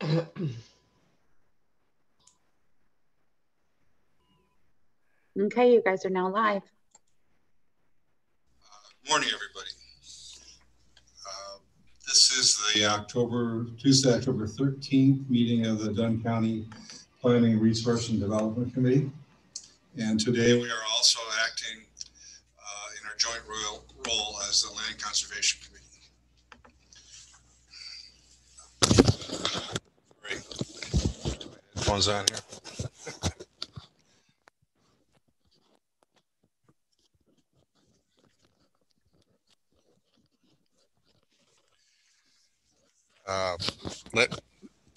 Okay, you guys are now live. Morning, everybody. This is the Tuesday, October 13th meeting of the Dunn County Planning, Resource and Development Committee. And today we are also acting in our joint role as the Land Conservation Committee. Great. Headphones on here.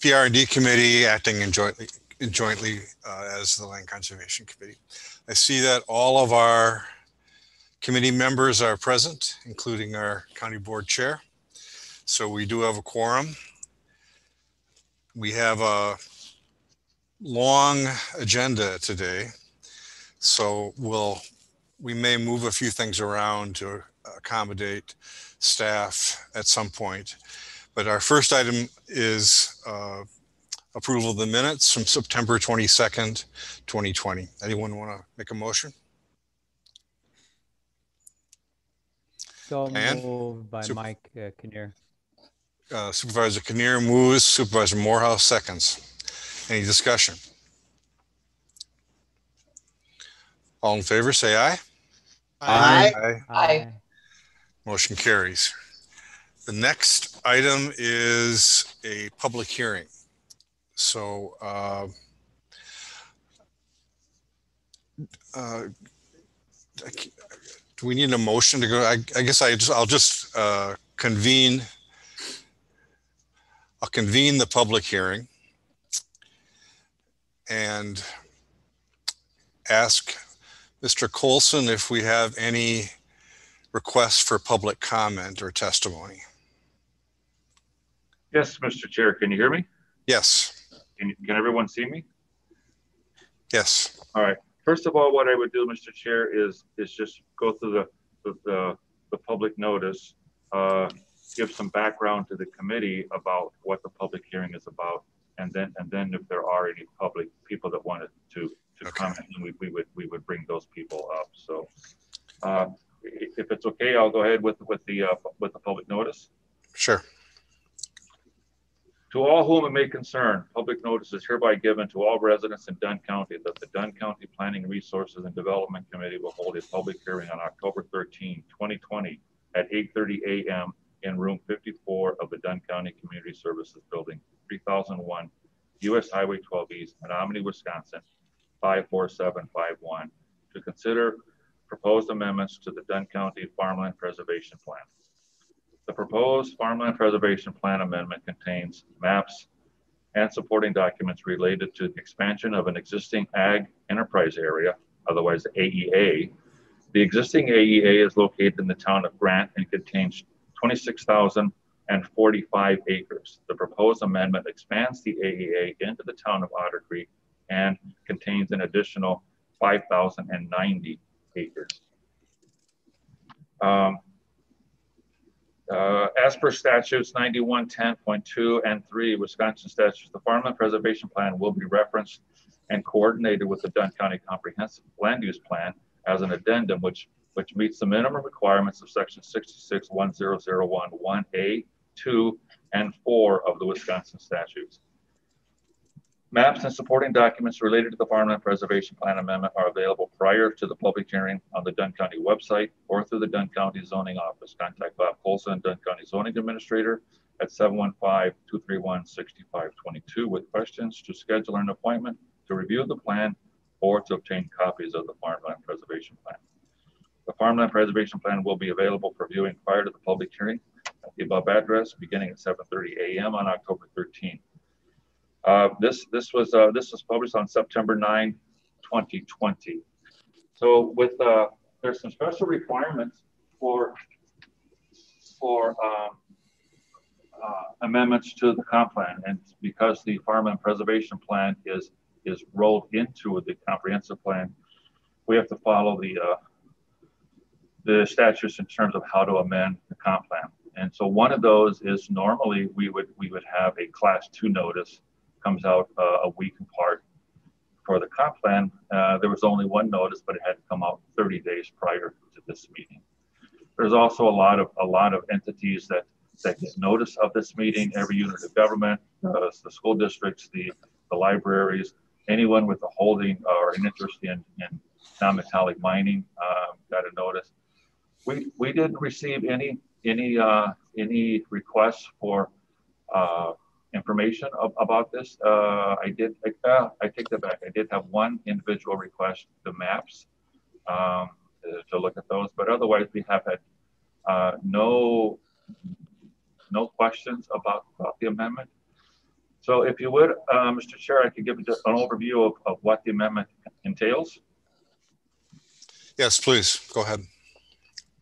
PR&D Committee acting jointly as the Land Conservation Committee. I see that all of our committee members are present, including our County Board Chair. So we do have a quorum. We have a long agenda today, so we may move a few things around to accommodate staff at some point. But our first item is approval of the minutes from September 22nd, 2020. Anyone want to make a motion? So moved by Mike Kinnear. Supervisor Kinnear moves, Supervisor Morehouse seconds. Any discussion? All in favor, say aye. Aye. Aye. Aye. Motion carries. The next item is a public hearing. So do we need a motion to go? I guess I'll just convene. I'll convene the public hearing and ask Mr. Colson if we have any requests for public comment or testimony. Yes, Mr. Chair, can you hear me? Yes. Can everyone see me? Yes. All right. First of all, what I would do, Mr. Chair, is just go through the public notice, give some background to the committee about what the public hearing is about, and then if there are any public people that wanted to comment, we would bring those people up. So if it's okay, I'll go ahead with the public notice. Sure. To all whom it may concern, public notice is hereby given to all residents in Dunn County that the Dunn County Planning, Resources and Development Committee will hold a public hearing on October 13, 2020 at 8:30 a.m. in room 54 of the Dunn County Community Services Building, 3001 U.S. Highway 12 East, Menominee, Wisconsin, 54751, to consider proposed amendments to the Dunn County Farmland Preservation Plan. The proposed Farmland Preservation Plan amendment contains maps and supporting documents related to the expansion of an existing ag enterprise area, otherwise AEA. The existing AEA is located in the town of Grant and contains 26,045 acres. The proposed amendment expands the AEA into the town of Otter Creek and contains an additional 5,090 acres. As per statutes 9110.2 and 3 Wisconsin statutes, the Farmland Preservation Plan will be referenced and coordinated with the Dunn County Comprehensive Land Use Plan as an addendum which meets the minimum requirements of section 66.1001(1)(a), 2, and 4 of the Wisconsin statutes. Maps and supporting documents related to the Farmland Preservation Plan Amendment are available prior to the public hearing on the Dunn County website or through the Dunn County Zoning Office. Contact Bob Colson, Dunn County Zoning Administrator, at 715-231-6522 with questions, to schedule an appointment, to review the plan, or to obtain copies of the Farmland Preservation Plan. The Farmland Preservation Plan will be available for viewing prior to the public hearing at the above address beginning at 7:30 a.m. on October 13th. This was published on September 9, 2020. So with there's some special requirements for amendments to the comp plan, and because the Farmland Preservation Plan is rolled into the comprehensive plan, we have to follow the statutes in terms of how to amend the comp plan. And so one of those is normally we would have a class 2 notice comes out a week apart. For the comp plan, there was only one notice, but it had to come out 30 days prior to this meeting. There's also a lot of entities that get notice of this meeting. Every unit of government, the school districts, the libraries, anyone with a holding or an interest in non-metallic mining got a notice. We didn't receive any requests for information about this. I take that back. I did have one individual request the maps to look at those, but otherwise we have had no questions about the amendment. So if you would, Mr. Chair, I could give you an overview of what the amendment entails. Yes, please, go ahead.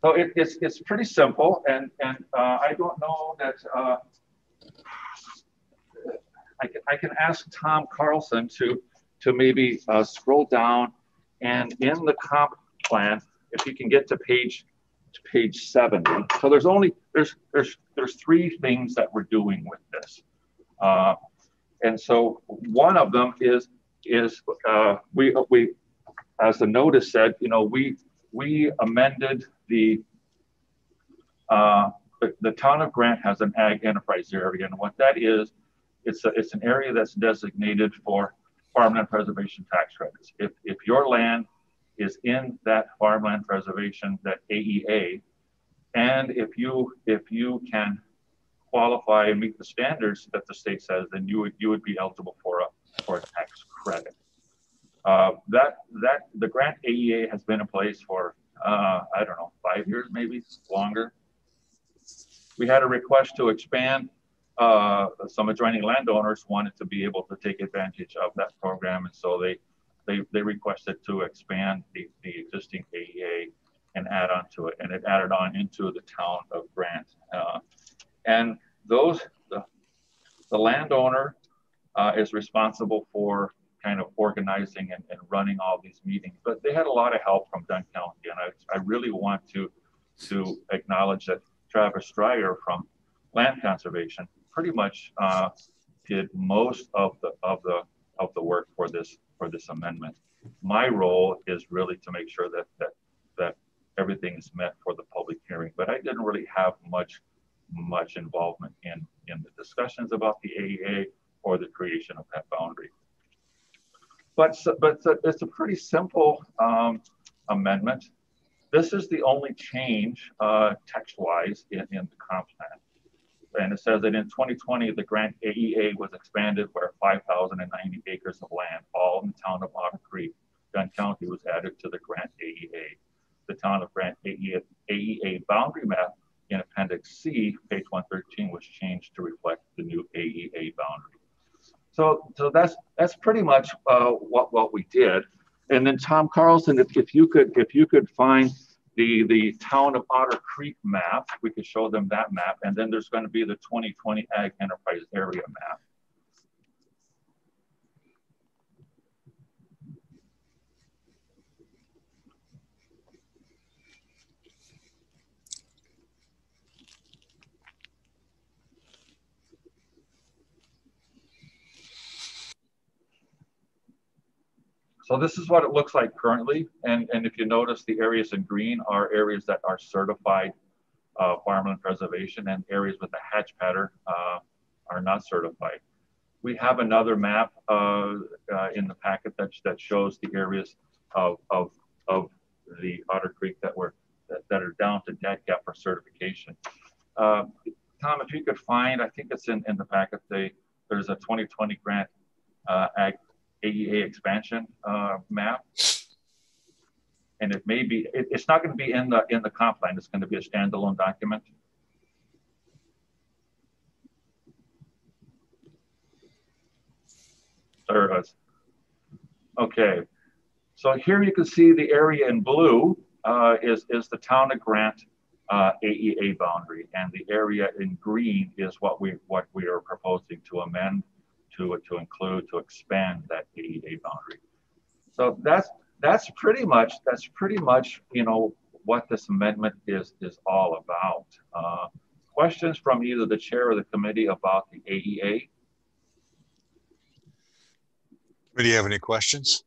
So it's pretty simple, and I don't know that I can ask Tom Carlson to maybe scroll down, and in the comp plan, if you can get to page 70. So there's 3 things that we're doing with this, and so one of them is we as the notice said, you know, we amended the town of Grant has an ag enterprise area, and what that is, it's an area that's designated for farmland preservation tax credits. If your land is in that farmland preservation, that AEA, and if you can qualify and meet the standards that the state says, then you would be eligible for a tax credit. The Grant AEA has been in place for I don't know, 5 years, maybe longer. We had a request to expand. Some adjoining landowners wanted to be able to take advantage of that program, and so they requested to expand the existing AEA and add on to it, and it added on into the town of Grant. And the landowner is responsible for kind of organizing and running all these meetings, but they had a lot of help from Dunn County, and I really want to acknowledge that Travis Stryer from Land Conservation pretty much did most of the work for this amendment. My role is really to make sure that everything is met for the public hearing, but I didn't really have much involvement in the discussions about the AEA or the creation of that boundary. But it's a pretty simple amendment. This is the only change text-wise in the comp plan. And it says that in 2020, the Grant AEA was expanded where 5,090 acres of land, all in the town of Otter Creek, Dunn County, was added to the Grant AEA. The town of Grant AEA boundary map in Appendix C, page 113, was changed to reflect the new AEA boundary. So that's pretty much what we did. And then Tom Carlson, if you could find the town of Otter Creek map, we could show them that map, and then there's going to be the 2020 Ag Enterprise Area map. So this is what it looks like currently. And if you notice, the areas in green are areas that are certified farmland preservation, and areas with the hatch pattern are not certified. We have another map in the packet that shows the areas of the Otter Creek that are down to DATCAP for certification. Tom, if you could find, I think it's in the packet, there's a 2020 Grant Ag AEA expansion map, and it may be. It's not going to be in the comp plan. It's going to be a standalone document. There it is. Okay, so here you can see the area in blue is the town of Grant AEA boundary, and the area in green is what we are proposing to amend to include, to expand that AEA boundary. So that's pretty much what this amendment is all about. questions from either the chair or the committee about the AEA? Do you have any questions?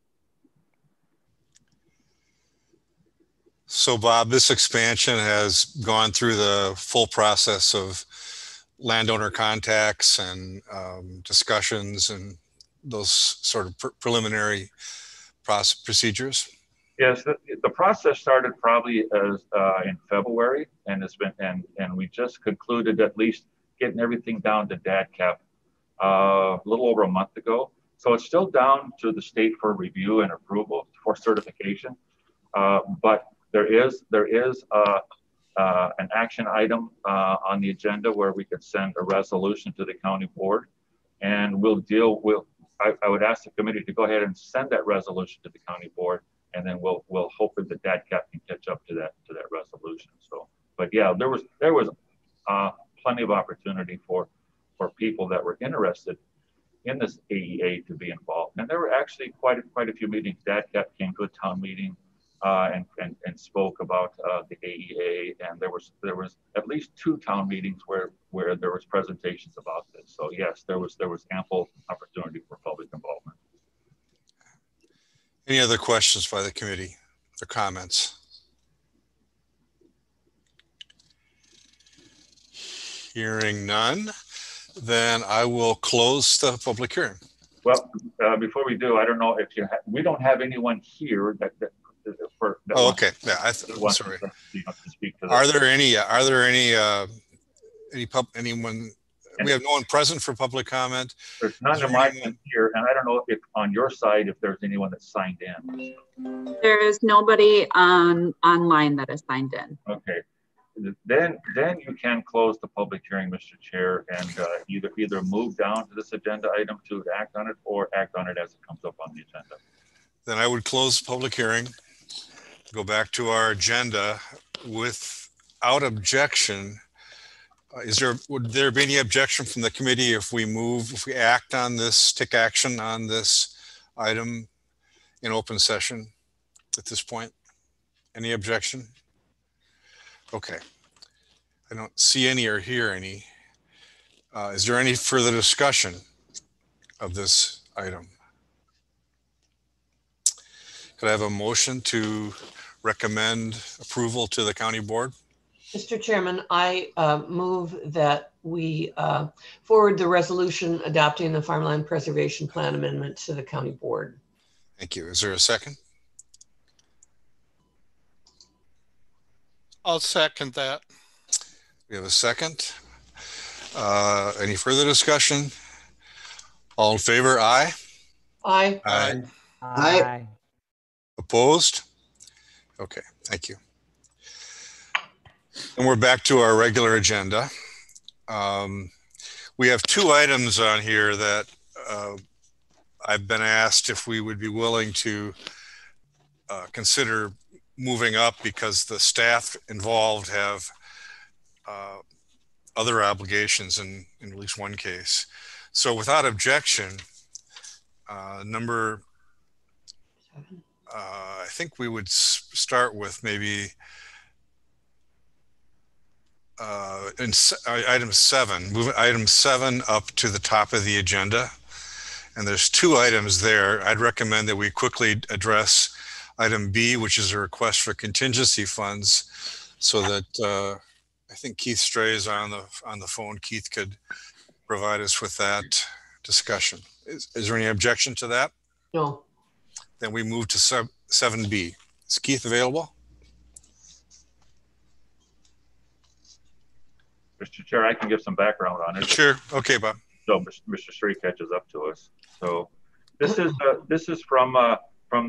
So Bob, this expansion has gone through the full process of landowner contacts and discussions and those sort of preliminary procedures? Yes, the process started probably as in February, and it's been and we just concluded at least getting everything down to DADCAP a little over a month ago. So it's still down to the state for review and approval for certification, but there is an action item on the agenda where we could send a resolution to the county board, and I would ask the committee to go ahead and send that resolution to the county board, and then we'll hope that the DADCAP can catch up to that resolution. So, but yeah, there was plenty of opportunity for people that were interested in this AEA to be involved, and there were actually quite a few meetings. DADCAP came to a town meeting and spoke about the AEA, and there was at least 2 town meetings where there was presentations about this. So yes, there was ample opportunity for public involvement. Any other questions by the committee or comments? Hearing none, then I will close the public hearing. Well, before we do, I don't know if we don't have anyone here that oh, okay. Yeah, I'm sorry. To speak to Are there anyone? We have no one present for public comment. There's none of my here, and I don't know if on your side if there's anyone that signed in. There is nobody online that is signed in. Okay, then you can close the public hearing, Mr. Chair, and either move down to this agenda item to act on it, or act on it as it comes up on the agenda. Then I would close the public hearing, go back to our agenda without objection. Would there be any objection from the committee if we act on this, take action on this item in open session at this point? Any objection? Okay. I don't see any or hear any. Is there any further discussion of this item? Could I have a motion to recommend approval to the county board? Mr. Chairman, I move that we forward the resolution adopting the Farmland Preservation Plan amendment to the county board. Thank you. Is there a second? I'll second that. We have a second. Any further discussion? All in favor, aye? Aye. Aye. Aye. Opposed? Okay, thank you. And we're back to our regular agenda. We have 2 items on here that I've been asked if we would be willing to consider moving up because the staff involved have other obligations in at least one case. So without objection, I think we would start with maybe item 7, move item 7 up to the top of the agenda. And there's 2 items there. I'd recommend that we quickly address item B, which is a request for contingency funds, so that I think Keith Stray is on the phone. Keith could provide us with that discussion. Is there any objection to that? No. Then we move to 7B. Is Keith available? Mr. Chair, I can give some background on it. Sure. Okay, Bob. So Mr. Stray catches up to us. So this is from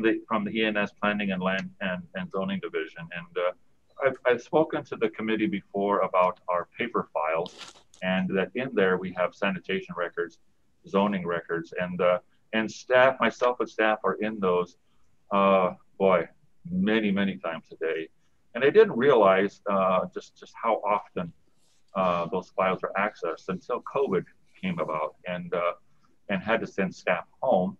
the ENS Planning and Land and Zoning Division, and I've spoken to the committee before about our paper files, and that in there we have sanitation records, zoning records, and staff, myself and staff are in those, many times a day, and I didn't realize just how often those files are accessed until COVID came about, and had to send staff home.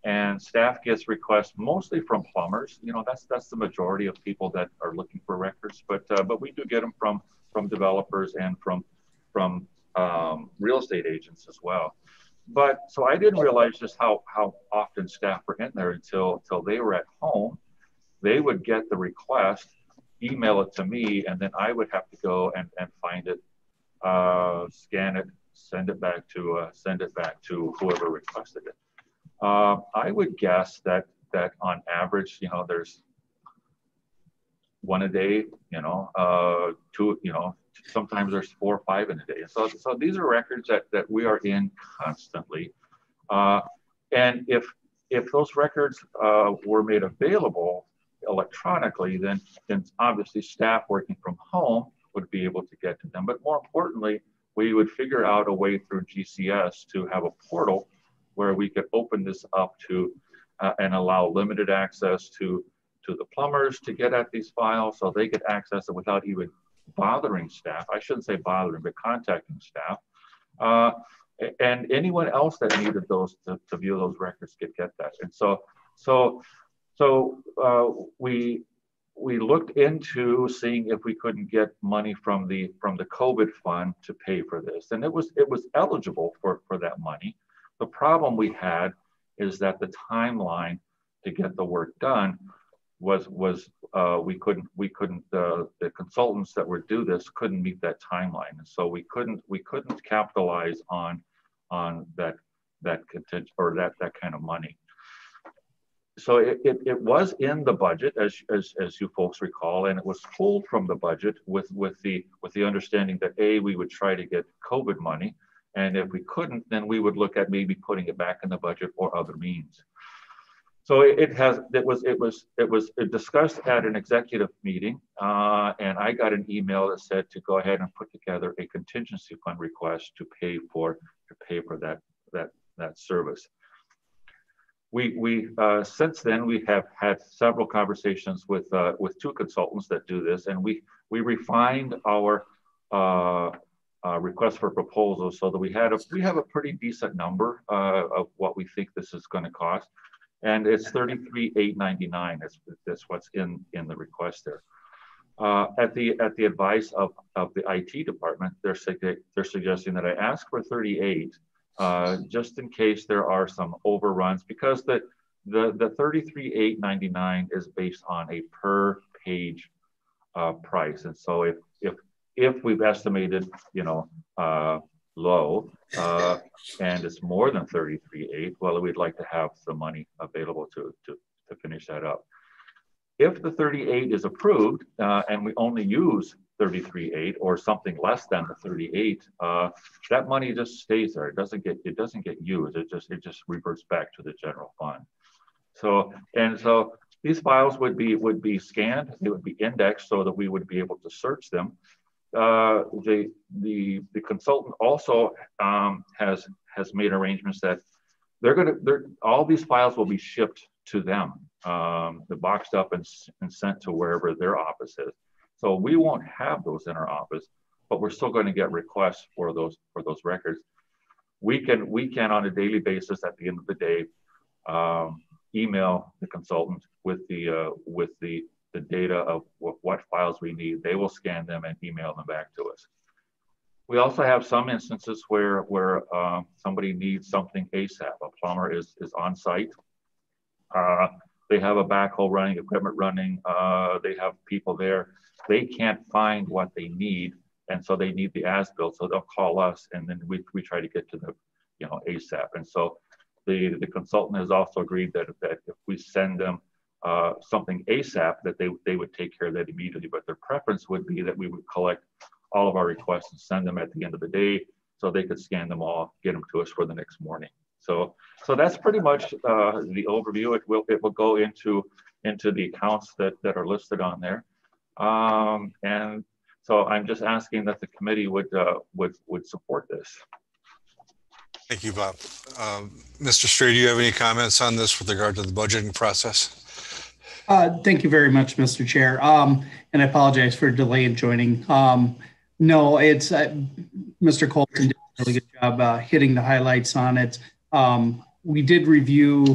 And staff gets requests mostly from plumbers. You know, that's the majority of people that are looking for records, but we do get them from developers and from real estate agents as well. But so I didn't realize just how often staff were in there until they were at home. They would get the request, email it to me, and then I would have to go and find it, scan it, send it back to whoever requested it. I would guess that on average, there's one a day, two, sometimes there's 4 or 5 in a day. So these are records that we are in constantly. And if those records were made available electronically, then obviously staff working from home would be able to get to them. But more importantly, we would figure out a way through GCS to have a portal where we could open this up to and allow limited access to the plumbers to get at these files, so they could access it without even bothering staff. I shouldn't say bothering, but contacting staff. And anyone else that needed those to view those records could get that. And so we looked into seeing if we couldn't get money from the COVID fund to pay for this, and it was eligible for that money. The problem we had is that the timeline to get the work done was we couldn't the consultants that were do this couldn't meet that timeline, and so we couldn't capitalize on that contingent or that kind of money. So it was in the budget, as you folks recall, and it was pulled from the budget with the understanding that we would try to get COVID money, and if we couldn't, then we would look at maybe putting it back in the budget or other means. So it was discussed at an executive meeting, and I got an email that said to go ahead and put together a contingency fund request to pay for that service. We since then we have had several conversations with 2 consultants that do this, and we refined our request for proposals so that we have a pretty decent number of what we think this is going to cost. And it's $33,899. That's what's in the request there. At the advice of the IT department, they're suggesting that I ask for 38, just in case there are some overruns, because the $33,899 is based on a per page price, and so if we've estimated, low, and it's more than 33.8, well, we'd like to have some money available to finish that up. If the 38 is approved and we only use 33.8 or something less than the 38, that money just stays there. It doesn't get used. It just reverts back to the general fund. So these files would be scanned. They would be indexed so that we would be able to search them. The consultant also has made arrangements that all these files will be shipped to them, they're boxed up and sent to wherever their office is. So we won't have those in our office, but we're still going to get requests for those records. We can on a daily basis at the end of the day email the consultant with the data of what files we need. They will scan them and email them back to us. We also have some instances where somebody needs something ASAP. A plumber is on site. They have a backhoe running, equipment running. They have people there. They can't find what they need, and so they need the as-built. So they'll call us, and then we try to get to them, ASAP. And so the consultant has also agreed that if we send them something ASAP, that they would take care of that immediately. But their preference would be that we would collect all of our requests and send them at the end of the day, so they could scan them all, get them to us for the next morning. So that's pretty much the overview. It will go into the accounts that are listed on there, and so I'm just asking that the committee would support this. Thank you, Bob. Mr. Stray, do you have any comments on this with regard to the budgeting process? Thank you very much, Mr. Chair. And I apologize for delay in joining. No, it's Mr. Colton did a really good job hitting the highlights on it. We did review,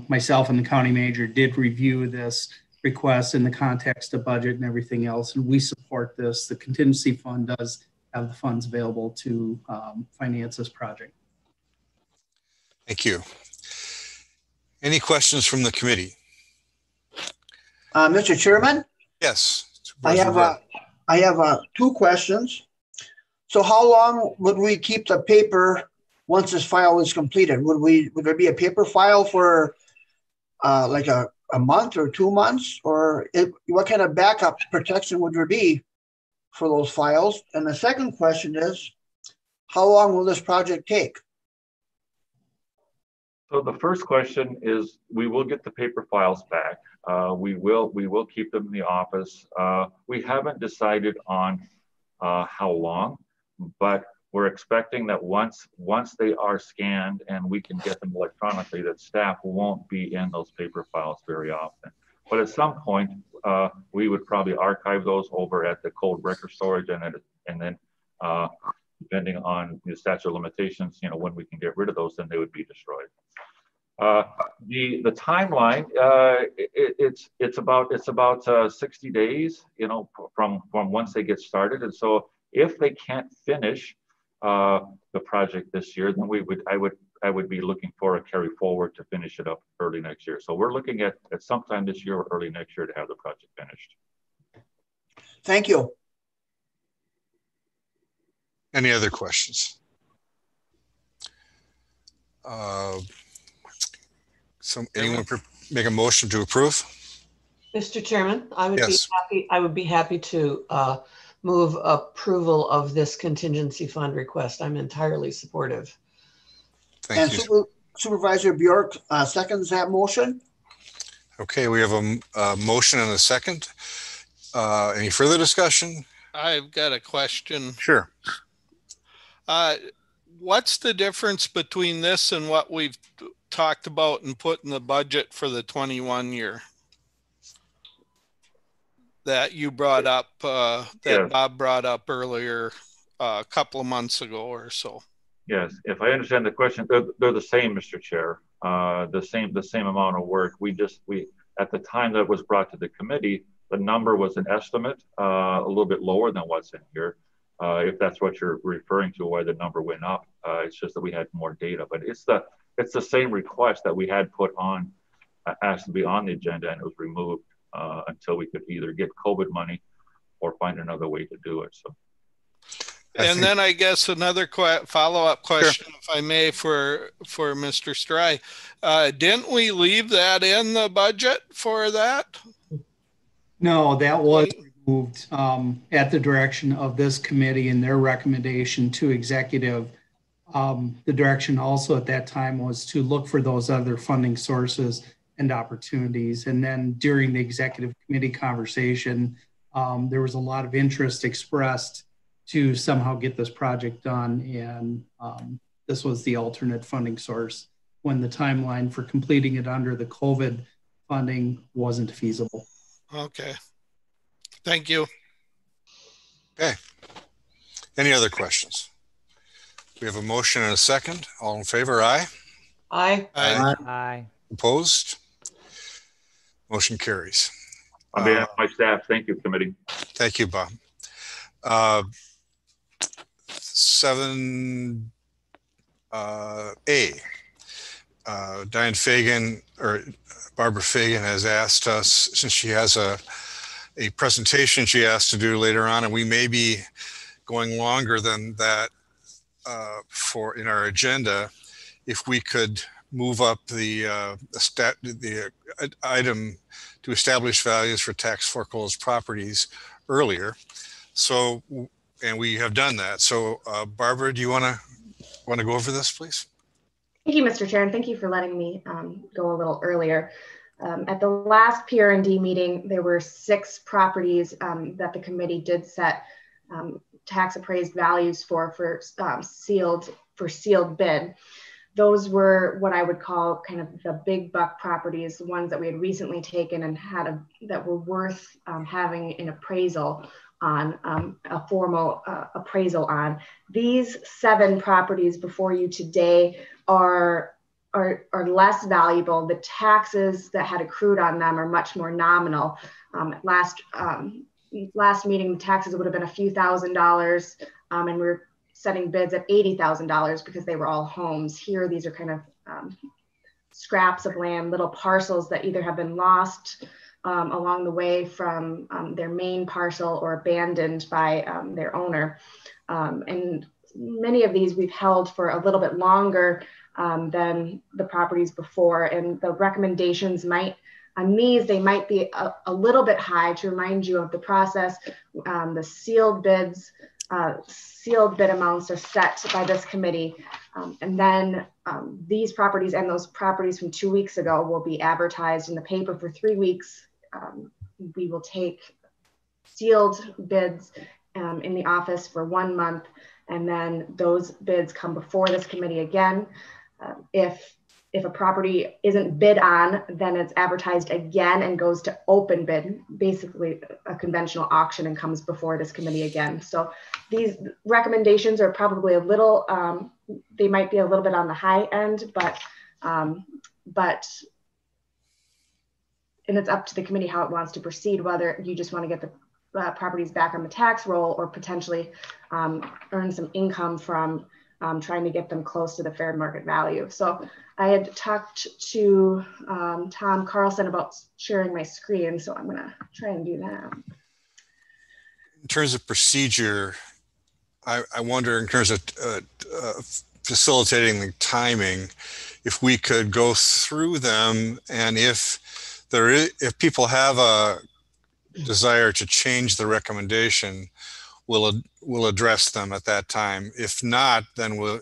myself and the county manager did review this requests in the context of budget and everything else. And we support this. The contingency fund does have the funds available to finance this project. Thank you. Any questions from the committee? Mr. Chairman? Yes. I have two questions. So how long would we keep the paper once this file is completed? Would there be a paper file for like a month or 2 months? Or what kind of backup protection would there be for those files? And the second question is, how long will this project take? So the first question is, we will get the paper files back. We will keep them in the office. We haven't decided on how long, but we're expecting that once they are scanned and we can get them electronically, that staff won't be in those paper files very often. But at some point, we would probably archive those over at the cold record storage, and then depending on the statute of limitations, when we can get rid of those, then they would be destroyed. The timeline, it's about 60 days, from once they get started. And so if they can't finish the project this year, then I would be looking for a carry forward to finish it up early next year. So we're looking at sometime this year or early next year to have the project finished. Thank you. Any other questions? Anyone make a motion to approve? Mr. Chairman, I would Yes. be happy to move approval of this contingency fund request. I'm entirely supportive. Thank you. Supervisor Bjork seconds that motion. Okay, we have a motion and a second. Any further discussion? I've got a question. Sure. What's the difference between this and what we've talked about and put in the budget for the 21 year that you brought up, that Bob brought up earlier a couple of months ago or so? Yes, if I understand the question, they're the same, Mr. Chair. The same amount of work. We at the time that it was brought to the committee, the number was an estimate, a little bit lower than what's in here. If that's what you're referring to, why the number went up, it's just that we had more data. But it's the same request that we had put on, asked to be on the agenda, and it was removed until we could either get COVID money or find another way to do it. So. And then I guess another follow-up question, sure, if I may, for Mr. Stry. Didn't we leave that in the budget for that? No, that was removed at the direction of this committee and their recommendation to executive. The direction also at that time was to look for those other funding sources and opportunities. And then during the executive committee conversation, there was a lot of interest expressed to somehow get this project done. And this was the alternate funding source when the timeline for completing it under the COVID funding wasn't feasible. Okay. Thank you. Okay. Any other questions? We have a motion and a second. All in favor, aye? Aye. Aye. Aye. Opposed? Motion carries. On behalf of my staff, thank you, committee. Thank you, Bob. 7A. Diane Fagan, or Barbara Fagan, has asked us, since she has a presentation she asked to do later on, and we may be going longer than that in our agenda, if we could move up the item to establish values for tax foreclosed properties earlier. So, and we have done that. So, Barbara, do you want to go over this, please? Thank you, Mr. Chair, and thank you for letting me go a little earlier. At the last PR&D meeting, there were 6 properties that the committee did set tax appraised values for sealed bid. Those were what I would call kind of the big buck properties, the ones that we had recently taken and had that were worth having an appraisal on, a formal appraisal on. These 7 properties before you today are are less valuable. The taxes that had accrued on them are much more nominal. Last meeting, the taxes would have been a few $1,000s, and we're setting bids at $80,000 because they were all homes. Here, these are kind of scraps of land, little parcels that either have been lost along the way from their main parcel or abandoned by their owner. And many of these we've held for a little bit longer than the properties before, and the recommendations might, on these, they might be a little bit high. To remind you of the process, the sealed bid amounts are set by this committee, and then these properties and those properties from 2 weeks ago will be advertised in the paper for 3 weeks. We will take sealed bids in the office for 1 month, and then those bids come before this committee again. If a property isn't bid on, then it's advertised again and goes to open bid, basically a conventional auction, and comes before this committee again. So these recommendations are probably a little, they might be a little bit on the high end, but and it's up to the committee how it wants to proceed, whether you just want to get the properties back on the tax roll or potentially earn some income from trying to get them close to the fair market value. So I had talked to Tom Carlson about sharing my screen, so I'm gonna try and do that. In terms of procedure, I wonder, in terms of facilitating the timing, if we could go through them, and if people have a desire to change the recommendation, we'll address them at that time. If not, then we'll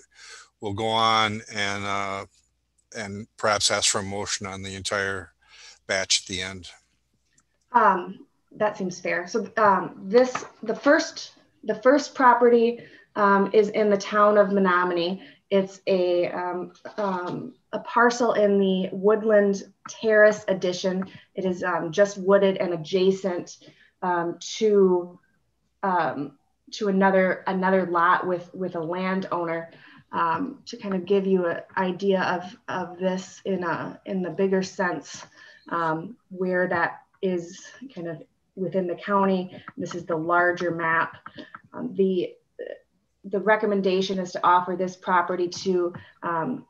go on and perhaps ask for a motion on the entire batch at the end. That seems fair. So the first property is in the town of Menominee. It's a parcel in the Woodland Terrace addition. It is just wooded and adjacent to another lot with a landowner. To kind of give you an idea of this in the bigger sense, where that is kind of within the county. This is the larger map. The recommendation is to offer this property to an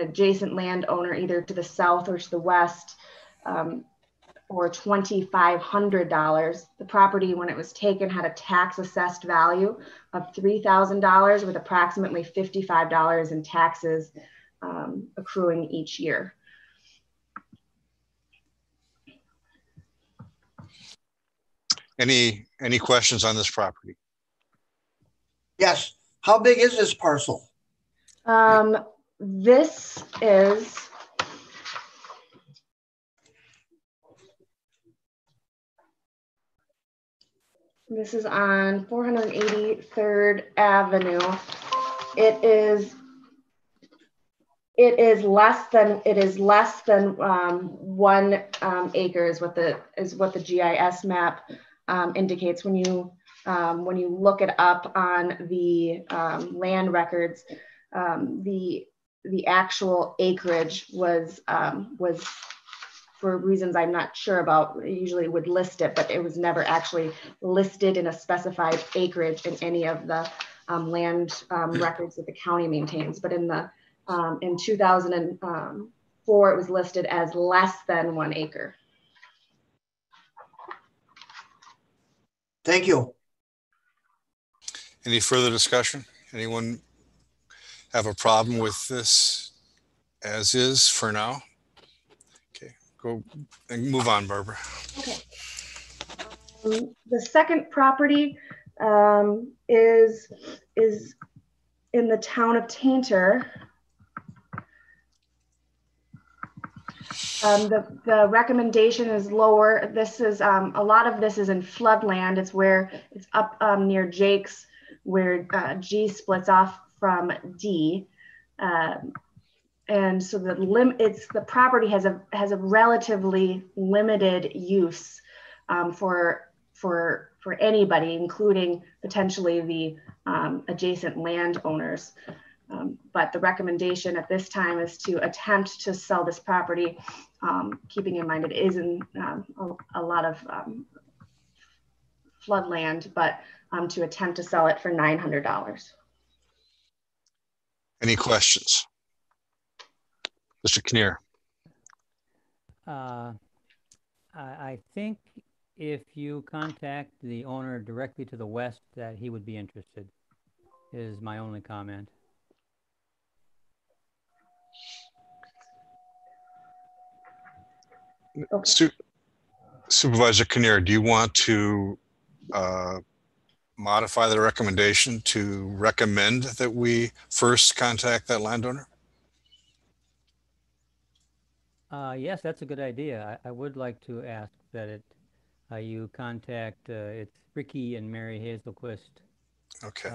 adjacent landowner, either to the south or to the west, for $2,500. The property, when it was taken, had a tax assessed value of $3,000, with approximately $55 in taxes accruing each year. Any questions on this property? Yes. How big is this parcel? This is on 483rd Avenue. It is less than 1 acre is what the GIS map indicates. When you look it up on the land records, the actual acreage was for reasons I'm not sure about, usually would list it, but it was never actually listed in a specified acreage in any of the land records that the county maintains. But in 2004, it was listed as less than 1 acre. Thank you. Any further discussion? Anyone have a problem with this as is for now? Okay, go and move on, Barbara. Okay. The second property is in the town of Tainter. The recommendation is lower. This is a lot of this is in floodland. It's where it's up near Jake's, where G splits off from D, and so the property has a relatively limited use for anybody, including potentially the adjacent landowners. But the recommendation at this time is to attempt to sell this property, keeping in mind it is in a lot of floodland, but to attempt to sell it for $900. Any questions? Mr. Kinnear. I think if you contact the owner directly to the west, that he would be interested, is my only comment. Okay. Supervisor Kinnear, do you want to modify the recommendation to recommend that we first contact that landowner? Yes, that's a good idea. I would like to ask that you contact, it's Ricky and Mary Hazelquist. Okay.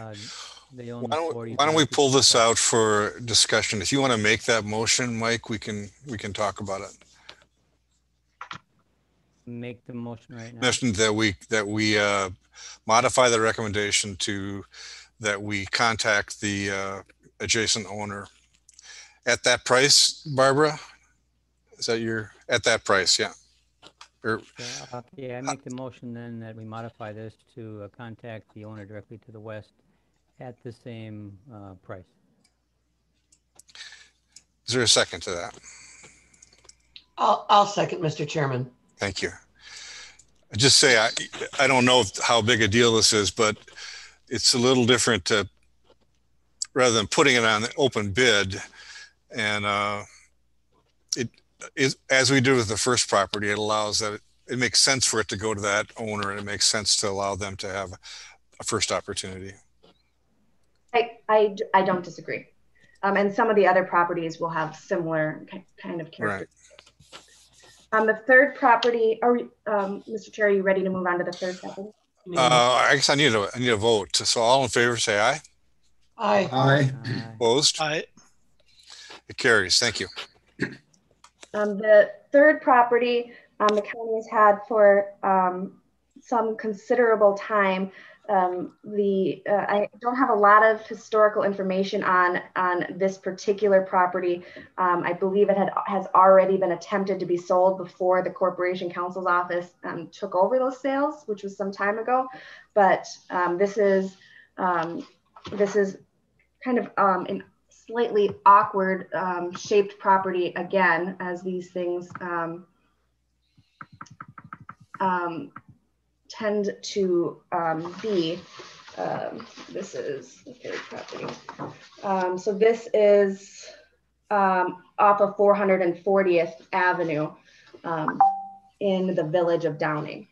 They own why don't we pull this out for discussion? If you want to make that motion, Mike, we can talk about it. Make the motion right now. Motion that we modify the recommendation to that we contact the adjacent owner at that price. Barbara, is that at that price? Yeah. Yeah, I make the motion then that we modify this to contact the owner directly to the west at the same price. Is there a second to that? I'll second, Mr. Chairman. Thank you. I just say I don't know how big a deal this is, but it's a little different to, rather than putting it on the open bid, and it is, as we do with the first property, it allows that it makes sense for it to go to that owner, and it makes sense to allow them to have a first opportunity. I don't disagree. And some of the other properties will have similar kind of characteristics. Right. The third property, Mr. Chair, are you ready to move on to the third property? I guess I need a vote. So all in favor, say aye. Aye. Aye. Opposed? Aye. It carries. Thank you. The third property the county has had for some considerable time. I don't have a lot of historical information on this particular property. I believe it has already been attempted to be sold before the Corporation Counsel's office took over those sales, which was some time ago. But this is kind of an slightly awkward shaped property again, as these things tend to be. This is the third property. So this is off of 440th Avenue in the village of Downing.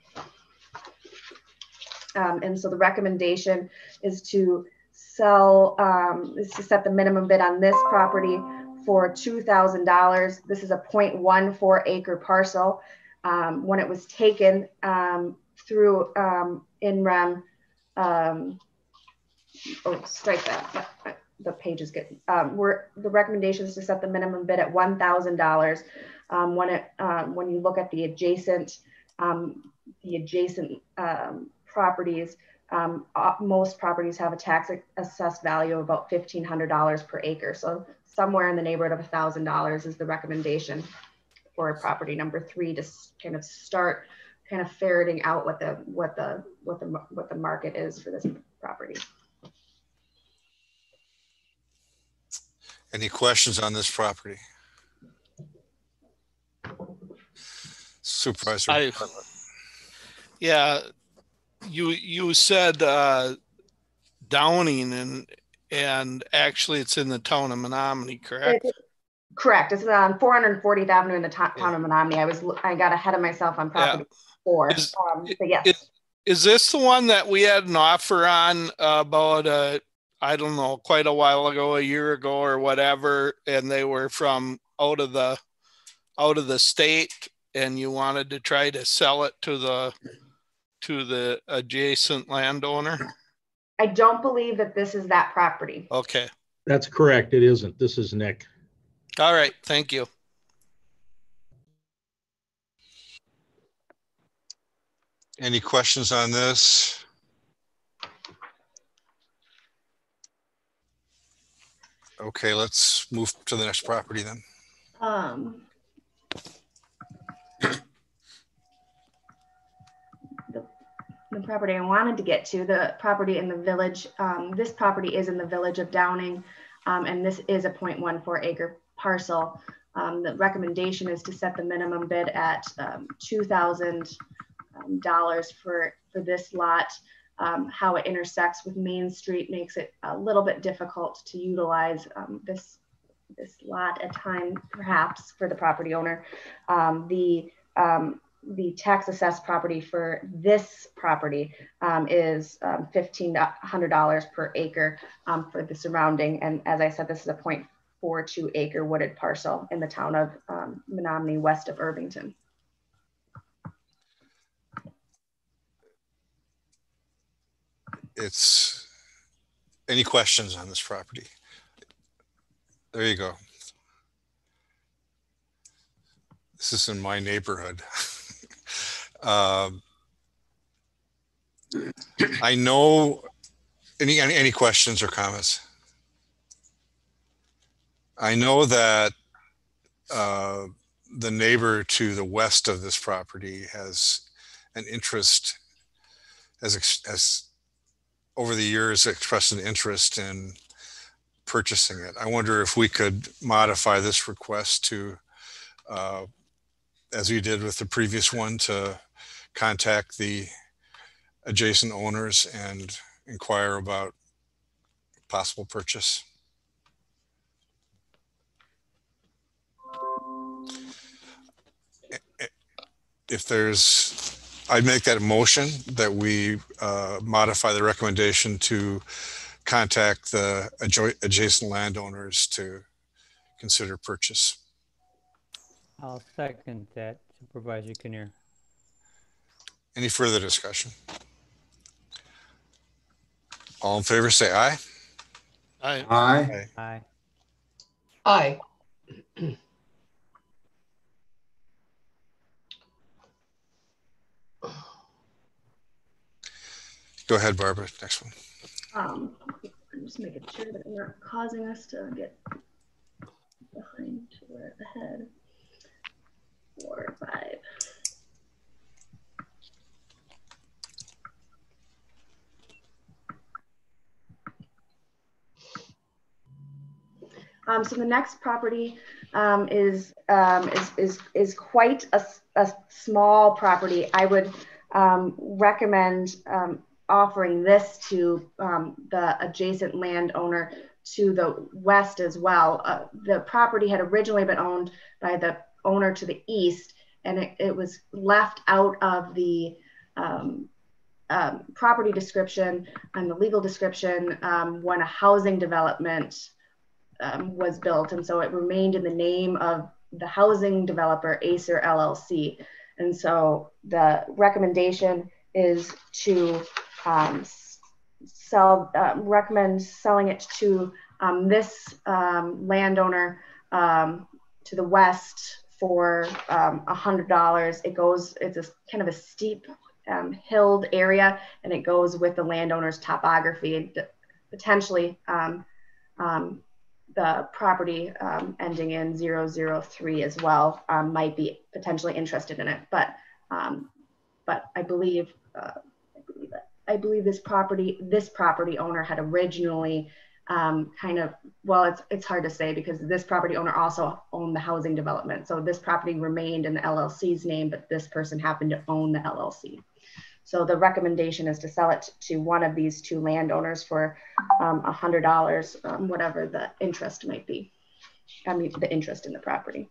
And so the recommendation is to set the minimum bid on this property for $2,000. This is a 0.14 acre parcel. When it was taken through INREM, strike that. The page is good. The recommendation is to set the minimum bid at $1,000. When you look at the adjacent properties, most properties have a tax assessed value of about $1,500 per acre. So somewhere in the neighborhood of $1,000 is the recommendation for property number 3 to kind of start kind of ferreting out what the market is for this property. Any questions on this property? Supervisor. Yeah, you said Downing, and actually it's in the town of Menominee, correct? Correct. It's on 440th Avenue in the town of Menominee. I got ahead of myself on property 4. But yes. Is this the one that we had an offer on about I don't know, quite a while ago, a year ago or whatever, and they were from out of the state, and you wanted to try to sell it to the adjacent landowner? I don't believe that this is that property. Okay. That's correct. It isn't. This is Nick. All right. Thank you. Any questions on this? Okay, let's move to the next property then. The property I wanted to get to, the property in the village, this property is in the village of Downing, and this is a 0.14 acre parcel. The recommendation is to set the minimum bid at $2,000 for this lot. How it intersects with Main Street makes it a little bit difficult to utilize this lot at time, perhaps, for the property owner. The tax assessed property for this property is $1,500 per acre for the surrounding. And as I said, this is a 0.42 acre wooded parcel in the town of Menominee, west of Irvington. Any questions on this property? There you go. This is in my neighborhood. I know, any questions or comments? I know that the neighbor to the west of this property has an interest, has over the years expressed an interest in purchasing it. I wonder if we could modify this request to, as we did with the previous one, to contact the adjacent owners and inquire about possible purchase. If there's, I'd make that a motion that we modify the recommendation to contact the adjacent landowners to consider purchase. I'll second that, Supervisor Kinnear. Any further discussion? All in favor, say aye. Aye. Aye. Aye. Aye. Go ahead, Barbara, next one. I'm just making sure that we're not causing us to get behind or ahead. 4 or 5. So the next property is quite a small property. I would recommend offering this to the adjacent landowner to the west as well. The property had originally been owned by the owner to the east, and it was left out of the property description and the legal description when a housing development was built. And so it remained in the name of the housing developer, Acer LLC. And so the recommendation is to recommend selling it to this landowner to the west for $100. It's a kind of a steep hilled area, and it goes with the landowner's topography, and potentially the property ending in 003 as well might be potentially interested in it. But I believe this property owner had originally it's hard to say because this property owner also owned the housing development. So this property remained in the LLC's name, but this person happened to own the LLC. So the recommendation is to sell it to one of these two landowners for $100, whatever the interest might be. I mean, the interest in the property.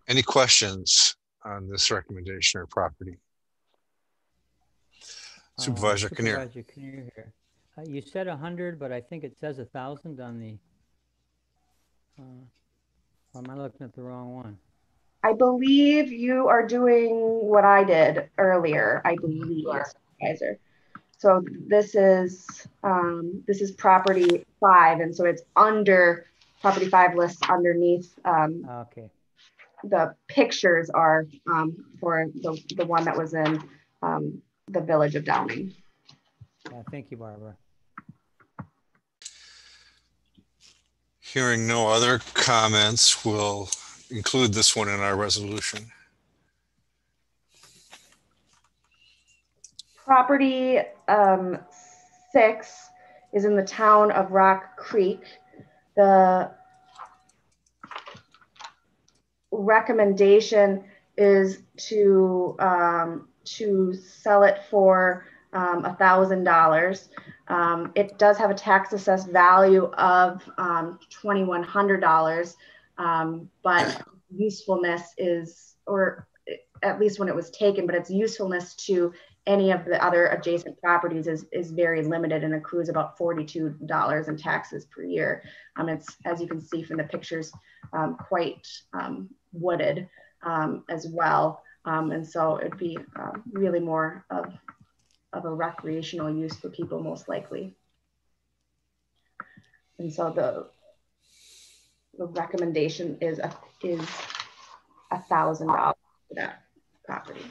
Any questions on this recommendation or property? Supervisor Kinnear. Supervisor Kinnear here. You said 100, but I think it says 1,000 on the. Or am I looking at the wrong one? I believe you are doing what I did earlier. I believe, Supervisor. So this is property 5, and so it's under property 5 lists underneath. Okay. The pictures are for the one that was in the village of Downing. Yeah, thank you, Barbara. Hearing no other comments, we'll include this one in our resolution. Property 6 is in the town of Rock Creek. The recommendation is to sell it for $1,000. It does have a tax assessed value of $2,100, but usefulness is, or at least when it was taken, but its usefulness to any of the other adjacent properties is very limited and accrues about $42 in taxes per year. It's, as you can see from the pictures, quite wooded as well. And so it'd be really more of a recreational use for people, most likely. And so the recommendation is $1,000 for that property.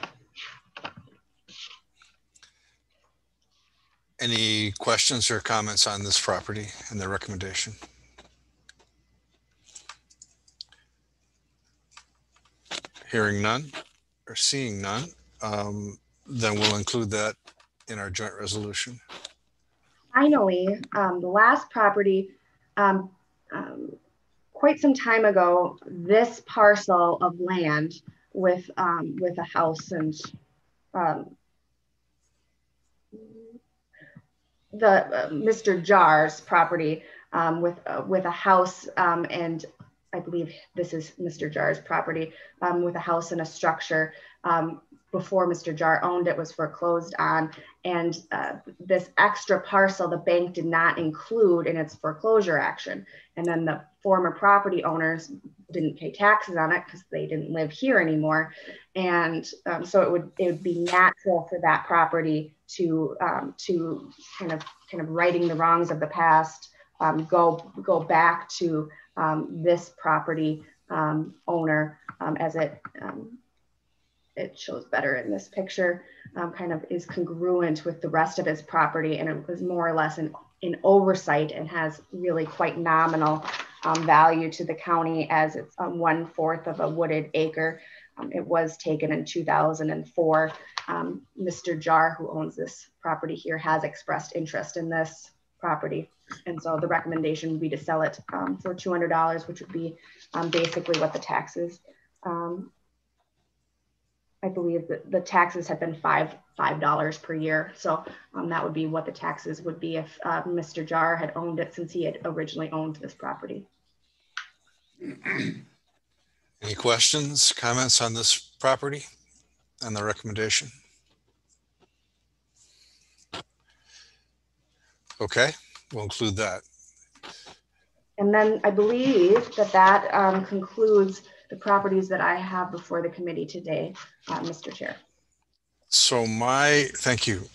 Any questions or comments on this property and the recommendation? Hearing none or seeing none, then we'll include that in our joint resolution. Finally, the last property, quite some time ago, this parcel of land with a house and Mr. Jar's property with a house and I believe this is Mr. Jar's property with a house and a structure. Before Mr. Jar owned it, was foreclosed on, and this extra parcel the bank did not include in its foreclosure action. And then the former property owners didn't pay taxes on it because they didn't live here anymore. And so it would be natural for that property to kind of righting the wrongs of the past, go back to this property owner as it shows better in this picture, kind of is congruent with the rest of his property, and it was more or less an oversight and has really quite nominal value to the county, as it's 1/4 of a wooded acre. It was taken in 2004. Mr. Jar, who owns this property here, has expressed interest in this property. And so the recommendation would be to sell it for $200, which would be basically what the taxes, I believe that the taxes have been $5 per year. So that would be what the taxes would be if Mr. Jar had owned it, since he had originally owned this property. Any questions, comments on this property and the recommendation? Okay, we'll include that. And then I believe that concludes the properties that I have before the committee today, Mr. Chair. So thank you,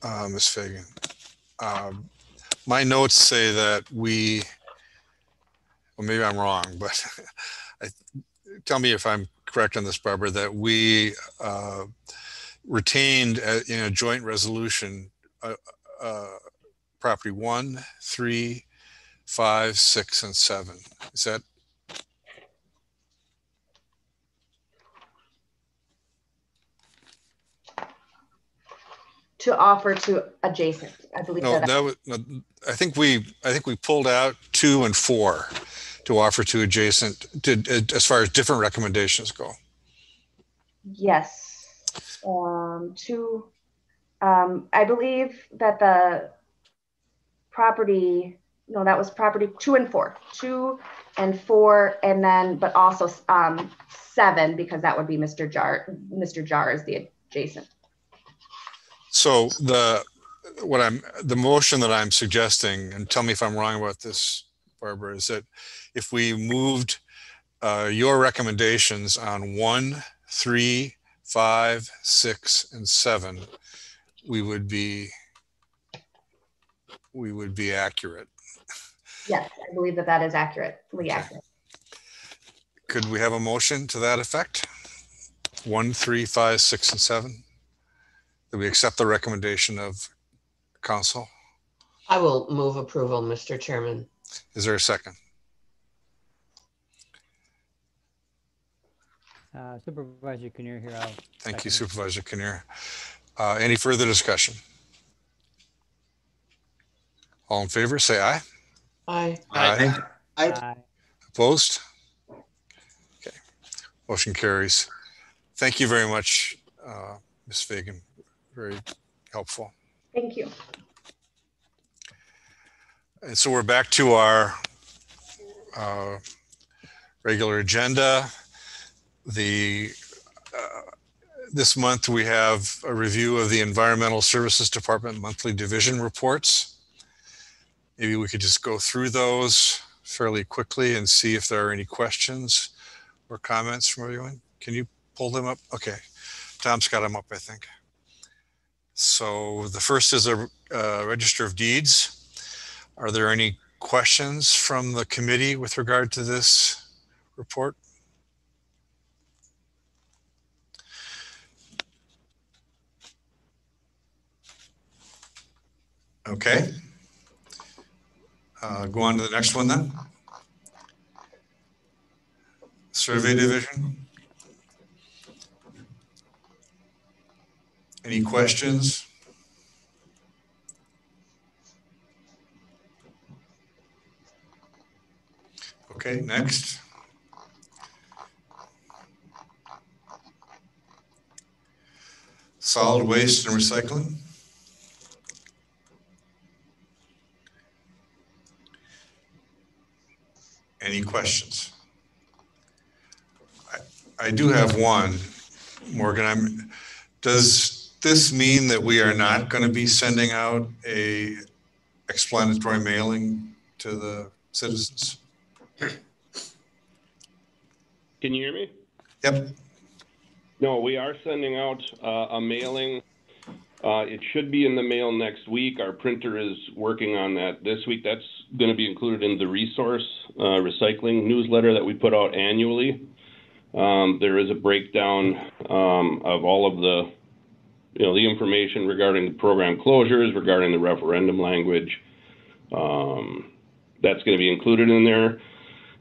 Ms. Fagan. My notes say that well, maybe I'm wrong, but tell me if I'm correct on this, Barbara, that we retained in a joint resolution property 1, 3, 5, 6, and 7. Is that? To offer to adjacent, I believe. No, I think we pulled out 2 and 4 to offer to adjacent, as far as different recommendations go. Yes. I believe that the property, no, that was property 2 and 4, 2 and 4, and then, but also 7, because that would be Mr. Jar. Mr. Jar is the adjacent. So the motion that I'm suggesting, and tell me if I'm wrong about this, Barbara, is that if we moved your recommendations on 1, 3, 5, 6, and 7, we would be accurate. Yes, I believe that is accurately accurate. Could we have a motion to that effect? 1, 3, 5, 6, and 7? That we accept the recommendation of council? I will move approval, Mr. Chairman. Is there a second? Supervisor Kinnear here. Thank you, Supervisor Kinnear. Any further discussion? All in favor, say aye. Aye. Aye. Aye. Opposed? Okay, motion carries. Thank you very much, Ms. Fagan. Very helpful. Thank you. And so we're back to our regular agenda. This month we have a review of the Environmental Services Department monthly division reports. Maybe we could just go through those fairly quickly and see if there are any questions or comments from everyone. Can you pull them up? Okay, Tom's got them up, I think. So the first is a Register of Deeds. Are there any questions from the committee with regard to this report? Okay. Go on to the next one then. Survey Division. Any questions? Okay, next. Solid waste and recycling. Any questions? I do have one, Morgan. Does this mean that we are not going to be sending out a explanatory mailing to the citizens? Can you hear me? Yep. No, we are sending out a mailing. It should be in the mail next week. Our printer is working on that this week. That's going to be included in the resource recycling newsletter that we put out annually. There is a breakdown of all of the, the information regarding the program closures, regarding the referendum language. That's going to be included in there.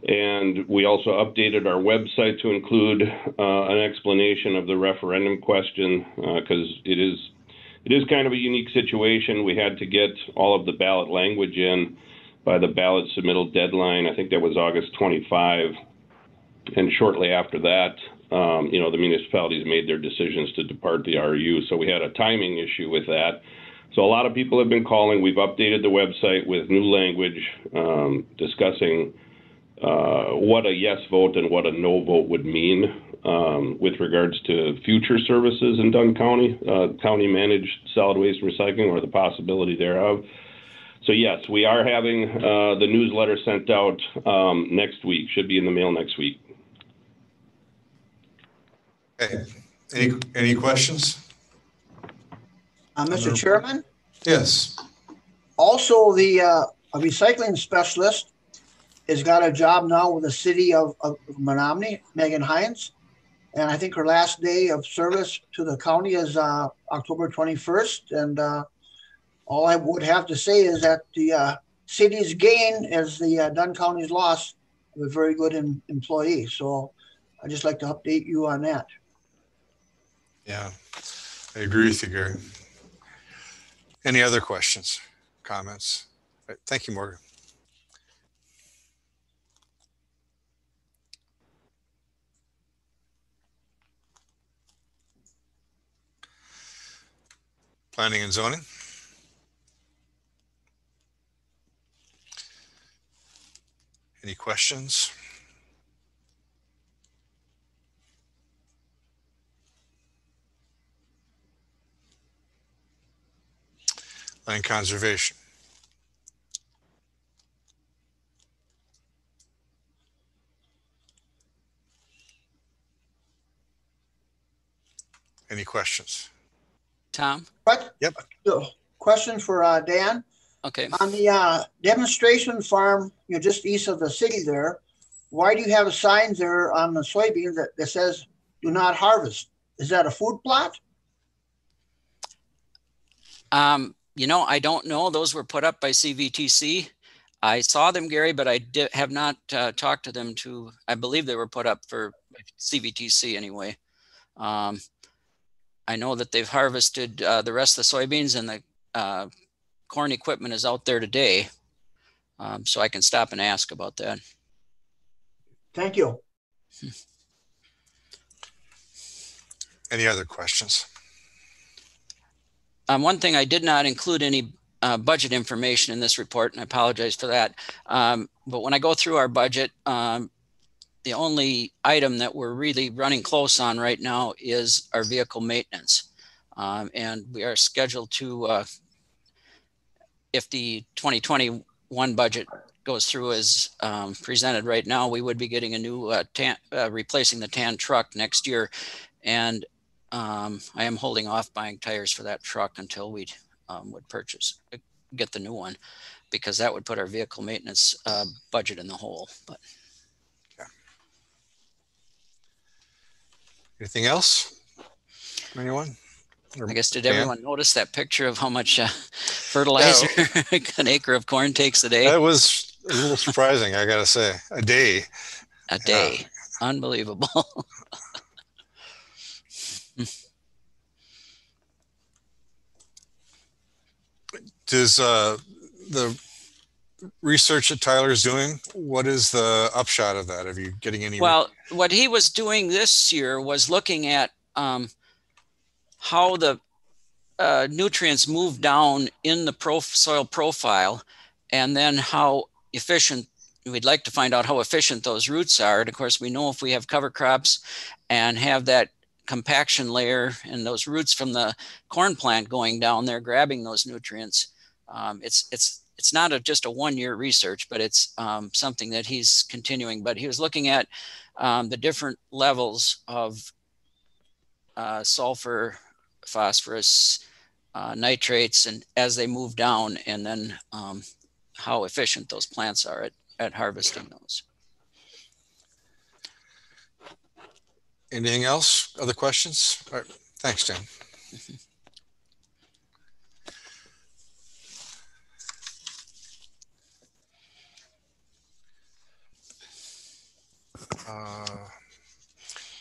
And we also updated our website to include an explanation of the referendum question because it is kind of a unique situation. We had to get all of the ballot language in by the ballot submittal deadline. I think that was August 25. And shortly after that, the municipalities made their decisions to depart the RU. So we had a timing issue with that. So a lot of people have been calling. We've updated the website with new language discussing what a yes vote and what a no vote would mean with regards to future services in Dunn County, county managed solid waste and recycling, or the possibility thereof. So yes, we are having the newsletter sent out next week, should be in the mail next week. Okay. Any questions? Mr. Chairman? Yes. Also, the recycling specialist has got a job now with the city of Menominee, Megan Hines. And I think her last day of service to the county is October 21st. And all I would have to say is that the city's gain is the Dunn County's loss of a very good employee. So I'd just like to update you on that. Yeah, I agree with you, Gary. Any other questions, comments? Right, thank you, Morgan. Planning and zoning. Any questions? Land conservation. Any questions? Tom? What? Yep. Question for Dan. Okay. On the demonstration farm, just east of the city there, why do you have signs there on the soybeans that says do not harvest? Is that a food plot? I don't know. Those were put up by CVTC. I saw them, Gary, but I have not talked to them I believe they were put up for CVTC anyway. I know that they've harvested the rest of the soybeans, and the corn equipment is out there today. So I can stop and ask about that. Thank you. Any other questions? One thing, I did not include any budget information in this report, and I apologize for that. But when I go through our budget, the only item that we're really running close on right now is our vehicle maintenance. And we are scheduled to, if the 2021 budget goes through as presented right now, we would be getting a new replacing the tan truck next year. And I am holding off buying tires for that truck until we would get the new one, because that would put our vehicle maintenance budget in the hole. But anything else? Anyone? I guess, did everyone notice that picture of how much fertilizer an acre of corn takes a day? That was a little surprising, I gotta say. A day. A day. Unbelievable. Does the research that Tyler's doing, what is the upshot of that? Are you getting any? Well, what he was doing this year was looking at how the nutrients move down in the soil profile, and then how efficient, we'd like to find out how efficient those roots are. And of course, we know if we have cover crops and have that compaction layer and those roots from the corn plant going down there, grabbing those nutrients, it's not just a one-year research, but it's something that he's continuing. But he was looking at the different levels of sulfur, phosphorus, nitrates, and as they move down, and then how efficient those plants are at harvesting those. Anything else? Other questions? All right. Thanks, Jen.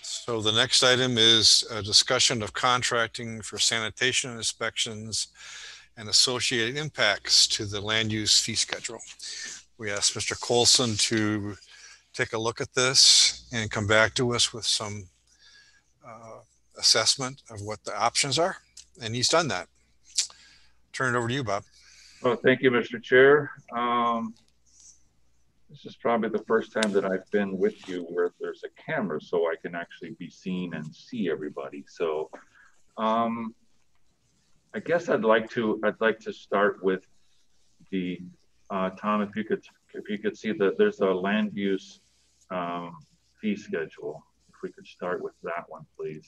So the next item is a discussion of contracting for sanitation inspections and associated impacts to the land use fee schedule. We asked Mr. Colson to take a look at this and come back to us with some assessment of what the options are, and he's done that. Turn it over to you, Bob. Well, thank you, Mr. Chair. This is probably the first time that I've been with you where there's a camera, so I can actually be seen and see everybody. So I guess I'd like to start with the Tom, if you could see that there's a land use fee schedule. If we could start with that one, please.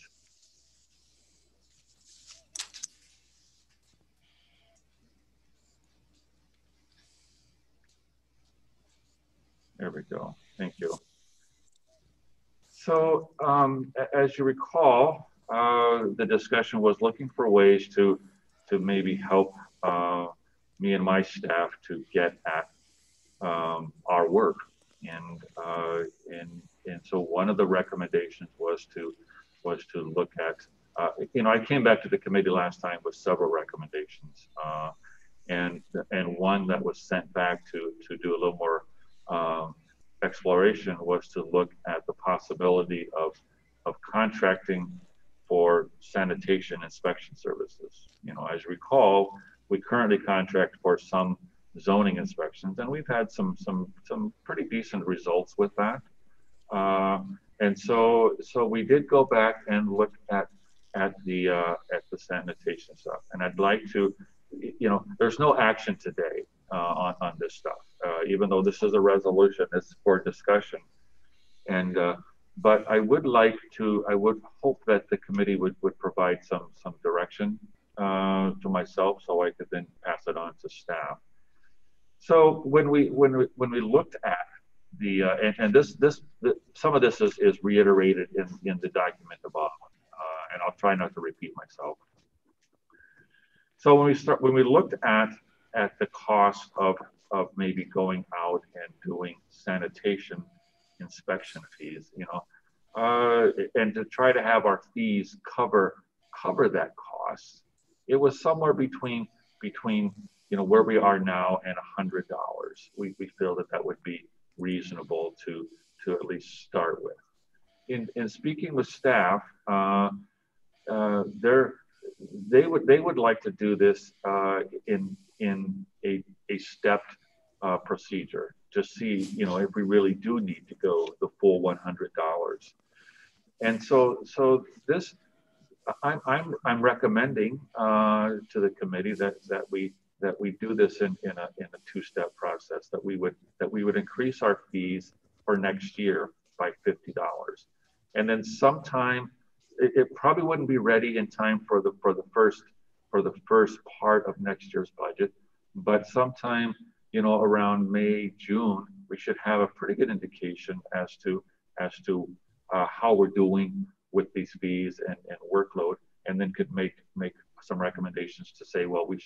There we go. Thank you. So as you recall, the discussion was looking for ways to maybe help me and my staff to get at our work, and so one of the recommendations was to look at I came back to the committee last time with several recommendations, and one that was sent back to do a little more exploration was to look at the possibility of contracting for sanitation inspection services. As you recall, we currently contract for some zoning inspections, and we've had some pretty decent results with that. And so we did go back and look at the sanitation stuff. And I'd like to, there's no action today on this stuff, even though this is a resolution, it's for discussion. And but I would hope that the committee would provide some direction to myself, so I could then pass it on to staff. So when we looked at the some of this is reiterated in the document above, and I'll try not to repeat myself. So when we looked at the cost of maybe going out and doing sanitation inspection fees, you know, and to try to have our fees cover that cost. It was somewhere between you know, where we are now and $100. We feel that would be reasonable to at least start with. In speaking with staff, they would like to do this in a stepped procedure to see, you know, if we really do need to go the full $100. And so this, I'm recommending to the committee that we do this in a two-step process, that we would increase our fees for next year by $50. And then sometime, it probably wouldn't be ready in time for the first part of next year's budget, but sometime, you know, around May, June, we should have a pretty good indication as to how we're doing with these fees and workload, and then could make some recommendations to say, well, we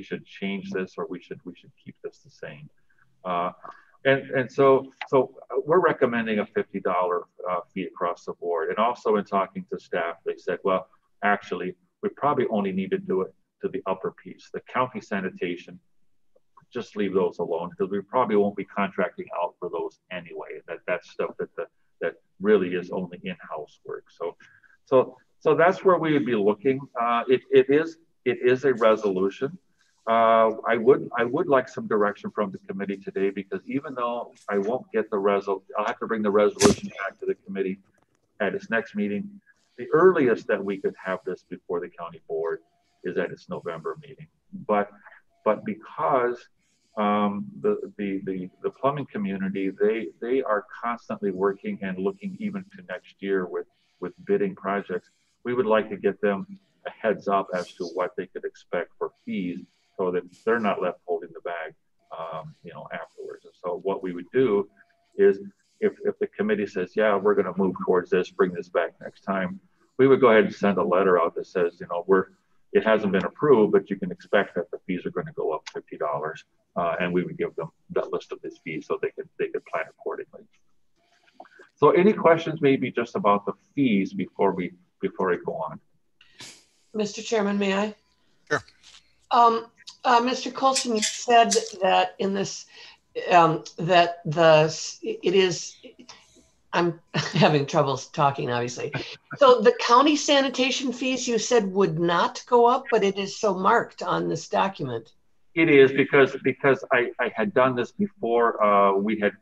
should change this, or we should keep this the same. And so we're recommending a $50 fee across the board. And also in talking to staff, they said, well, actually, we probably only need to do it to the upper piece. The county sanitation, just leave those alone, because we probably won't be contracting out for those anyway. That's stuff that really is only in-house work. So that's where we would be looking. It is a resolution. I would like some direction from the committee today, because even though I won't get the I'll have to bring the resolution back to the committee at its next meeting. The earliest that we could have this before the county board is at its November meeting. But because the plumbing community, they are constantly working and looking even to next year with bidding projects, we would like to get them a heads up as to what they could expect for fees, so that they're not left holding the bag, you know, afterwards. And so what we would do is, if the committee says, yeah, we're going to move towards this, bring this back next time, we would go ahead and send a letter out that says, you know, it hasn't been approved, but you can expect that the fees are going to go up $50, and we would give them that list of these fees so they could plan accordingly. So any questions maybe just about the fees before I go on? Mr. Chairman, may I? Sure. Mr. Colson, you said that in this, I'm having trouble talking, obviously. So the county sanitation fees, you said, would not go up, but it is so marked on this document. It is, because I had done this before. We had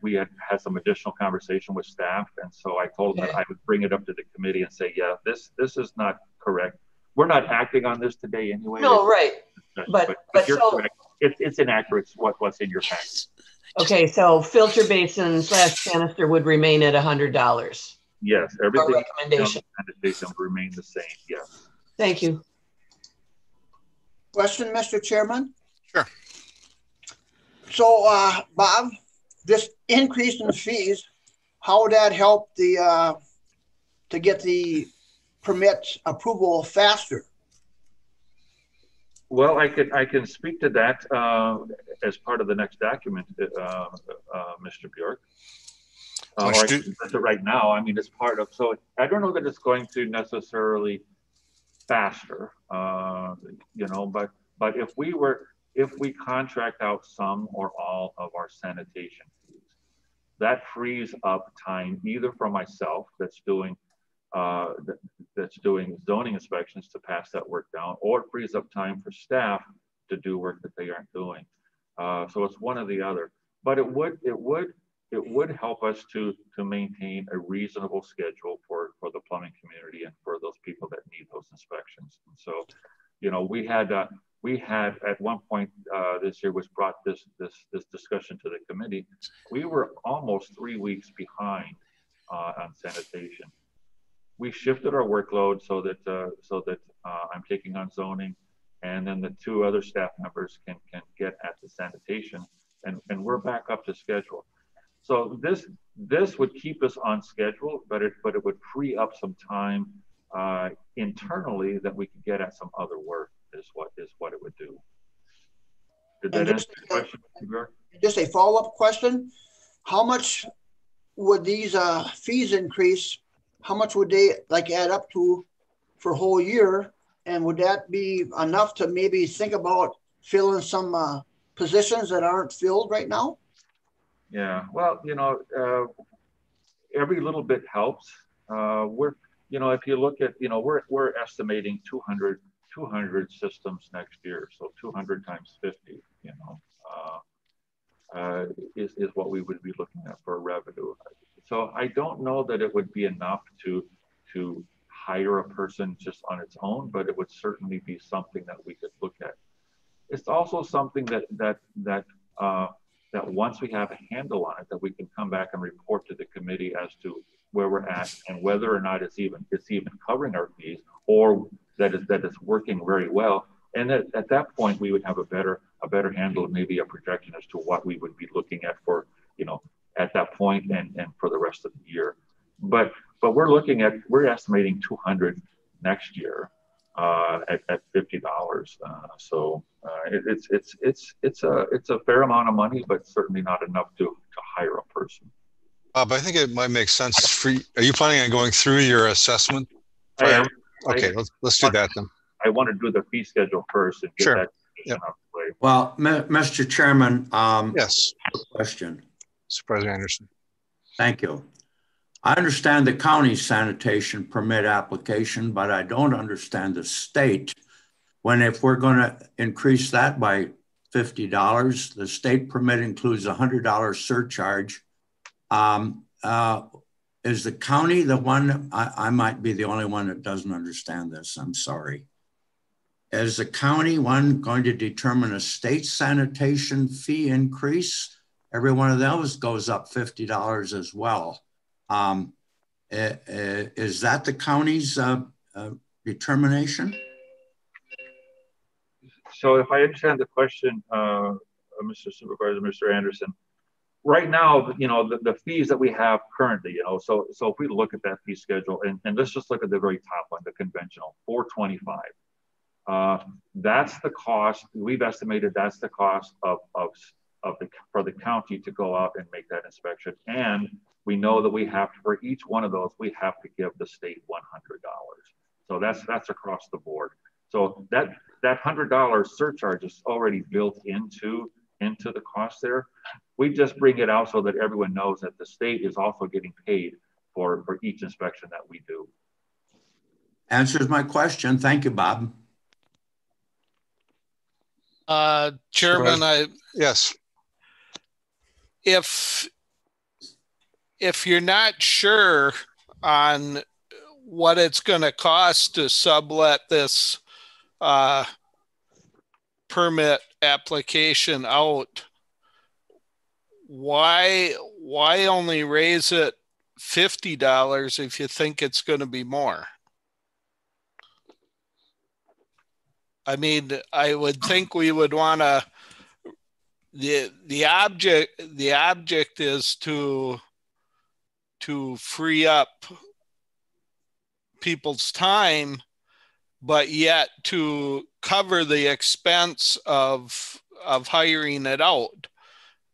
some additional conversation with staff, and so I told them that I would bring it up to the committee and say, yeah, this is not correct. We're not acting on this today anyway. No, right. But you're so correct. It's inaccurate what's in your packet. Okay, so filter basin / canister would remain at $100. Yes, everything. Recommendation will remain the same. Yes. Thank you. Question, Mr. Chairman? Sure. So, Bob, this increase in fees, how would that help to get the permit approval faster? Well, I can speak to that as part of the next document, Mr. Bjork. Or I can do it right now. I mean, it's part of. So I don't know that it's going to necessarily faster, you know. But if we contract out some or all of our sanitation fees, that frees up time either for myself that's doing zoning inspections to pass that work down, or it frees up time for staff to do work that they aren't doing. So it's one or the other. But it would help us to maintain a reasonable schedule for the plumbing community and for those people that need those inspections. And so, you know, we had at one point this year was brought this discussion to the committee. We were almost 3 weeks behind on sanitation. We shifted our workload so that I'm taking on zoning, and then the 2 other staff members can get at the sanitation, and we're back up to schedule. So this would keep us on schedule, but it would free up some time internally that we could get at some other work is what it would do. Did that answer your question, Bjork? just a follow-up question. How much would these fees increase? How much would they like add up to for a whole year? And would that be enough to maybe think about filling some positions that aren't filled right now? Yeah, well, every little bit helps. If you look at, we're estimating 200 systems next year. So 200 times 50, is what we would be looking at for revenue. So I don't know that it would be enough to hire a person just on its own, but it would certainly be something that we could look at. It's also something that once we have a handle on it, that we can come back and report to the committee as to where we're at and whether or not it's even covering our fees, or that it's working very well. And at that point, we would have a better handle, maybe a projection as to what we would be looking at for, at that point and for the rest of the year. But we're estimating 200 next year at $50. So it's a fair amount of money, but certainly not enough to hire a person. Bob, I think it might make sense for you. Are you planning on going through your assessment? I am. Okay, let's do that then. I want to do the fee schedule first and get sure. that out of the way. Well, Mr. Chairman, yes. Question. Supervisor Anderson. Thank you. I understand the county sanitation permit application, but I don't understand the state. If we're going to increase that by $50, the state permit includes a $100 surcharge. Is the county the one? I might be the only one that doesn't understand this. I'm sorry. Is the county one going to determine a state sanitation fee increase? Every one of those goes up $50 as well. Is that the county's determination? So if I understand the question, Mr. Supervisor, Mr. Anderson, right now, the fees that we have currently, so if we look at that fee schedule and let's just look at the very top one, the conventional, $425. That's the cost. We've estimated that's the cost for the county to go out and make that inspection. And we know that we have to, for each one of those, we have to give the state $100. So that's across the board. So that $100 surcharge is already built into the cost there. We just bring it out so that everyone knows that the state is also getting paid for each inspection that we do. Answers my question. Thank you, Bob. Chairman, yes. If you're not sure on what it's going to cost to sublet this permit application out, why only raise it $50 if you think it's going to be more? I mean, I would think we would want to, the object is to free up people's time, but yet to cover the expense of hiring it out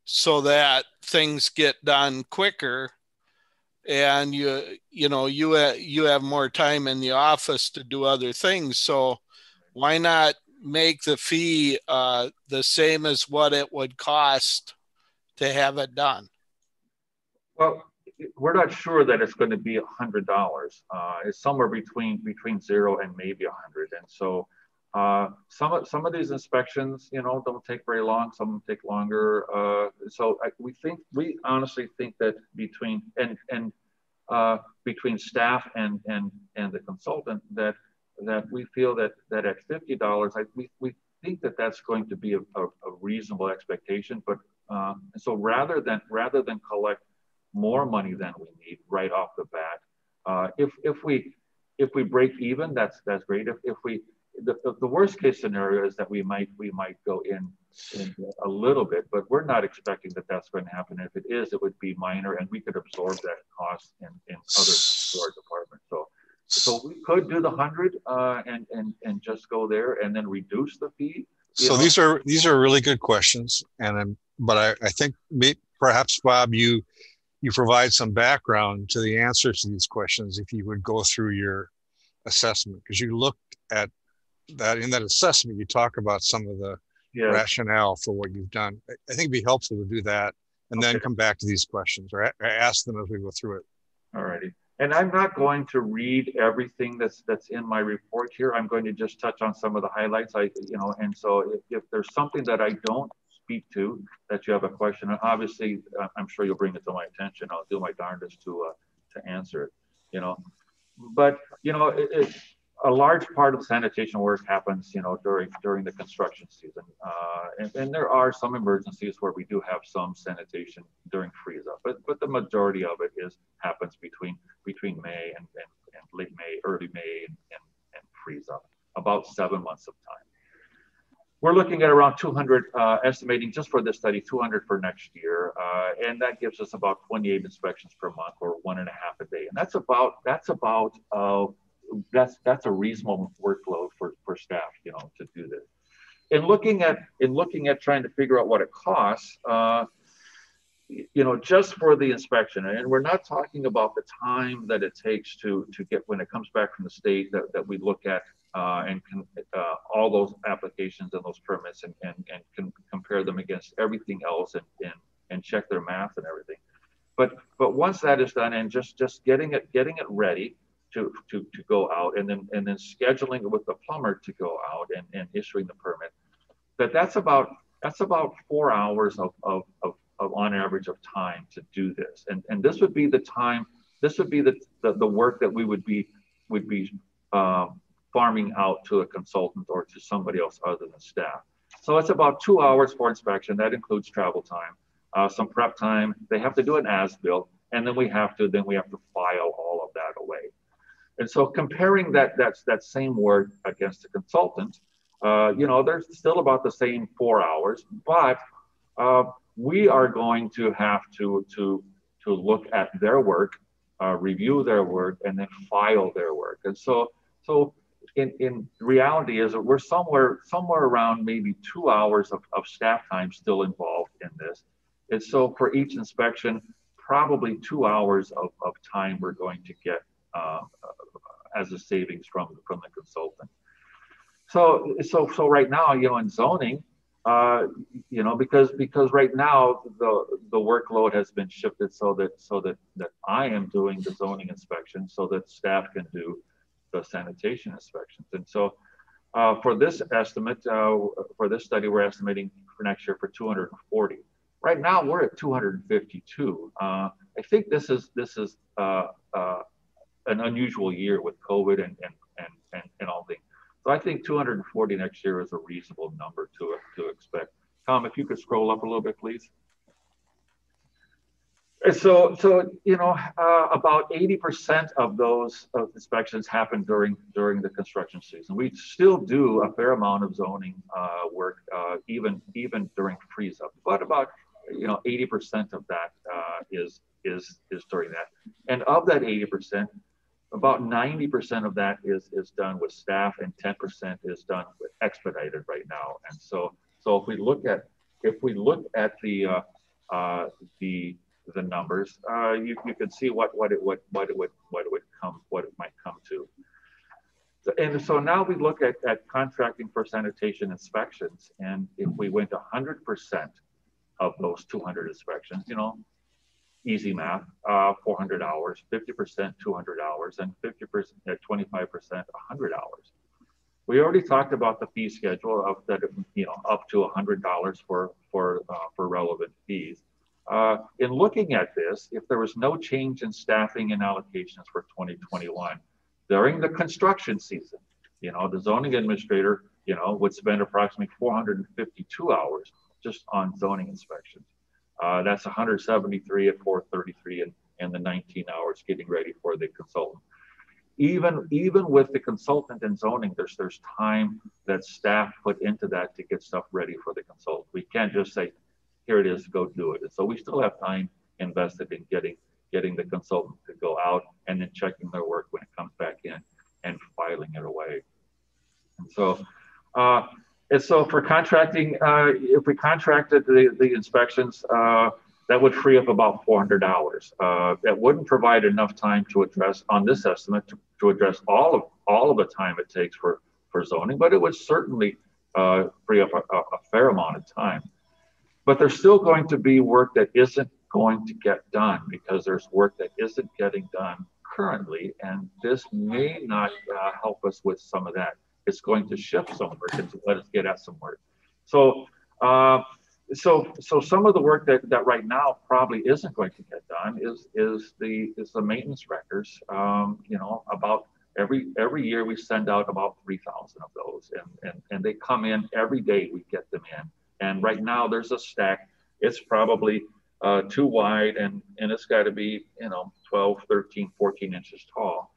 so that things get done quicker, and you have more time in the office to do other things. So why not make the fee the same as what it would cost to have it done? Well, we're not sure that it's going to be $100. It's somewhere between 0 and maybe 100. And so some of these inspections, don't take very long. Some of them take longer. We honestly think that between staff and the consultant that we feel that at $50, we think that that's going to be a reasonable expectation. But so rather than collect more money than we need right off the bat, if we break even, that's great. The worst case scenario is that we might go in a little bit, but we're not expecting that that's going to happen. If it is, it would be minor, and we could absorb that cost in other storage departments. So we could do the 100 and just go there and then reduce the fee. So these are really good questions, and but I think perhaps, Bob, you provide some background to the answers to these questions if you would go through your assessment, because you looked at that in that assessment, you talk about some of the rationale for what you've done. I think it'd be helpful to do that and then come back to these questions or ask them as we go through it. All righty. And I'm not going to read everything that's in my report here. I'm going to just touch on some of the highlights. And so if there's something that I don't speak to, that you have a question, obviously, I'm sure you'll bring it to my attention. I'll do my darndest to answer it, But, a large part of the sanitation work happens, during the construction season. And there are some emergencies where we do have some sanitation during freeze up, but the majority of it happens between May and late May, early May and freeze up, about 7 months of time. We're looking at around 200, estimating just for this study, 200 for next year. And that gives us about 28 inspections per month, or 1.5 a day. And that's a reasonable workload for staff, to do this. In looking at trying to figure out what it costs, just for the inspection, and we're not talking about the time that it takes to get when it comes back from the state that we look at all those applications and those permits and can compare them against everything else and check their math and everything. But once that is done, and just getting it ready to go out, and then scheduling it with the plumber to go out and issuing the permit, that's about 4 hours of on average of time to do this. And this would be the time, this would be the work that we would be farming out to a consultant or to somebody else other than staff. So it's about 2 hours for inspection. That includes travel time, some prep time. They have to do an as-built, and then we have to file all of that away. And so comparing that same work against a consultant, there's still about the same 4 hours, but we are going to have to look at their work, review their work, and then file their work. And so in reality is that we're somewhere around maybe 2 hours of staff time still involved in this. And so for each inspection, probably 2 hours of time we're going to get as a savings from the consultant. So right now, in zoning, because right now the workload has been shifted so that I am doing the zoning inspection so that staff can do the sanitation inspections. And so for this estimate, for this study, we're estimating for next year for 240. Right now we're at 252. I think this is an unusual year with COVID and all things. So I think 240 next year is a reasonable number to expect. Tom, if you could scroll up a little bit, please. And so about 80% of those inspections happen during the construction season. We still do a fair amount of zoning work, even during freeze up, but about 80% of that is during that. And of that 80%, about 90% of that is done with staff, and 10% is done with expedited right now. And so if we look at the numbers, you can see what it might come to. And so now we look at contracting for sanitation inspections, and if we went 100% of those 200 inspections, easy math, 400 hours, 50%, 200 hours, and 50% at 25%, 100 hours. We already talked about the fee schedule of that, up to $100 for relevant fees. In looking at this, if there was no change in staffing and allocations for 2021 during the construction season, the zoning administrator, would spend approximately 452 hours just on zoning inspections. That's 173 at 433 and the 19 hours getting ready for the consultant. Even with the consultant and zoning, there's time that staff put into that to get stuff ready for the consultant. We can't just say, here it is, go do it. And so we still have time invested in getting the consultant to go out and then checking their work when it comes back in and filing it away. And so And so for contracting, if we contracted the inspections, that would free up about 400 hours. That wouldn't provide enough time to address, on this estimate, to address all of the time it takes for zoning, but it would certainly free up a fair amount of time. But there's still going to be work that isn't going to get done because there's work that isn't getting done currently, and this may not help us with some of that. It's going to shift some work and let us get at some work. So, so some of the work that right now probably isn't going to get done is the maintenance records. You know, about every year we send out about 3,000 of those, and they come in every day. We get them in, and right now there's a stack. It's probably too wide, and it's got to be, you know, 12, 13, 14 inches tall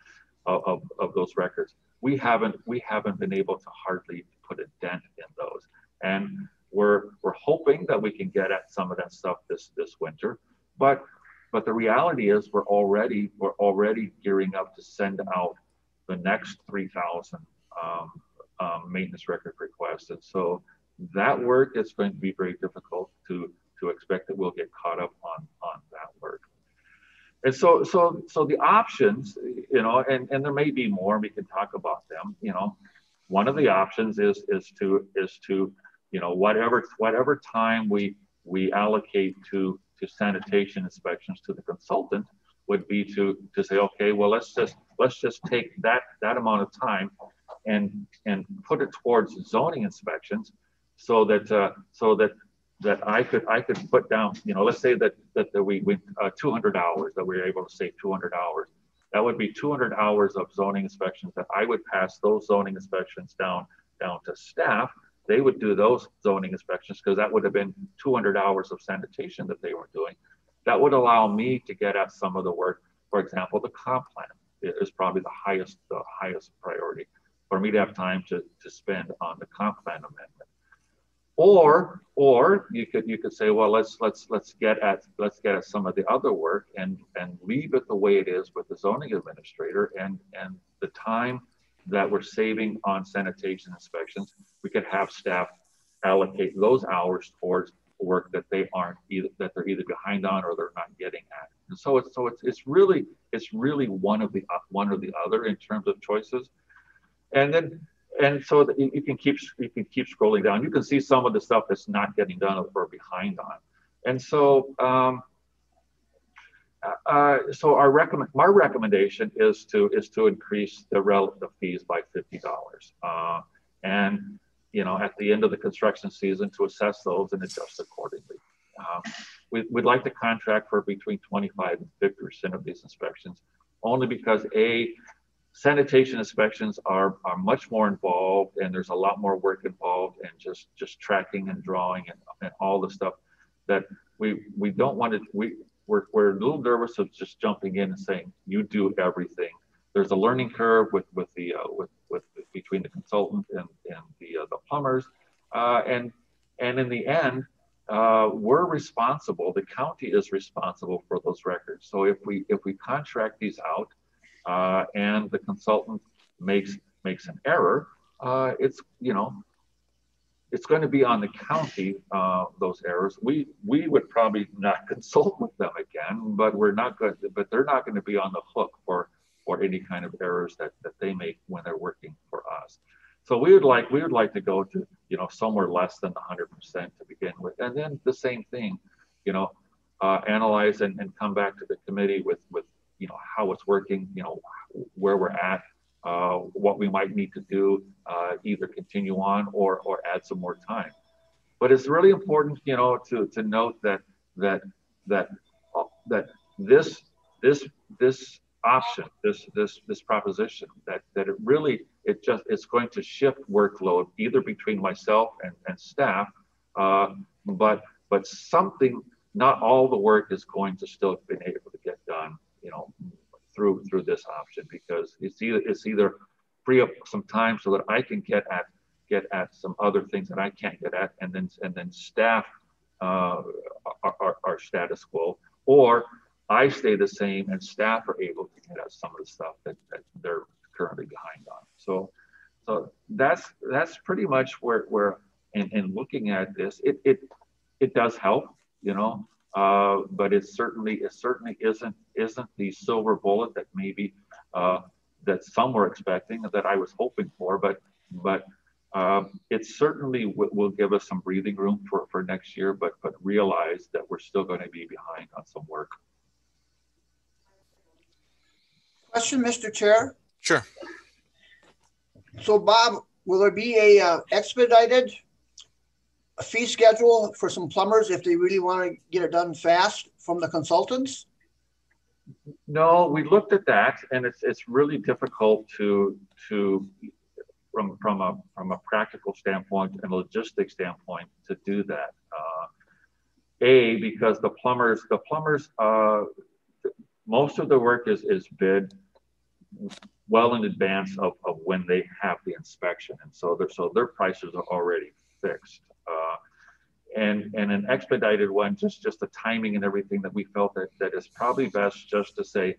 of those records. We haven't been able to hardly put a dent in those, and we're hoping that we can get at some of that stuff this winter, but the reality is we're already gearing up to send out the next 3,000 maintenance record requests, and so that work is going to be very difficult to expect that we'll get caught up on that work. And so the options, you know, and there may be more, we can talk about them, you know. One of the options is to you know, whatever time we allocate to sanitation inspections to the consultant would be to say, okay, well, let's just take that amount of time and put it towards zoning inspections, so that I could put down, you know, let's say that we 200 hours, that we were able to save 200 hours. That would be 200 hours of zoning inspections that I would pass those zoning inspections down to staff. They would do those zoning inspections because that would have been 200 hours of sanitation that they were doing. That would allow me to get at some of the work. For example, the comp plan is probably the highest priority for me to have time to spend on the comp plan amendment. Or you could say, well, let's get at some of the other work and leave it the way it is with the zoning administrator, and the time that we're saving on sanitation inspections, we could have staff allocate those hours towards work that they're either behind on or they're not getting at. And so it's really one or the other in terms of choices. And so that you can keep scrolling down. You can see some of the stuff that's not getting done or behind on. And so my recommendation is to increase the relative fees by $50, and, you know, at the end of the construction season to assess those and adjust accordingly. We'd like to contract for between 25 and 50% of these inspections, only because sanitation inspections are much more involved, and there's a lot more work involved, and just tracking and drawing and all the stuff that we don't want to. We're a little nervous of just jumping in and saying you do everything. There's a learning curve with between the consultant and the plumbers, and in the end, we're responsible. The county is responsible for those records. So if we contract these out, and the consultant makes an error, it's, you know, it's going to be on the county, those errors. We would probably not consult with them again, but they're not going to be on the hook for any kind of errors that they make when they're working for us. So we would like to go to, you know, somewhere less than 100% to begin with, and then the same thing, you know, analyze and come back to the committee with you know, how it's working, you know, where we're at, what we might need to do, either continue on or add some more time. But it's really important, you know, to note that this option, this proposition, that it's going to shift workload either between myself and staff, but something, not all the work is going to still be able to get done, you know, through this option, because it's either free up some time so that I can get at some other things that I can't get at, and then staff are status quo, or I stay the same and staff are able to get at some of the stuff that they're currently behind on. So So that's pretty much where in looking at this, it does help, you know, but it certainly isn't the silver bullet that maybe that some were expecting, that I was hoping for, but it certainly will give us some breathing room for next year, but realize that we're still going to be behind on some work. Question, Mr. Chair. Sure. So Bob, will there be a expedited fee schedule for some plumbers if they really want to get it done fast from the consultants? No, we looked at that, and it's really difficult to from a practical standpoint and logistics standpoint to do that. Because the plumbers, most of the work is bid well in advance of when they have the inspection, and so their prices are already fixed. And an expedited one, just the timing and everything, that we felt that is probably best just to say,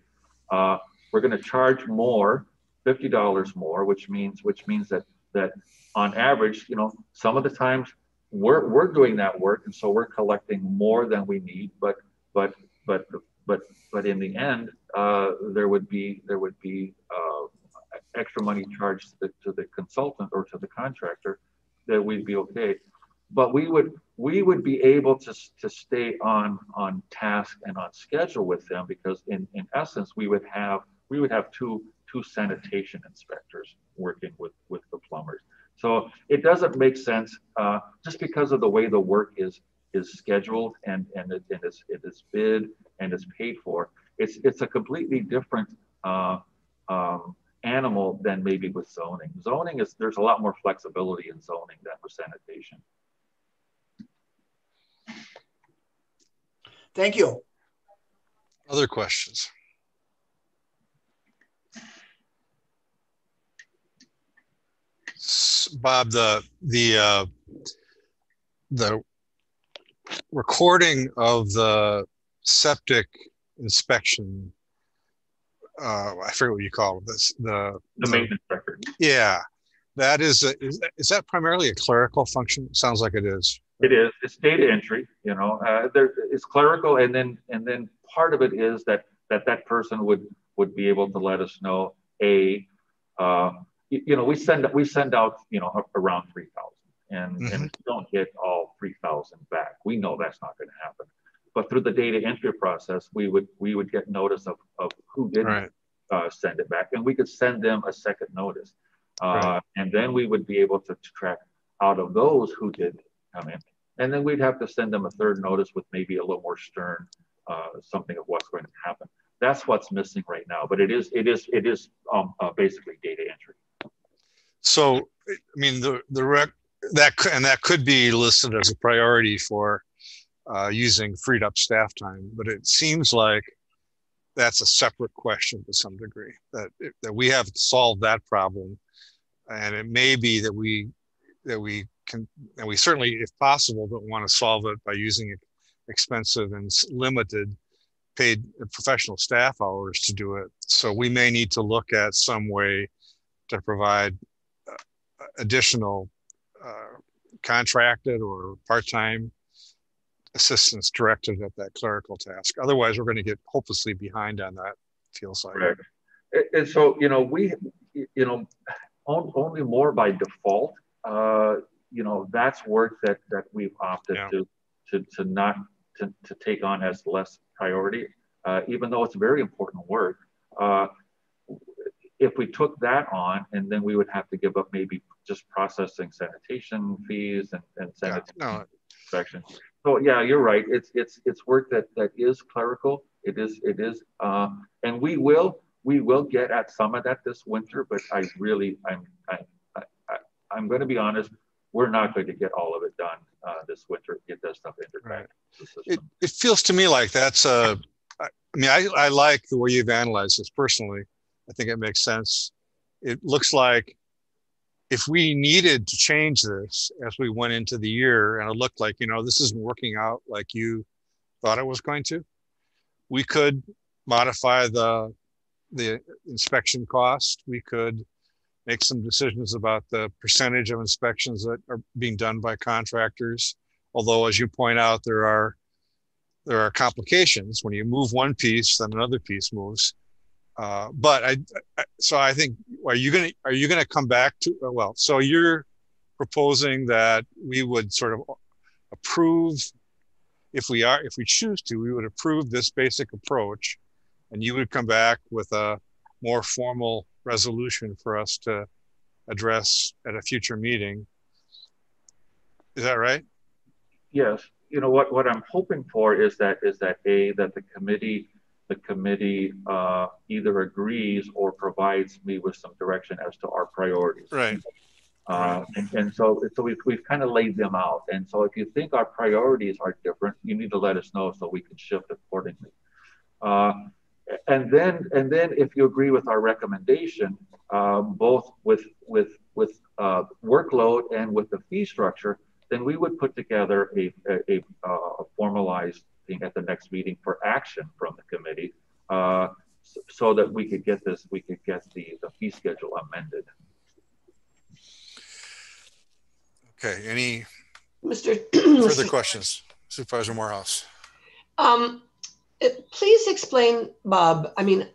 we're going to charge more, $50 more, which means that on average, you know, some of the times we're doing that work, and so we're collecting more than we need, but in the end, there would be extra money charged to the consultant or to the contractor, that we'd be okay. But we would be able to stay on task and on schedule with them, because in essence we would have two sanitation inspectors working with the plumbers. So it doesn't make sense, just because of the way the work is scheduled and it is bid and it's paid for. It's a completely different animal than maybe with zoning. Zoning there's a lot more flexibility in zoning than for sanitation. Thank you. Other questions? Bob, the recording of the septic inspection, I forget what you call this, the maintenance record. Yeah, that is that primarily a clerical function? It sounds like it is. It is. It's data entry. You know, it's clerical, and then part of it is that person would be able to let us know, you know, we send out, you know, around 3,000, and we don't get all 3,000 back. We know that's not going to happen. But through the data entry process, we would get notice of who didn't send it back, and we could send them a second notice, and then we would be able to track out of those who did come in, and then we'd have to send them a third notice with maybe a little more stern something of what's going to happen. That's what's missing right now, but it is basically data entry. So, I mean, that could be listed as a priority for using freed up staff time, but it seems like that's a separate question to some degree, that we have solved that problem, and it may be that we can, and we certainly, if possible, don't want to solve it by using expensive and limited paid professional staff hours to do it. So we may need to look at some way to provide additional contracted or part-time assistance directed at that clerical task. Otherwise, we're going to get hopelessly behind on that, feels like. Correct. And so, you know, only more by default, you know, that's work that we've opted to not take on as less priority, even though it's very important work. If we took that on, and then we would have to give up maybe just processing sanitation fees and sanitation inspection. So yeah, you're right. It's work that is clerical. It is, and we will get at some of that this winter. But I'm going to be honest. We're not going to get all of it done this winter. Get that stuff entered back into the system. It feels to me like that's I mean, I like the way you've analyzed this personally. I think it makes sense. It looks like if we needed to change this as we went into the year, and it looked like, you know, this isn't working out like you thought it was going to, we could modify the inspection cost. We could make some decisions about the percentage of inspections that are being done by contractors. Although, as you point out, there are complications. When you move one piece, then another piece moves. So I think, are you gonna come back to, well, so you're proposing that we would sort of approve, if we choose to, we would approve this basic approach, and you would come back with a more formal resolution for us to address at a future meeting. Is that right? Yes. You know what I'm hoping for is that the committee either agrees or provides me with some direction as to our priorities. Right. And so we've kind of laid them out. And so if you think our priorities are different, you need to let us know so we can shift accordingly. And then if you agree with our recommendation, both with workload and with the fee structure, then we would put together a formalized thing at the next meeting for action from the committee, so that we could get the fee schedule amended. Okay. Any Mr. further questions, Supervisor Morehouse? Please explain, Bob. I mean,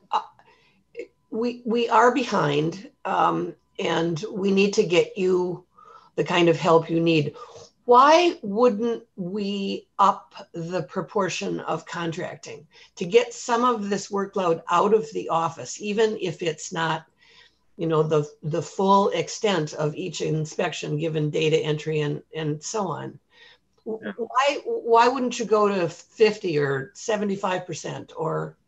we are behind, and we need to get you the kind of help you need. Why wouldn't we up the proportion of contracting to get some of this workload out of the office, even if it's not, you know, the full extent of each inspection given data entry and so on? Yeah. Why wouldn't you go to 50 or 75%? Or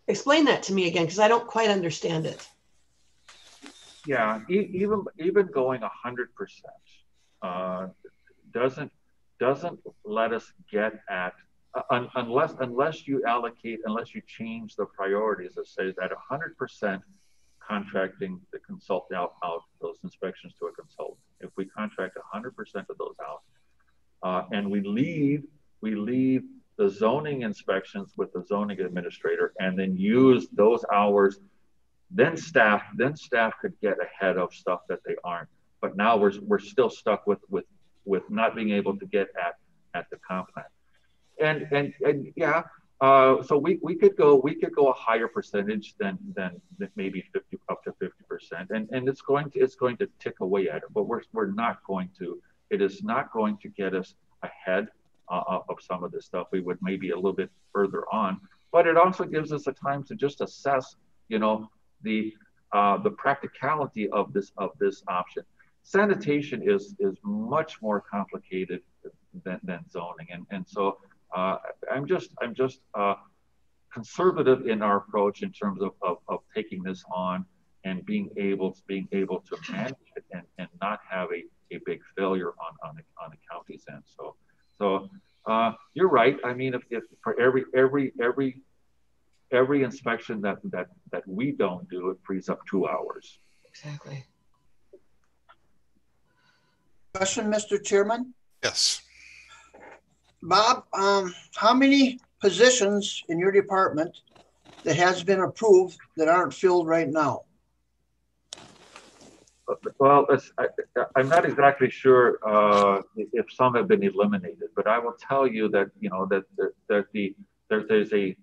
explain that to me again, because I don't quite understand it. Yeah, even going 100% doesn't let us get at unless you change the priorities that say that 100% contracting the consultant out those inspections to a consultant. If we contract 100% of those out, and we leave the zoning inspections with the zoning administrator, and then use those hours, then staff could get ahead of stuff that they aren't. But now we're still stuck with not being able to get at the comp plan. And yeah, so we could go a higher percentage than maybe 50 up to 50%, and it's going to tick away at it. But we're not going to. It is not going to get us ahead of some of this stuff. We would maybe a little bit further on, but it also gives us a time to just assess, you know, the practicality of this option. Sanitation is much more complicated than zoning, and so I'm just conservative in our approach in terms of taking this on and being able to manage it and not have a big failure on the county's end. So you're right. I mean, if for every inspection that we don't do, it frees up 2 hours. Exactly. Question, Mr. Chairman? Yes. Bob, how many positions in your department that has been approved that aren't filled right now? Well, I'm not exactly sure if some have been eliminated, but I will tell you that, you know, that there's a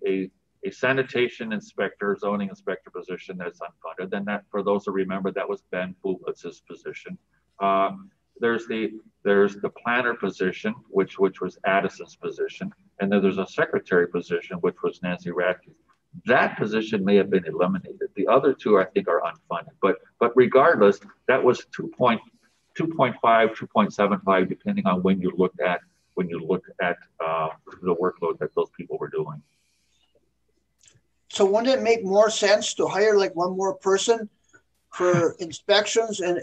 sanitation inspector, zoning inspector position that's unfunded. Then that, for those who remember, that was Ben Fulitz's position. There's the planner position, which was Addison's position, and then there's a secretary position, which was Nancy Radke's. That position may have been eliminated. The other two, I think, are unfunded. But regardless, that was 2.5, 2.75, depending on when you looked at the workload that those people were doing. So wouldn't it make more sense to hire like one more person for inspections in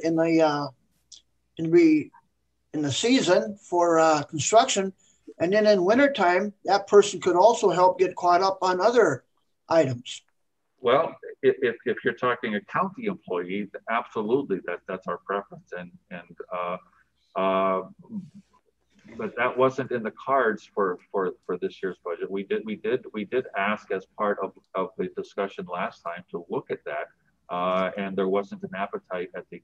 the season for construction, and then in wintertime, that person could also help get caught up on other items? Well, if you're talking a county employee, absolutely, that's our preference, but that wasn't in the cards for this year's budget. We did ask as part of the discussion last time to look at that, and there wasn't an appetite at the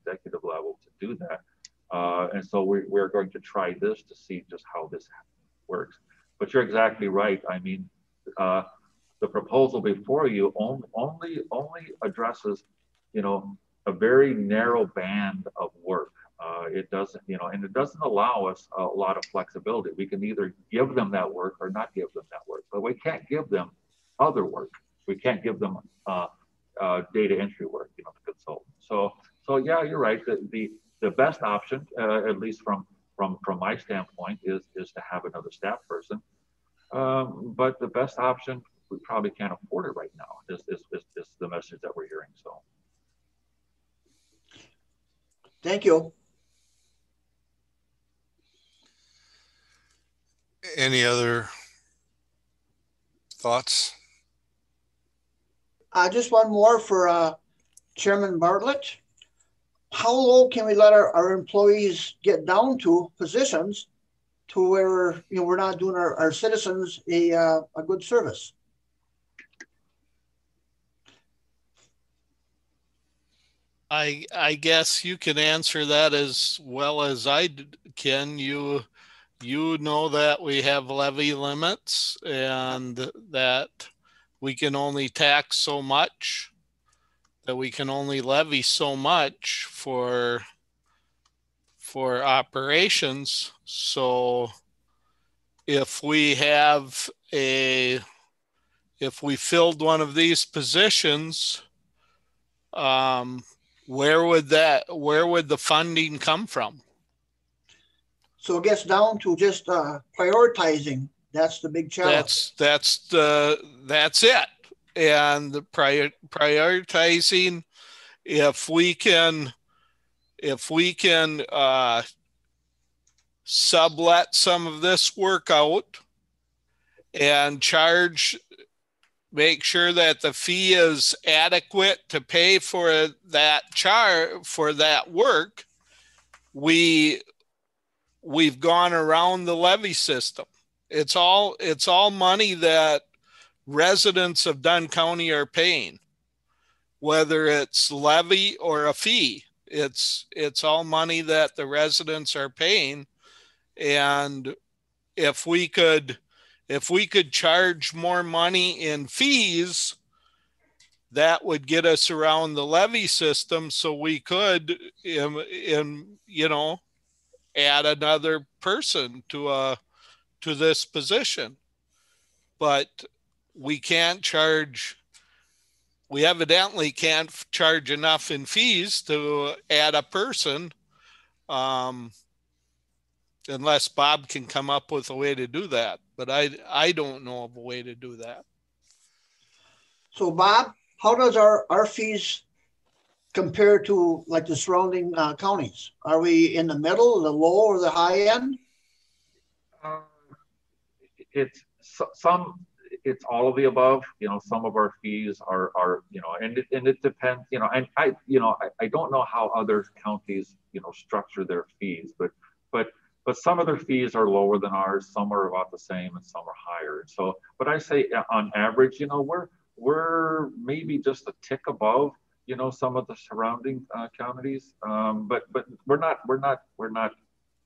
And so we're going to try this to see just how this works. But you're exactly right. I mean, the proposal before you only addresses, you know, a very narrow band of work. It doesn't, you know, and it doesn't allow us a lot of flexibility. We can either give them that work or not give them that work, but we can't give them other work. We can't give them data entry work, you know, the consultant. So yeah, you're right. The best option, at least from my standpoint, is to have another staff person. But the best option, we probably can't afford it right now. Is the message that we're hearing. So, Thank you. Any other thoughts? Just one more for Chairman Bartlett. How low can we let our employees get down to positions to where, you know, we're not doing our citizens a good service? I guess you can answer that as well as I can. You know that we have levy limits and that we can only tax so much, that we can only levy so much for operations. So if we filled one of these positions, where would the funding come from? So it gets down to just prioritizing. That's the big challenge. That's it. And the prioritizing, if we can sublet some of this work out and make sure that the fee is adequate to pay for that work, we've gone around the levy system. It's all money that residents of Dunn County are paying, whether it's levy or a fee. It's all money that the residents are paying. And if we could charge more money in fees, that would get us around the levy system, so we could, add another person to this position. But we evidently can't charge enough in fees to add a person, unless Bob can come up with a way to do that. But I don't know of a way to do that. So Bob, how does our fees compare to like the surrounding counties? Are we in the middle, the low, or the high end? It's all of the above. You know, some of our fees are and it depends. You know, and I don't know how other counties structure their fees, but some of their fees are lower than ours. Some are about the same, and some are higher. So, but I say on average, we're maybe just a tick above some of the surrounding counties, but we're not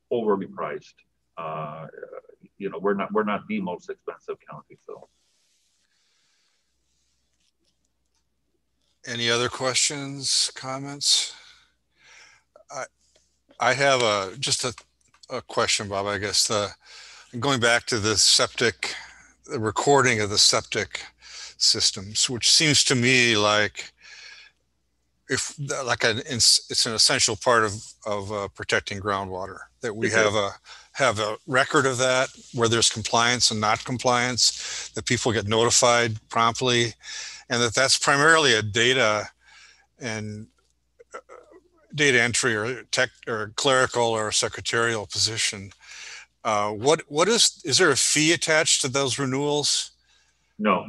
overly priced. We're not the most expensive county. So, any other questions, comments? I have just a question, Bob. I guess going back to the septic, the recording of the septic systems, which seems to me like it's an essential part of protecting groundwater, that we have a record of that, where there's compliance and not compliance, that people get notified promptly, and that's primarily a data entry or tech or clerical or secretarial position. Is there a fee attached to those renewals? No.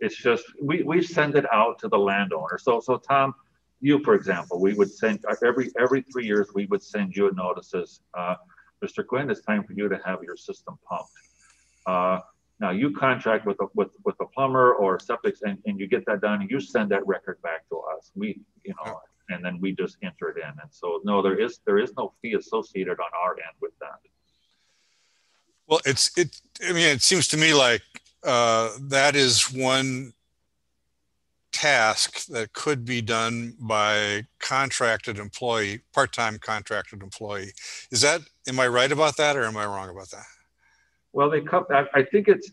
It's just, we send it out to the landowner. So Tom, you, for example, we would send every 3 years, we would send you a notices, Mr. Quinn, it's time for you to have your system pumped. Now you contract with a plumber or septic, and you get that done, and you send that record back to us. and then we just enter it in. And so, no, there is no fee associated on our end with that. Well, I mean, it seems to me like that is one task that could be done by contracted employee, part-time contracted employee. Am I right about that, or am I wrong about that? Well, I think it's,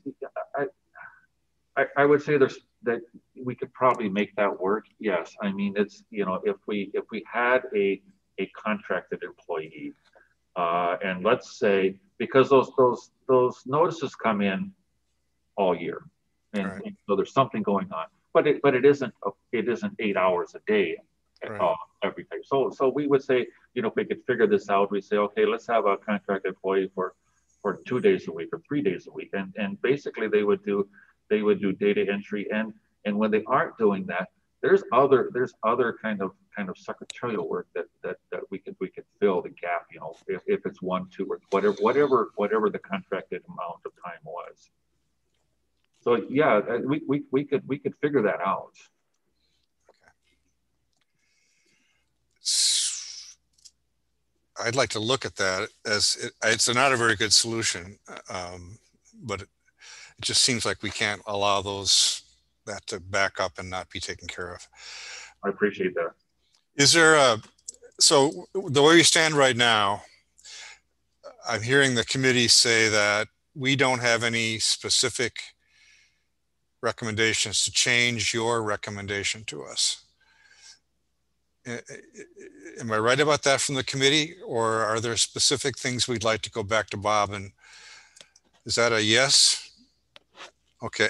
I would say that we could probably make that work. Yes. I mean, it's, if we had a contracted employee, and let's say, because those notices come in all year, and, right. and so there's something going on, but it isn't 8 hours a day, right. Every day. So we would say, if we could figure this out, we say, okay, let's have a contracted employee for 2 days a week or 3 days a week, and basically they would do data entry, and when they aren't doing that, there's other kind of secretarial work that we could fill the gap, if it's 1, 2, or whatever the contracted amount of time was. So yeah, we could figure that out. I'd like to look at that it's not a very good solution, but it just seems like we can't allow that to back up and not be taken care of. I appreciate that. Is there so the way we stand right now, I'm hearing the committee say that we don't have any specific recommendations to change your recommendation to us. Am I right about that from the committee, or are there specific things we'd like to go back to Bob? And is that a yes? Okay.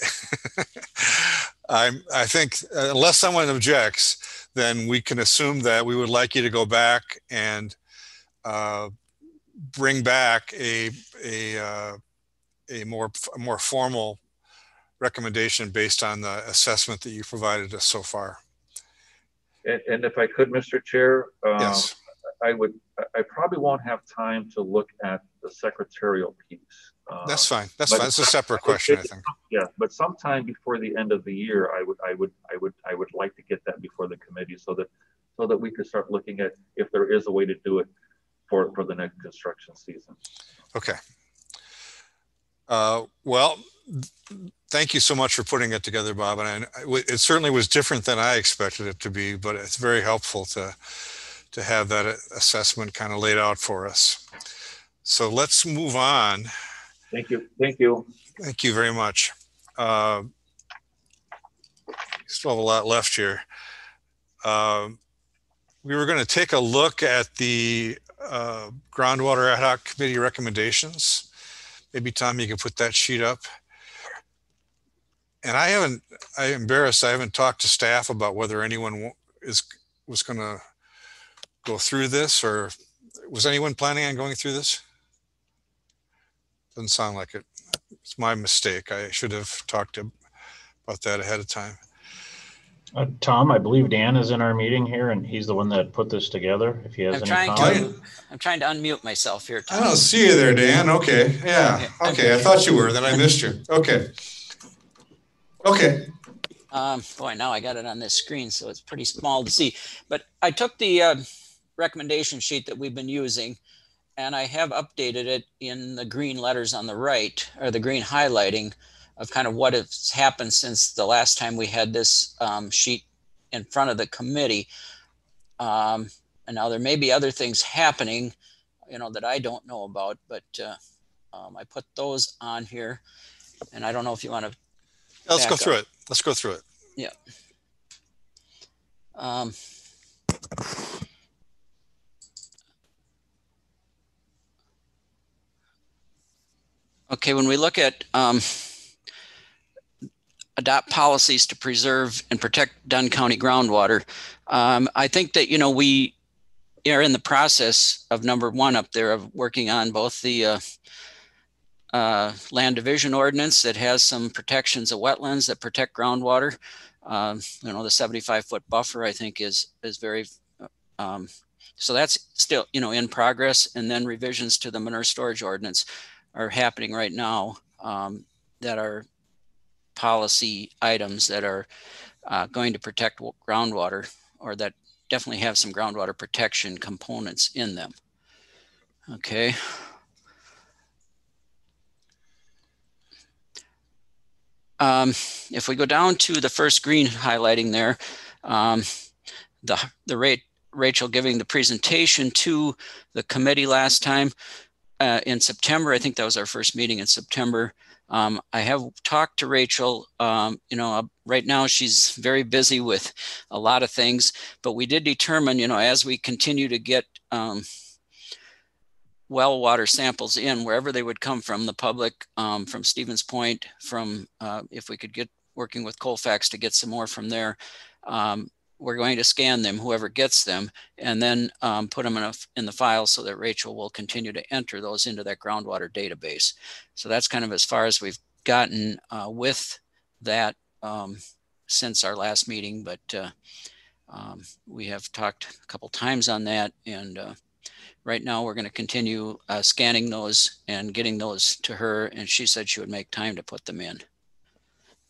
I think unless someone objects, then we can assume that we would like you to go back and bring back a more formal recommendation based on the assessment that you provided us so far. And if I could, Mr. Chair, yes. I probably won't have time to look at the secretarial piece. That's fine. That's fine. It's a separate question, I think. Yeah, but sometime before the end of the year, I would like to get that before the committee, so that we could start looking at if there is a way to do it for the next construction season. Okay. Well, thank you so much for putting it together, Bob. And it certainly was different than I expected it to be, but it's very helpful to have that assessment kind of laid out for us. So let's move on. Thank you. Thank you. Thank you very much. Still have a lot left here. We were going to take a look at the Groundwater Ad Hoc Committee recommendations. Maybe Tom, you can put that sheet up. And I'm embarrassed, I haven't talked to staff about whether anyone was going to go through this, or was anyone planning on going through this? Doesn't sound like it. It's my mistake. I should have talked about that ahead of time. Tom, I believe Dan is in our meeting here, and he's the one that put this together. If he has any comments. I'm trying to unmute myself here, Tom. I don't see you there, Dan. Okay. Yeah. Okay. I thought you were. Then I missed you. Okay. Okay. Boy, now I got it on this screen, so it's pretty small to see. But I took the recommendation sheet that we've been using, and I have updated it in the green letters on the right, or the green highlighting of kind of what has happened since the last time we had this sheet in front of the committee. And now there may be other things happening, that I don't know about, but I put those on here, and I don't know if you want to. Let's go through it. Let's go through it. Yeah. Okay, when we look at adopt policies to preserve and protect Dunn County groundwater, I think that, we are in the process of number one up there of working on both the land division ordinance that has some protections of wetlands that protect groundwater. The 75-foot buffer, I think, is very, so that's still, in progress. And then revisions to the manure storage ordinance are happening right now, that are policy items that are going to protect groundwater, or that definitely have some groundwater protection components in them. Okay. If we go down to the first green highlighting there, Rachel giving the presentation to the committee last time in September. I think that was our first meeting in September. I have talked to Rachel. Right now she's very busy with a lot of things, but we did determine, as we continue to get well water samples in, wherever they would come from, the public, from Stevens Point, from if we could get working with Colfax to get some more from there, we're going to scan them, whoever gets them, and then put them in the file so that Rachel will continue to enter those into that groundwater database. So that's kind of as far as we've gotten with that since our last meeting, but we have talked a couple times on that, and right now we're going to continue scanning those and getting those to her, and she said she would make time to put them in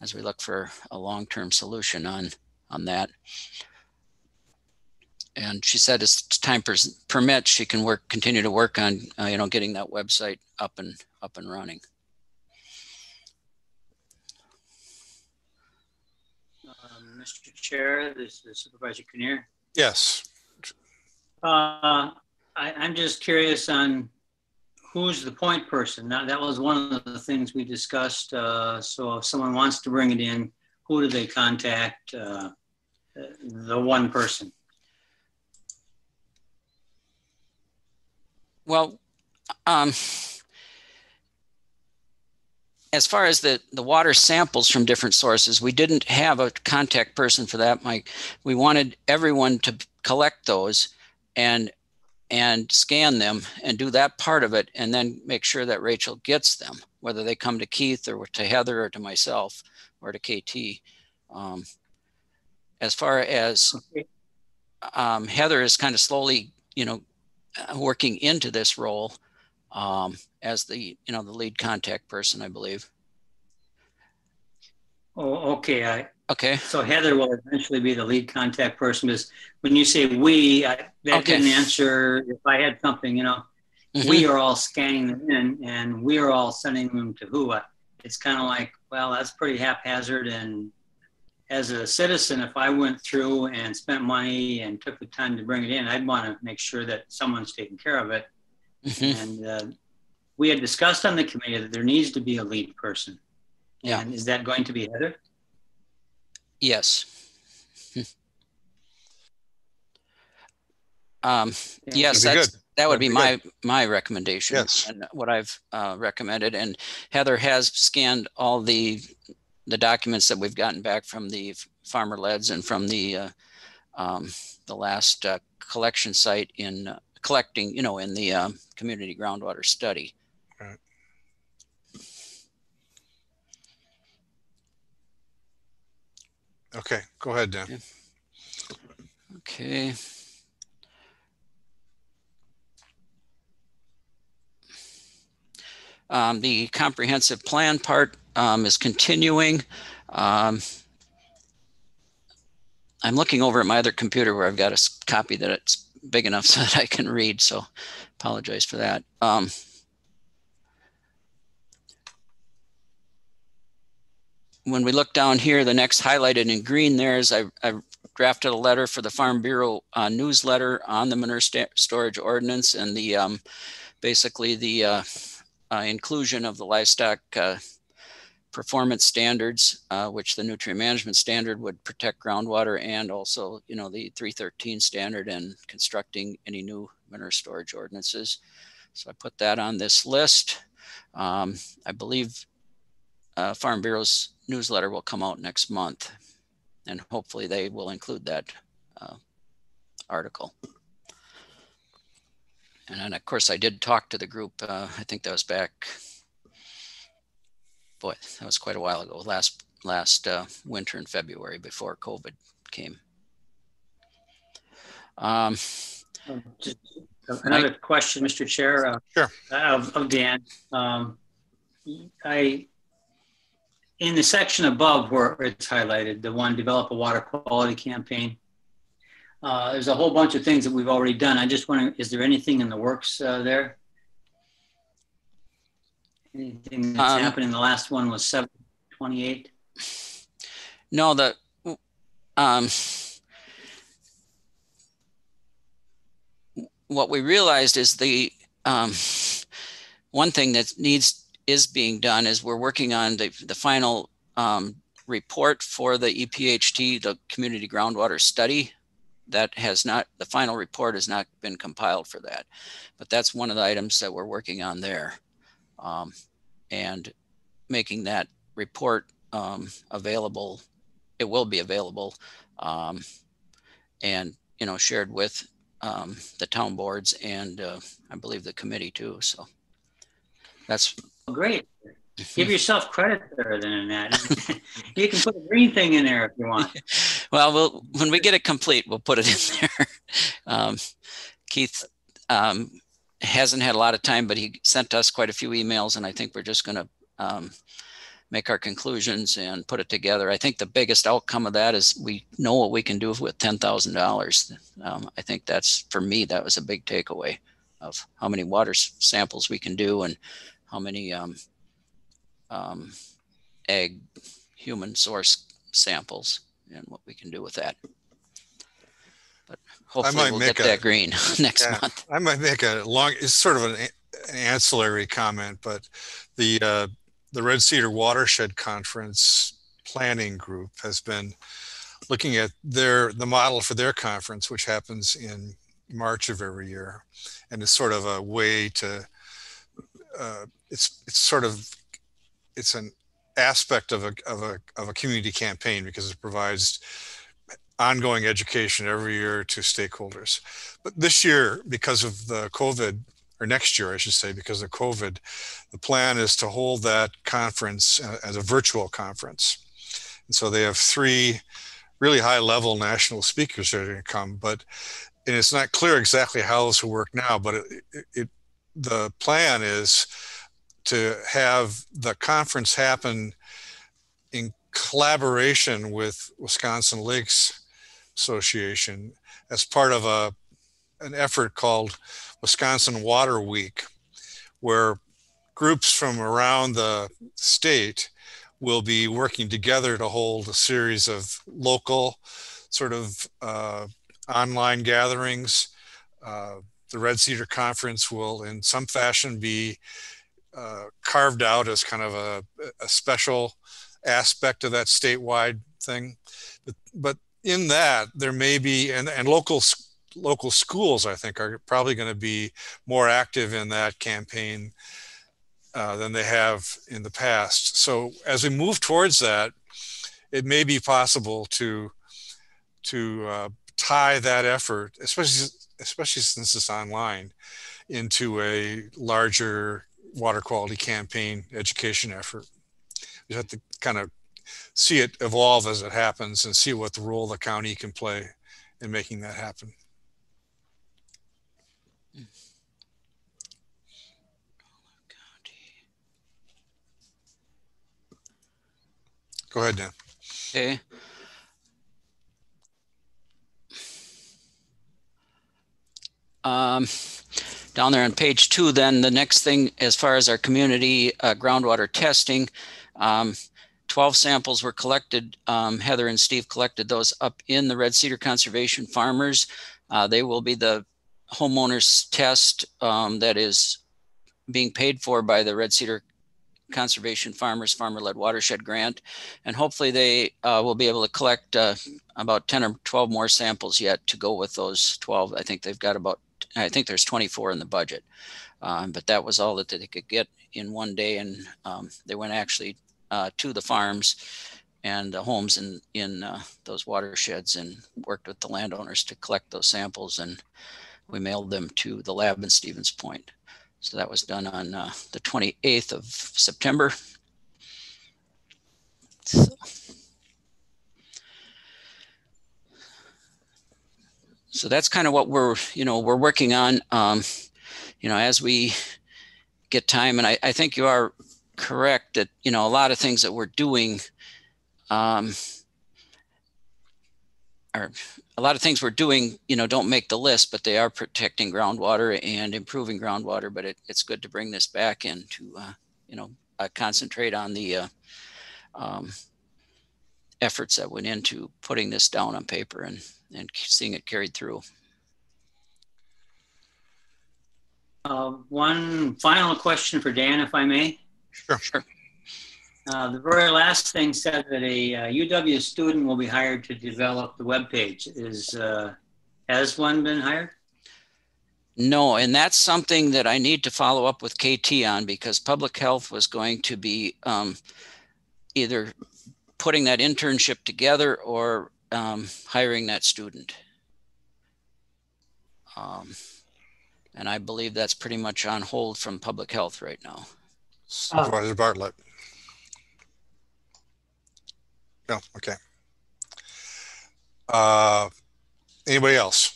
as we look for a long-term solution on that. And she said as time permits, she can continue to work on getting that website up and running. Mr. Chair, this is Supervisor Kinnear. Yes. I'm just curious on who's the point person. That was one of the things we discussed. So if someone wants to bring it in, who do they contact? The one person. Well, as far as the water samples from different sources, we didn't have a contact person for that, Mike. We wanted everyone to collect those and scan them and do that part of it, and then make sure that Rachel gets them, whether they come to Keith or to Heather or to myself or to KT. As far as Heather is kind of slowly, working into this role as the lead contact person, I believe. Oh, okay. Okay. So Heather will eventually be the lead contact person. Because when you say we, that didn't answer if I had something, we are all scanning them in and we are all sending them to who? It's kind of like, well, that's pretty haphazard. And as a citizen, if I went through and spent money and took the time to bring it in, I'd want to make sure that someone's taking care of it. And we had discussed on the committee that there needs to be a lead person. Yeah. And is that going to be Heather? Yes. Yes, that would be my recommendation. Yes. And what I've recommended. And Heather has scanned all the documents that we've gotten back from the farmer leads and from the last collection site in collecting, in the community groundwater study. Right. Okay, go ahead, Dan. Okay. The comprehensive plan part is continuing. I'm looking over at my other computer where I've got a copy that it's big enough so that I can read, so apologize for that. When we look down here, the next highlighted in green there is I drafted a letter for the Farm Bureau newsletter on the manure storage ordinance and the basically the inclusion of the livestock performance standards, which the nutrient management standard would protect groundwater, and also, the 313 standard and constructing any new manure storage ordinances. So I put that on this list. I believe Farm Bureau's newsletter will come out next month, and hopefully they will include that article. And then, of course, I did talk to the group. I think that was back, boy, that was quite a while ago, last winter in February before COVID came. Just another question, Mr. Chair. Sure. Of Dan. In the section above where it's highlighted, the one develop a water quality campaign, There's a whole bunch of things that we've already done. I just wonder, is there anything in the works there? Anything that's happening? The last one was 7/28. No, what we realized is the one thing that is being done is we're working on the final report for the EPHT, the Community Groundwater Study. That has not, the final report has not been compiled for that, but that's one of the items that we're working on there, and making that report available. It will be available, and shared with the town boards and I believe the committee too. So that's great. Give yourself credit better than that. You can put a green thing in there if you want. Well, when we get it complete, we'll put it in there. Keith hasn't had a lot of time, but he sent us quite a few emails, and I think we're just going to make our conclusions and put it together. I think the biggest outcome of that is we know what we can do with $10,000. I think that's, for me, that was a big takeaway of how many water samples we can do and how many egg human source samples and what we can do with that. But hopefully we'll get that green next month. I might make it's sort of an ancillary comment, but the Red Cedar Watershed Conference planning group has been looking at the model for their conference, which happens in March of every year. And it's sort of a way to, it's an aspect of a community campaign because it provides ongoing education every year to stakeholders. But this year, because of the COVID, or next year, I should say, because of COVID, the plan is to hold that conference as a virtual conference. And so they have 3 really high-level national speakers that are going to come, and it's not clear exactly how this will work now, but the plan is to have the conference happen in collaboration with Wisconsin Lakes Association as part of an effort called Wisconsin Water Week, where groups from around the state will be working together to hold a series of local sort of online gatherings. The Red Cedar Conference will in some fashion be carved out as kind of a special aspect of that statewide thing. But in that, there may be, and local schools, I think, are probably going to be more active in that campaign than they have in the past. So as we move towards that, it may be possible to tie that effort, especially since it's online, into a larger water quality campaign education effort. We have to kind of see it evolve as it happens and see what the role the county can play in making that happen. Go ahead, Dan. Okay. Down there on page 2, then the next thing, as far as our community groundwater testing, 12 samples were collected. Heather and Steve collected those up in the Red Cedar Conservation Farmers. They will be the homeowners test that is being paid for by the Red Cedar Conservation Farmers Farmer-Led Watershed Grant. And hopefully they will be able to collect about 10 or 12 more samples yet to go with those 12. I think they've got I think there's 24 in the budget. But that was all that they could get in one day. And they went actually to the farms and the homes in those watersheds and worked with the landowners to collect those samples. And we mailed them to the lab in Stevens Point. So that was done on the 28th of September. So that's kind of what we're working on, as we get time. And I think you are correct that, a lot of things that we're doing are are a lot of things we're doing, don't make the list, but they are protecting groundwater and improving groundwater. But it's good to bring this back and to, concentrate on the efforts that went into putting this down on paper and seeing it carried through. One final question for Dan, if I may. Sure. The very last thing said that a UW student will be hired to develop the webpage. Has one been hired? No, and that's something that I need to follow up with KT on, because public health was going to be either putting that internship together or hiring that student. And I believe that's pretty much on hold from public health right now. Supervisor Bartlett. No, okay. Anybody else?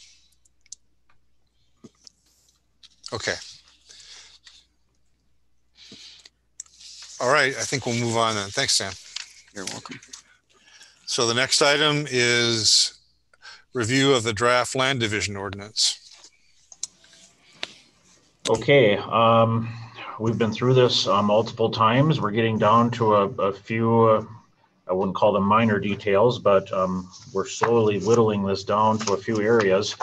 Okay. All right, I think we'll move on then. Thanks, Sam. You're welcome. So the next item is review of the draft land division ordinance. Okay, we've been through this multiple times. We're getting down to a few, I wouldn't call them minor details, but we're slowly whittling this down to a few areas.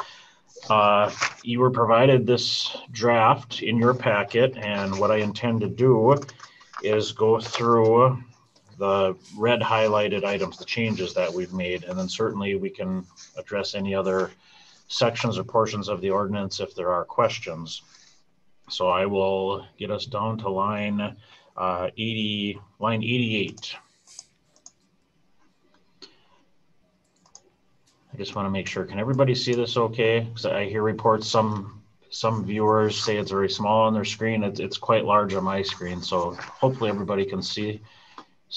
You were provided this draft in your packet, and what I intend to do is go through the red highlighted items, the changes that we've made, and then certainly we can address any other sections or portions of the ordinance if there are questions. So I will get us down to line 88. I just want to make sure, can everybody see this okay? Because I hear reports, some viewers say it's very small on their screen. It's quite large on my screen. So hopefully everybody can see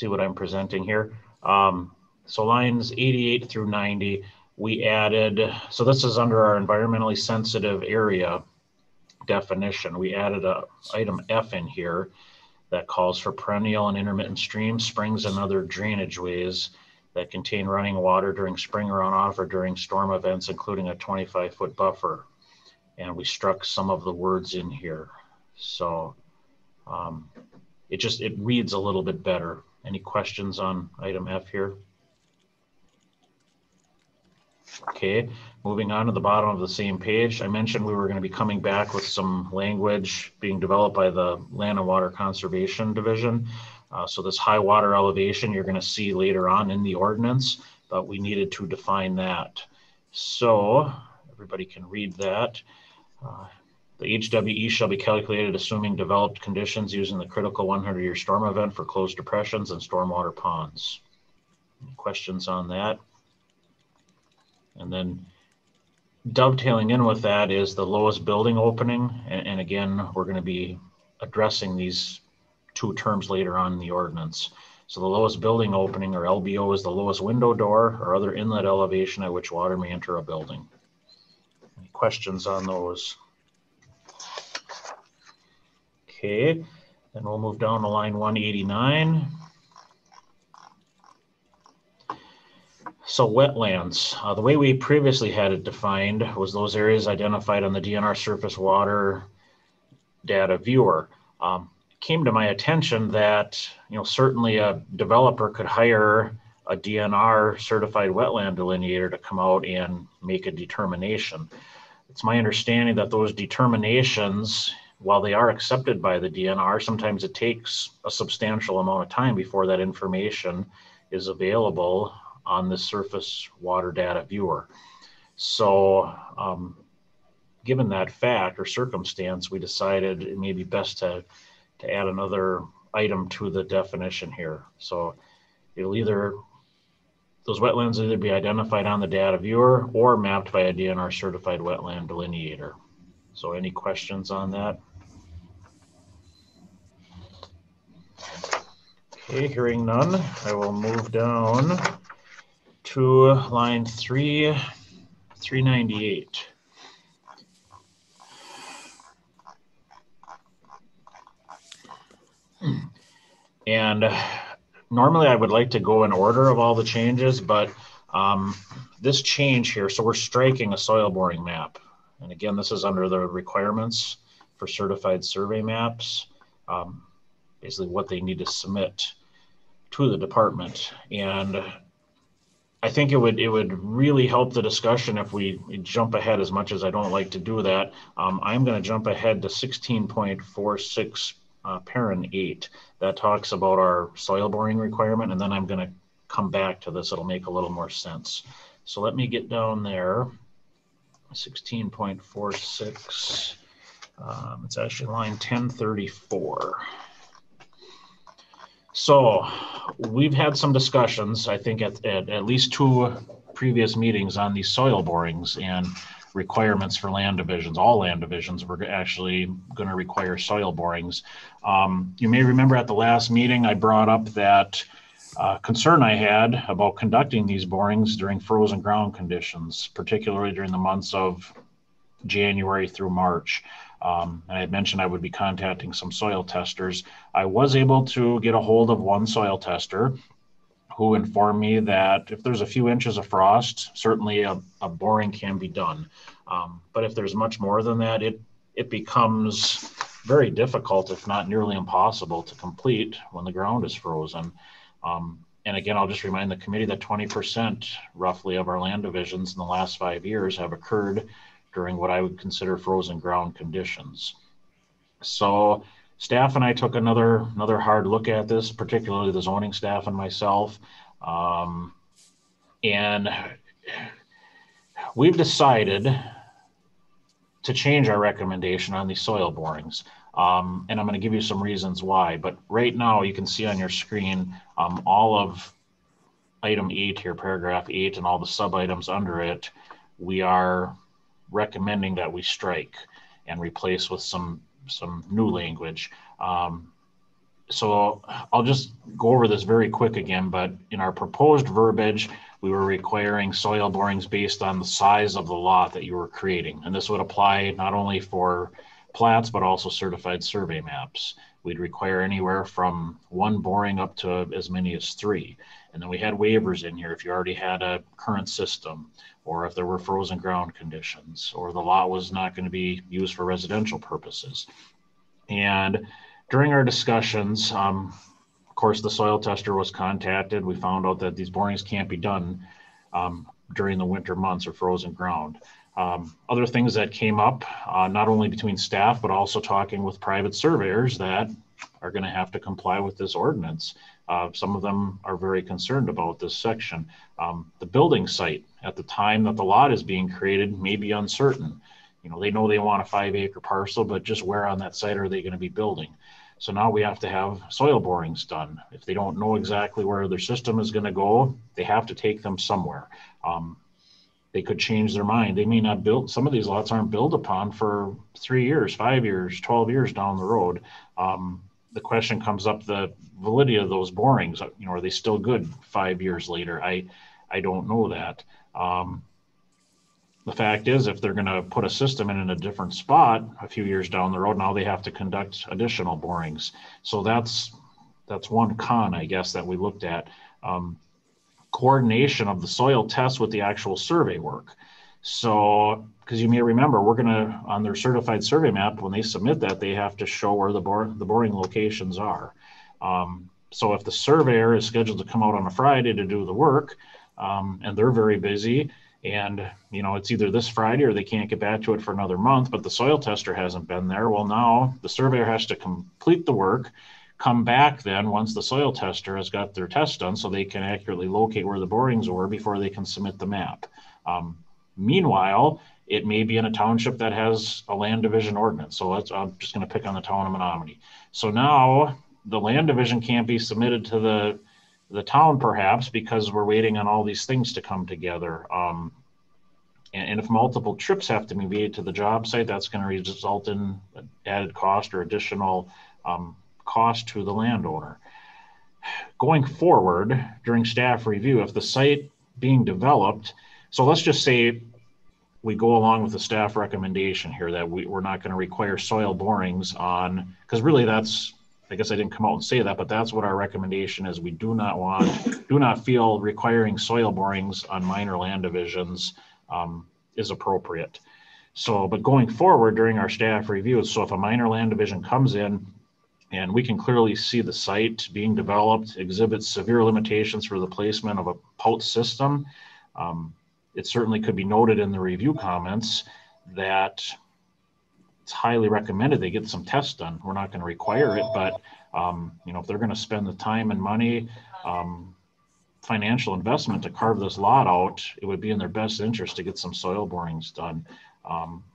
what I'm presenting here. So lines 88 through 90, we added, so this is under our environmentally sensitive area definition. We added a item F in here that calls for perennial and intermittent streams, springs, and other drainage ways that contain running water during spring runoff or during storm events, including a 25-foot buffer. And we struck some of the words in here. So it reads a little bit better. Any questions on item F here? Okay, moving on to the bottom of the same page. I mentioned we were going to be coming back with some language being developed by the Land and Water Conservation Division. So this high water elevation you're going to see later on in the ordinance, but we needed to define that. So everybody can read that. The HWE shall be calculated assuming developed conditions using the critical 100-year storm event for closed depressions and stormwater ponds. Any questions on that? And then dovetailing in with that is the lowest building opening. And again, we're going to be addressing these two terms later on in the ordinance. So the lowest building opening, or LBO, is the lowest window door or other inlet elevation at which water may enter a building. Any questions on those? Okay, then we'll move down to line 189. So wetlands, the way we previously had it defined was those areas identified on the DNR surface water data viewer. It came to my attention that, certainly a developer could hire a DNR certified wetland delineator to come out and make a determination. It's my understanding that those determinations, while they are accepted by the DNR, sometimes it takes a substantial amount of time before that information is available on the surface water data viewer. So given that fact or circumstance, we decided it may be best to add another item to the definition here. So it'll those wetlands will either be identified on the data viewer or mapped by a DNR certified wetland delineator. So any questions on that? Okay, hearing none, I will move down to line 398. And normally I would like to go in order of all the changes, but this change here, so we're striking a soil boring map. And again, this is under the requirements for certified survey maps, basically what they need to submit to the department. And I think it would really help the discussion if we jump ahead, as much as I don't like to do that. I'm going to jump ahead to 16.46 parent 8. That talks about our soil boring requirement, and then I'm going to come back to this. It'll make a little more sense. So let me get down there. 16.46. It's actually line 1034. So we've had some discussions, I think, at least 2 previous meetings on these soil borings and requirements for land divisions. All land divisions were actually going to require soil borings. You may remember at the last meeting, I brought up that concern I had about conducting these borings during frozen ground conditions, particularly during the months of January through March. And I had mentioned I would be contacting some soil testers. I was able to get a hold of one soil tester who informed me that if there's a few inches of frost, certainly a boring can be done. But if there's much more than that, it becomes very difficult, if not nearly impossible, to complete when the ground is frozen. And again, I'll just remind the committee that 20% roughly of our land divisions in the last 5 years have occurred during what I would consider frozen ground conditions. So staff and I took another hard look at this, particularly the zoning staff and myself. And we've decided to change our recommendation on these soil borings. And I'm going to give you some reasons why. But right now you can see on your screen all of item 8 here, paragraph 8, and all the sub items under it. We are recommending that we strike and replace with some new language. So I'll just go over this very quick again, but in our proposed verbiage, we were requiring soil borings based on the size of the lot that you were creating. And this would apply not only for plats, but also certified survey maps. We'd require anywhere from 1 boring up to as many as 3. And then we had waivers in here if you already had a current system, or if there were frozen ground conditions, or the lot was not going to be used for residential purposes. And during our discussions, of course, the soil tester was contacted. We found out that these borings can't be done during the winter months or frozen ground. Other things that came up, not only between staff, but also talking with private surveyors that are going to have to comply with this ordinance. Some of them are very concerned about this section. The building site at the time that the lot is being created may be uncertain. You know, they know they want a 5-acre parcel, but just where on that site are they going to be building? So now we have to have soil borings done. If they don't know exactly where their system is going to go, they have to take them somewhere. They could change their mind. They may not build, some of these lots aren't built upon for 3 years, 5 years, 12 years down the road. The question comes up, the validity of those borings, you know, are they still good 5 years later? I don't know that. The fact is, if they're going to put a system in a different spot a few years down the road, now they have to conduct additional borings. So that's one con, I guess, that we looked at. Coordination of the soil tests with the actual survey work. So, because you may remember, we're going to, on their certified survey map, when they submit that, they have to show where the boring locations are. So if the surveyor is scheduled to come out on a Friday to do the work, and they're very busy, and you know, it's either this Friday or they can't get back to it for another month, but the soil tester hasn't been there, well, now the surveyor has to complete the work, come back then once the soil tester has got their test done so they can accurately locate where the borings were before they can submit the map. Meanwhile, it may be in a township that has a land division ordinance. So I'm just going to pick on the town of Menominee. So now the land division can't be submitted to the town perhaps because we're waiting on all these things to come together. And if multiple trips have to be made to the job site, that's going to result in added cost or additional cost to the landowner. Going forward during staff review, if the site being developed, so let's just say we go along with the staff recommendation here that we're not going to require soil borings on, because really that's I guess I didn't come out and say that, but that's what our recommendation is. We do not feel requiring soil borings on minor land divisions is appropriate. So, but going forward during our staff reviews, so if a minor land division comes in and we can clearly see the site being developed, exhibits severe limitations for the placement of a pout system, it certainly could be noted in the review comments that it's highly recommended they get some tests done. We're not going to require it, but you know, if they're going to spend the time and money, financial investment to carve this lot out, it would be in their best interest to get some soil borings done.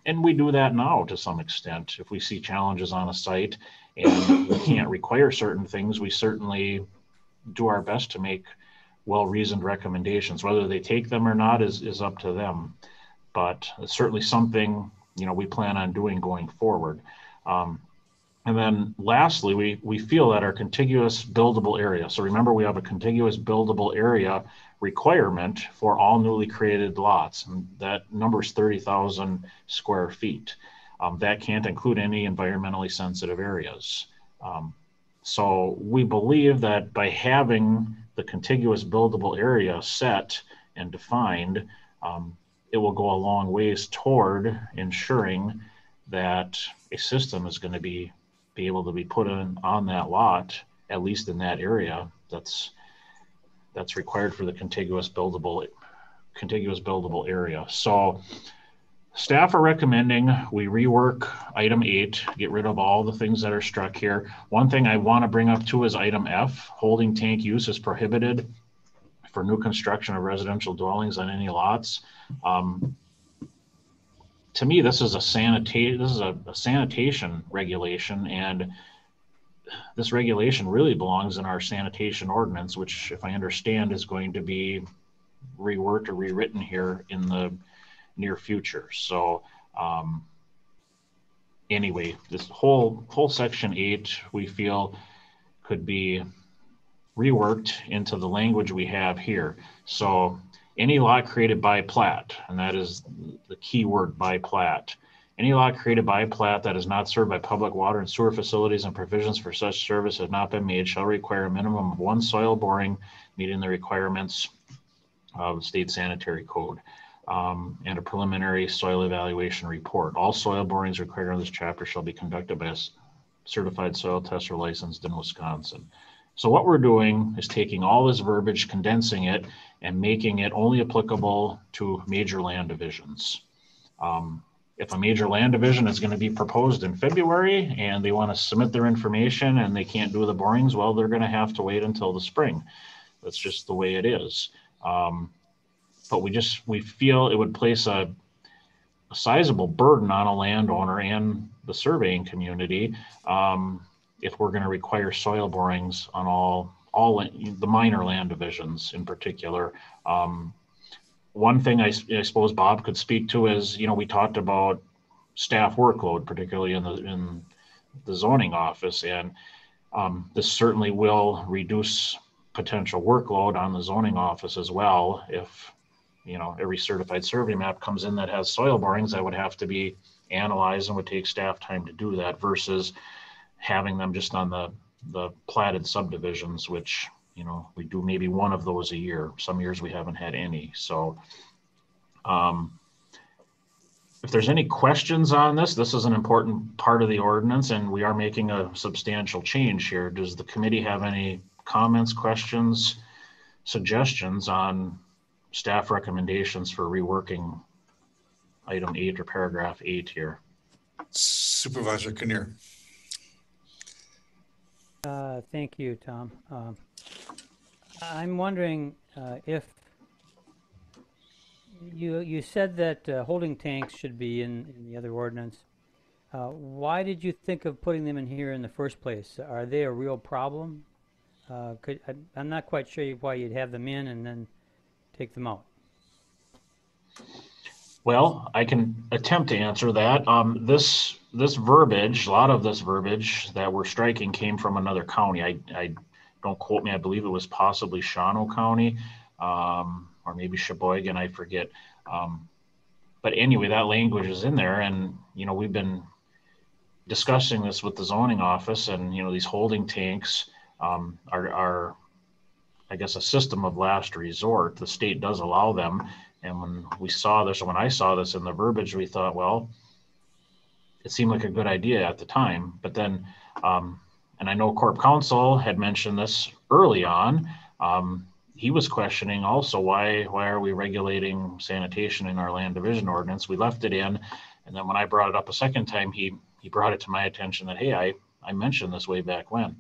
And we do that now to some extent. If we see challenges on a site and we can't require certain things, we certainly do our best to make well-reasoned recommendations. Whether they take them or not is up to them. But it's certainly something, you know, we plan on doing going forward. And then lastly, we feel that our contiguous buildable area, so remember we have a contiguous buildable area requirement for all newly created lots, and that number is 30,000 square feet. That can't include any environmentally sensitive areas. So we believe that by having the contiguous buildable area set and defined, it will go a long ways toward ensuring that a system is going to be able to be put in on that lot, at least in that area that's required for the contiguous buildable area. So staff are recommending we rework item 8, get rid of all the things that are struck here. One thing I want to bring up too is item F, holding tank use is prohibited for new construction of residential dwellings on any lots. To me, this is a sanitation regulation, and this regulation really belongs in our sanitation ordinance, which, if I understand, is going to be reworked or rewritten here in the near future. So anyway, this whole section 8 we feel could be reworked into the language we have here. So any lot created by plat, and that is the key word, by plat. Any lot created by plat that is not served by public water and sewer facilities and provisions for such service have not been made shall require a minimum of 1 soil boring meeting the requirements of state sanitary code and a preliminary soil evaluation report. All soil borings required in this chapter shall be conducted by a certified soil tester licensed in Wisconsin. So what we're doing is taking all this verbiage, condensing it, and making it only applicable to major land divisions. If a major land division is going to be proposed in February and they want to submit their information and they can't do the borings, well, they're going to have to wait until the spring. That's just the way it is. But we feel it would place a sizable burden on a landowner and the surveying community if we're going to require soil borings on all the minor land divisions in particular. One thing I suppose Bob could speak to is, you know, we talked about staff workload, particularly in the zoning office, and this certainly will reduce potential workload on the zoning office as well. If, you know, every certified survey map comes in that has soil borings, that would have to be analyzed and would take staff time to do that versus having them just on the platted subdivisions, which, you know, we do maybe one of those a year. Some years we haven't had any. So if there's any questions on this is an important part of the ordinance and we are making a substantial change here. Does the committee have any comments, questions, suggestions on staff recommendations for reworking item 8 or paragraph 8 here? Supervisor Kinnear. Thank you, Tom. I'm wondering if you said that holding tanks should be in the other ordinance. Why did you think of putting them in here in the first place? Are they a real problem? I'm not quite sure why you'd have them in and then take them out. Well, I can attempt to answer that. This verbiage, a lot of this verbiage that we're striking came from another county. I don't quote me, I believe it was possibly Shawano County, or maybe Sheboygan, I forget. But anyway, that language is in there, and you know, we've been discussing this with the zoning office, and these holding tanks are, I guess, a system of last resort. The state does allow them, and when I saw this in the verbiage, we thought, well, it seemed like a good idea at the time. But then, and I know Corp Council had mentioned this early on. He was questioning also, why are we regulating sanitation in our land division ordinance? We left it in, and then when I brought it up a second time, he brought it to my attention that, hey, I mentioned this way back when.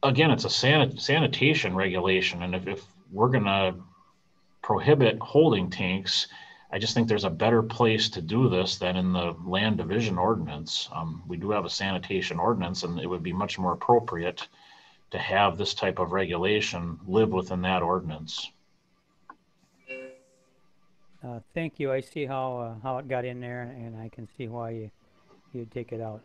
Again, it's a sanitation regulation, and if we're gonna prohibit holding tanks, I just think there's a better place to do this than in the land division ordinance. We do have a sanitation ordinance, and it would be much more appropriate to have this type of regulation live within that ordinance. Thank you. I see how it got in there, and I can see why you take it out.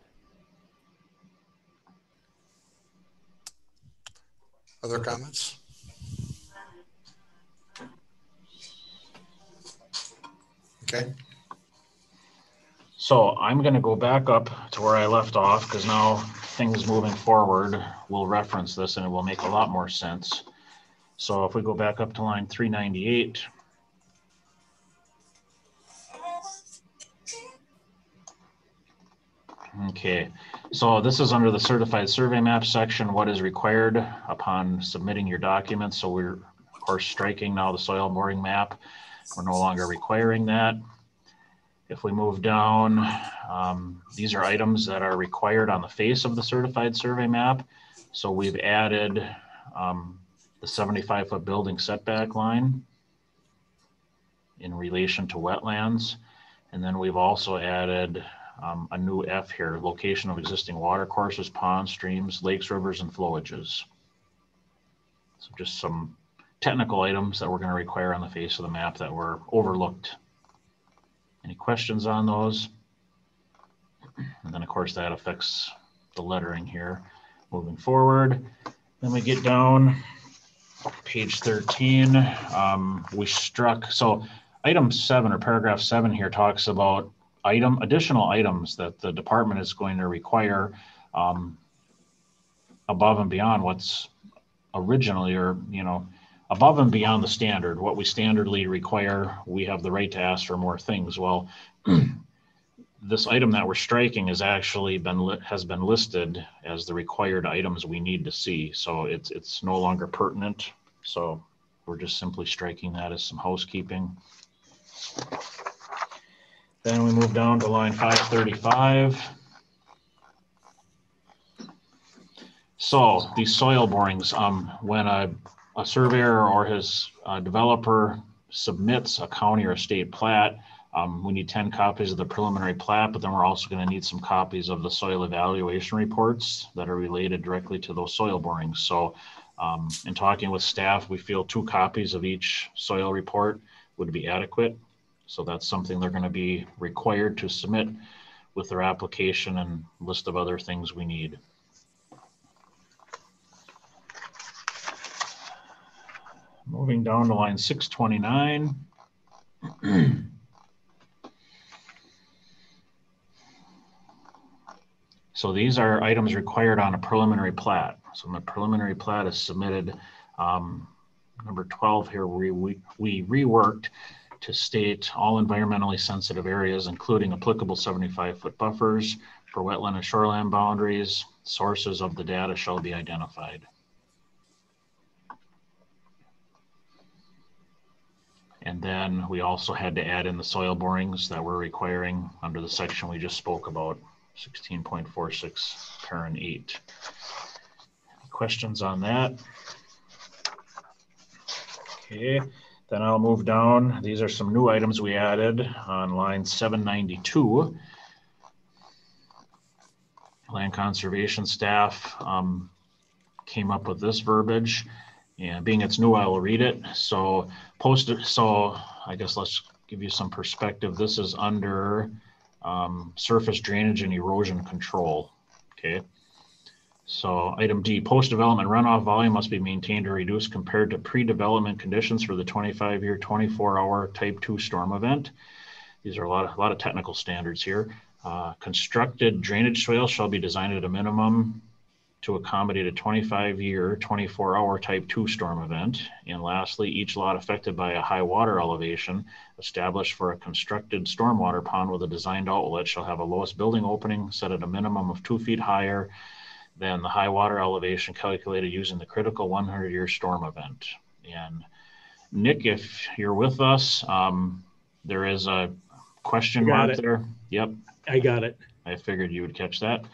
Other comments? Okay. So I'm going to go back up to where I left off, because now things moving forward will reference this and it will make a lot more sense. So if we go back up to line 398. Okay, so this is under the certified survey map section, what is required upon submitting your documents. So we're of course striking now the soil boring map. We're no longer requiring that. If we move down, these are items that are required on the face of the certified survey map. So we've added the 75-foot building setback line in relation to wetlands. And then we've also added a new F here, location of existing water courses, ponds, streams, lakes, rivers, and flowages. So just some technical items that we're going to require on the face of the map that were overlooked. Any questions on those? And then of course that affects the lettering here moving forward. Then we get down page 13. We struck, so item 7 or paragraph 7 here talks about additional items that the department is going to require above and beyond what's originally, or above and beyond the standard. What we standardly require, we have the right to ask for more things. Well, this item that we're striking has actually has been listed as the required items we need to see. So it's no longer pertinent. So we're just simply striking that as some housekeeping. Then we move down to line 535. So these soil borings, when a surveyor or his developer submits a county or state plat, we need 10 copies of the preliminary plat, but then we're also going to need some copies of the soil evaluation reports that are related directly to those soil borings. So in talking with staff, we feel 2 copies of each soil report would be adequate. So that's something they're going to be required to submit with their application and list of other things we need. Moving down to line 629. So these are items required on a preliminary plat. So when the preliminary plat is submitted, number 12 here, we reworked to state all environmentally sensitive areas, including applicable 75-foot buffers for wetland and shoreline boundaries. Sources of the data shall be identified. And then we also had to add in the soil borings that we're requiring under the section we just spoke about, 16.46, parent 8. Any questions on that? Okay, then I'll move down. These are some new items we added on line 792. Land conservation staff came up with this verbiage, and being it's new, I will read it. So so I guess let's give you some perspective. This is under surface drainage and erosion control. Okay. So item D, post-development runoff volume must be maintained or reduced compared to pre-development conditions for the 25-year, 24-hour type 2 storm event. these are a lot of technical standards here. Constructed drainage swales shall be designed at a minimum to accommodate a 25-year, 24-hour type 2 storm event. And lastly, each lot affected by a high water elevation established for a constructed stormwater pond with a designed outlet shall have a lowest building opening set at a minimum of 2 feet higher than the high water elevation calculated using the critical 100-year storm event. And Nick, if you're with us, there is a question mark there. Yep. I got it. I figured you would catch that.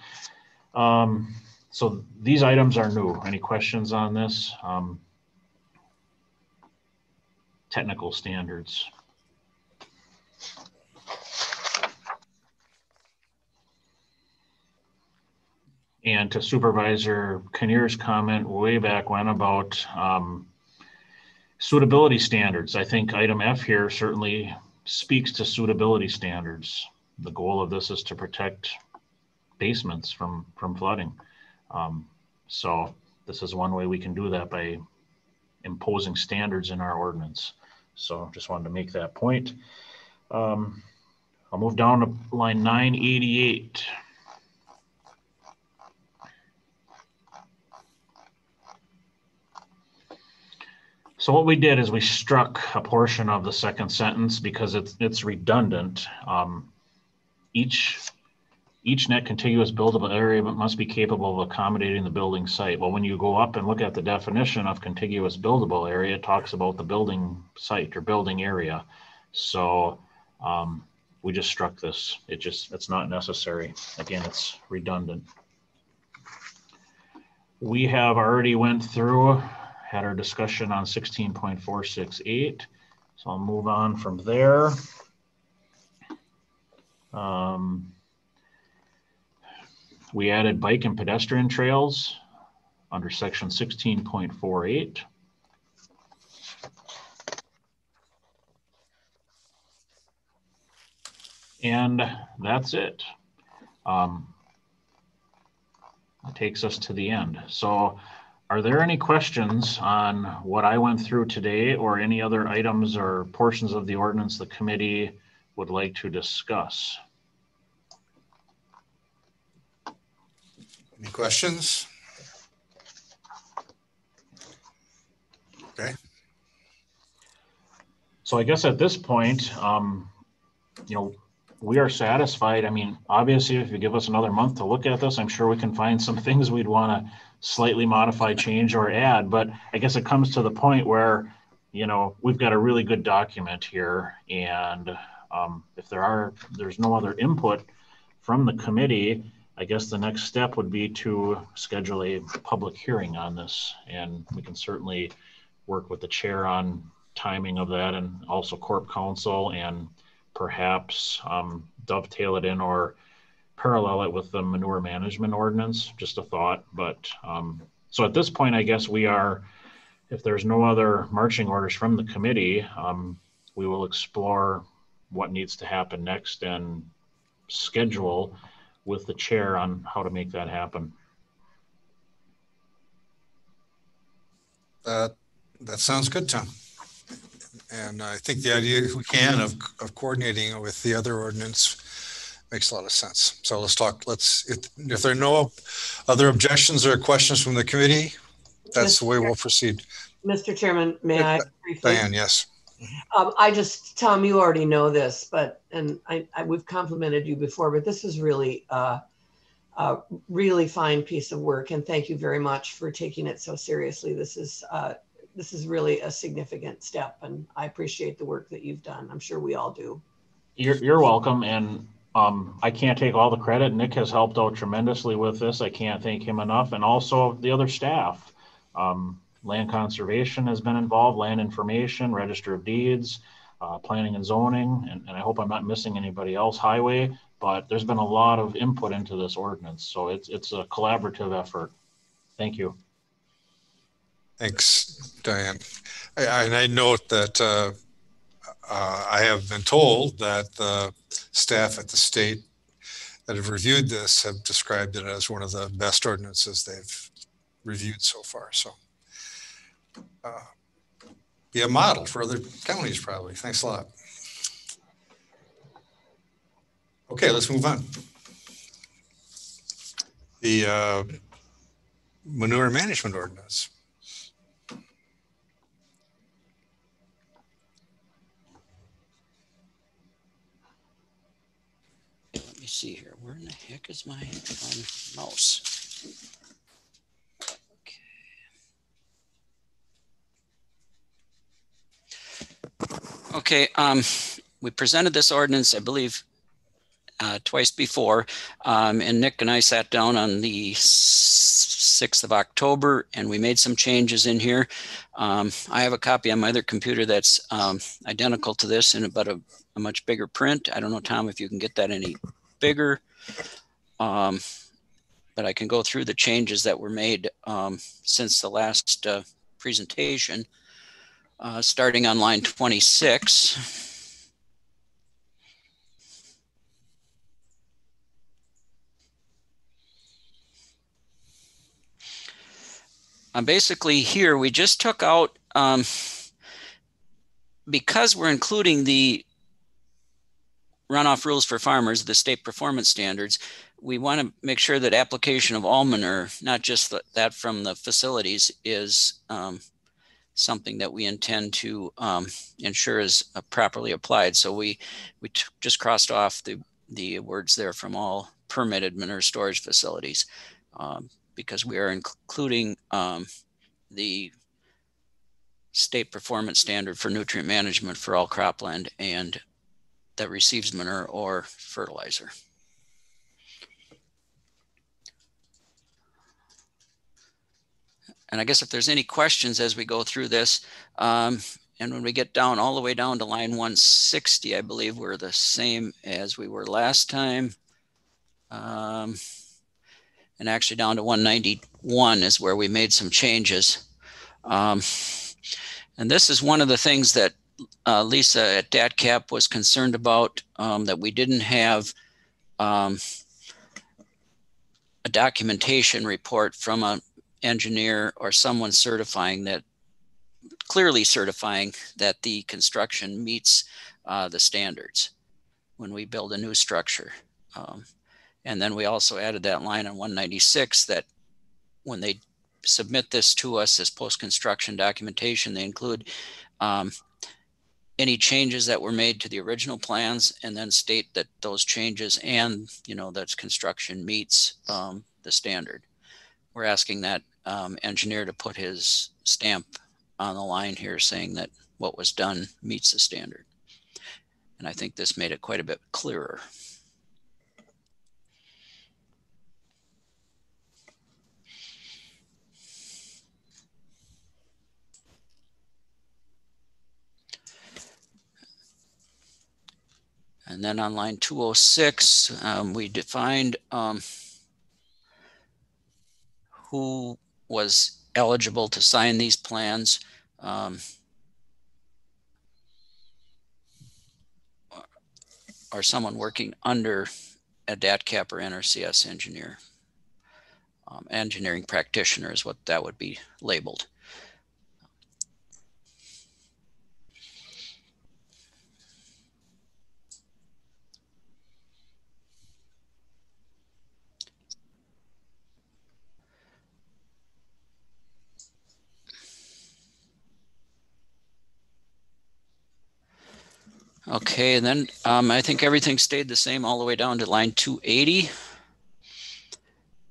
So these items are new. Any questions on this? Technical standards. And to Supervisor Kinnear's comment way back when about suitability standards, I think item F here certainly speaks to suitability standards. The goal of this is to protect basements from flooding. So this is one way we can do that by imposing standards in our ordinance. So just wanted to make that point. I'll move down to line 988. So what we did is we struck a portion of the second sentence because it's redundant. Each net contiguous buildable area must be capable of accommodating the building site. Well, when you go up and look at the definition of contiguous buildable area, it talks about the building site or building area. So we just struck this. It's not necessary. Again, it's redundant. We have already went through, had our discussion on 16.468. So I'll move on from there. We added bike and pedestrian trails under section 16.48. And that's it. That takes us to the end. So are there any questions on what I went through today or any other items or portions of the ordinance the committee would like to discuss? Any questions? Okay. So I guess at this point, you know, we are satisfied. I mean, obviously, if you give us another month to look at this, I'm sure we can find some things we'd want to slightly modify, change, or add. But I guess it comes to the point where, you know, we've got a really good document here. And if there's no other input from the committee, I guess the next step would be to schedule a public hearing on this. And we can certainly work with the chair on timing of that and also Corp Counsel and perhaps dovetail it in or parallel it with the manure management ordinance, just a thought. But so at this point, I guess we are, if there's no other marching orders from the committee, we will explore what needs to happen next and schedule with the chair on how to make that happen. That sounds good, Tom. And I think the idea, if we can, of coordinating with the other ordinance makes a lot of sense. So let's talk, if there are no other objections or questions from the committee, that's the way we'll proceed. Mr. Chairman, may I briefly? Diane, yes. Tom, you already know this, but, and we've complimented you before, but this is really a really fine piece of work. And thank you very much for taking it so seriously. This is really a significant step, and I appreciate the work that you've done. I'm sure we all do. You're welcome. And I can't take all the credit. Nick has helped out tremendously with this. I can't thank him enough. And also the other staff. Land conservation has been involved, land information, register of deeds, planning and zoning, and I hope I'm not missing anybody else, highway, but there's been a lot of input into this ordinance. So it's a collaborative effort. Thank you. Thanks, Diane. And I note that I have been told that the staff at the state that have reviewed this have described it as one of the best ordinances they've reviewed so far. So be a model for other counties, probably. Thanks a lot. Okay, let's move on. The manure management ordinance. Let me see here. Where in the heck is my mouse? Okay, we presented this ordinance, I believe, twice before, and Nick and I sat down on the 6th of October, and we made some changes in here. I have a copy on my other computer that's identical to this, but a much bigger print. I don't know, Tom, if you can get that any bigger, but I can go through the changes that were made since the last presentation. Starting on line 26. Basically here, we just took out, because we're including the runoff rules for farmers, the state performance standards, we want to make sure that application of all manure, not just that from the facilities, is something that we intend to ensure is properly applied. So we just crossed off the words there from all permitted manure storage facilities because we are including the state performance standard for nutrient management for all cropland and that receives manure or fertilizer. And I guess if there's any questions as we go through this, and when we get down all the way down to line 160, I believe we're the same as we were last time. And actually down to 191 is where we made some changes. And this is one of the things that Lisa at DATCAP was concerned about, that we didn't have a documentation report from an engineer or someone certifying that, clearly certifying that the construction meets the standards when we build a new structure. And then we also added that line on 196 that when they submit this to us as post-construction documentation, they include any changes that were made to the original plans and then state that those changes and, that construction meets the standard. We're asking that engineer to put his stamp on the line here saying that what was done meets the standard. And I think this made it quite a bit clearer. And then on line 206, we defined who was eligible to sign these plans. Or someone working under a DATCAP or NRCS engineer. Engineering practitioner is what that would be labeled. Okay, and then I think everything stayed the same all the way down to line 280.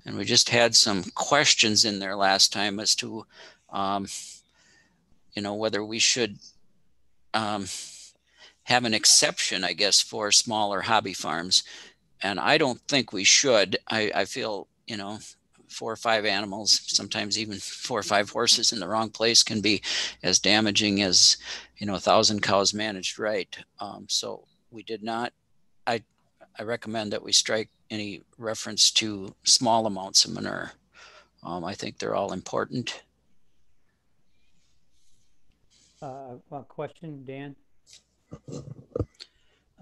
And we just had some questions in there last time as to, whether we should have an exception, I guess, for smaller hobby farms. And I don't think we should. I feel, 4 or 5 animals, sometimes even 4 or 5 horses in the wrong place can be as damaging as, 1,000 cows managed right. So we did not, I recommend that we strike any reference to small amounts of manure. I think they're all important. One question, Dan.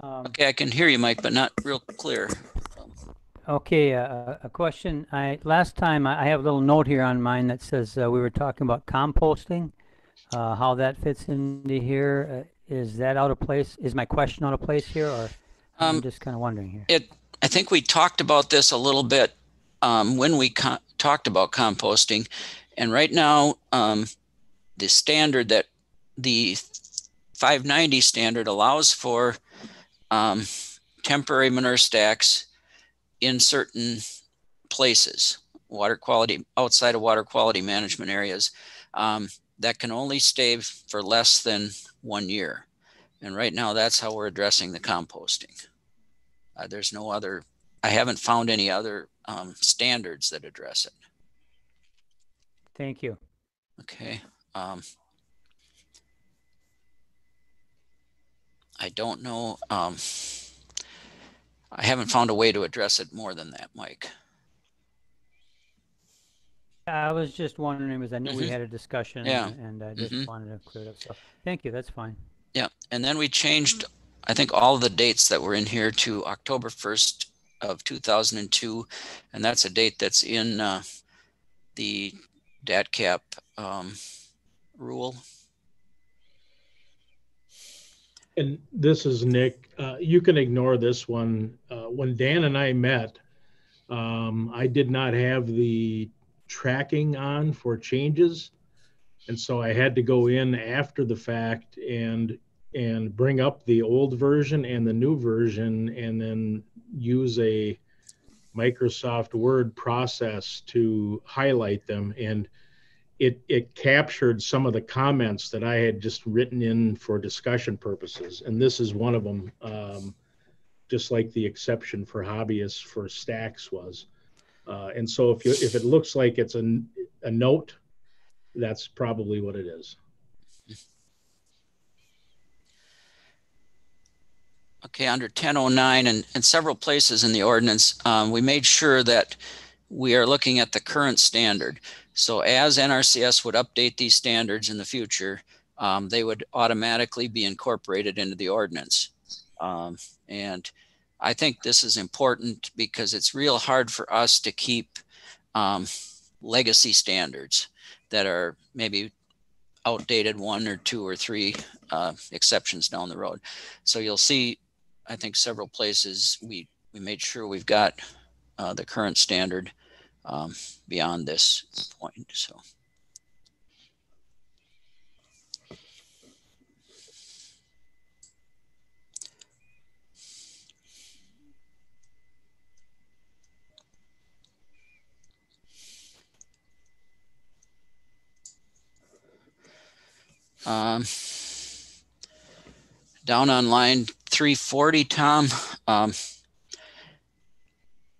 Okay, I can hear you, Mike, but not real clear. Okay, a question. Last time I have a little note here on mine that says we were talking about composting, how that fits into here. Is that out of place? Is my question out of place here, or I'm just kind of wondering here. I think we talked about this a little bit when we talked about composting. And right now, the standard that the 590 standard allows for temporary manure stacks in certain places, water quality, outside of water quality management areas, that can only stay for less than 1 year. And right now, that's how we're addressing the composting. There's no other, I haven't found any other standards that address it. Thank you. Okay. I don't know. I haven't found a way to address it more than that, Mike. I was just wondering because I knew we had a discussion, Yeah. and I just wanted to clear it up. So thank you. That's fine. Yeah. And then we changed, I think, all of the dates that were in here to October 1st of 2002. And that's a date that's in the DATCAP rule. And this is Nick. You can ignore this one. When Dan and I met, I did not have the tracking on for changes. And so I had to go in after the fact and bring up the old version and the new version and then use a Microsoft Word process to highlight them. And it captured some of the comments that I had just written in for discussion purposes. And this is one of them, just like the exception for hobbyists for stacks was. And so if it looks like it's a note, that's probably what it is. Okay, under 1009 and several places in the ordinance, we made sure that we are looking at the current standard. So as NRCS would update these standards in the future, they would automatically be incorporated into the ordinance. And I think this is important because it's real hard for us to keep legacy standards that are maybe outdated 1 or 2 or 3 exceptions down the road. So you'll see, I think several places we made sure we've got the current standard beyond this point. So. Down on line 340, Tom, I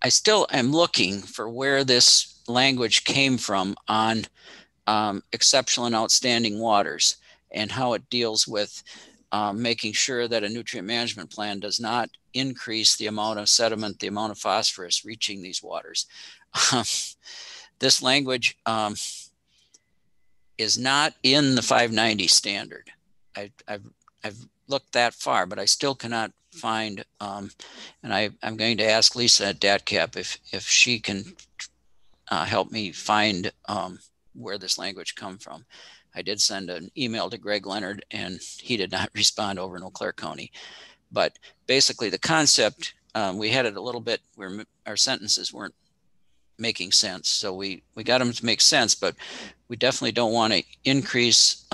still am looking for where this language came from on exceptional and outstanding waters and how it deals with making sure that a nutrient management plan does not increase the amount of sediment, the amount of phosphorus reaching these waters. This language is not in the 590 standard. I've looked that far, but I still cannot find, and I'm going to ask Lisa at DATCAP if she can help me find where this language come from. I did send an email to Greg Leonard and he did not respond over in Eau Claire County. But basically the concept, we had it a little bit where our sentences weren't making sense. So we got them to make sense, but we definitely don't want to increase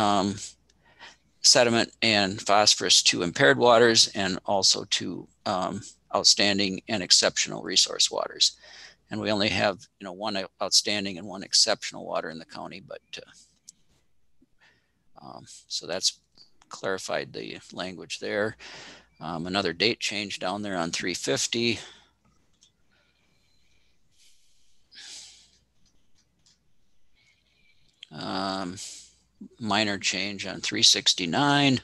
sediment and phosphorus to impaired waters and also to outstanding and exceptional resource waters. And we only have, 1 outstanding and 1 exceptional water in the county, but so that's clarified the language there. Another date change down there on 350. Minor change on 369.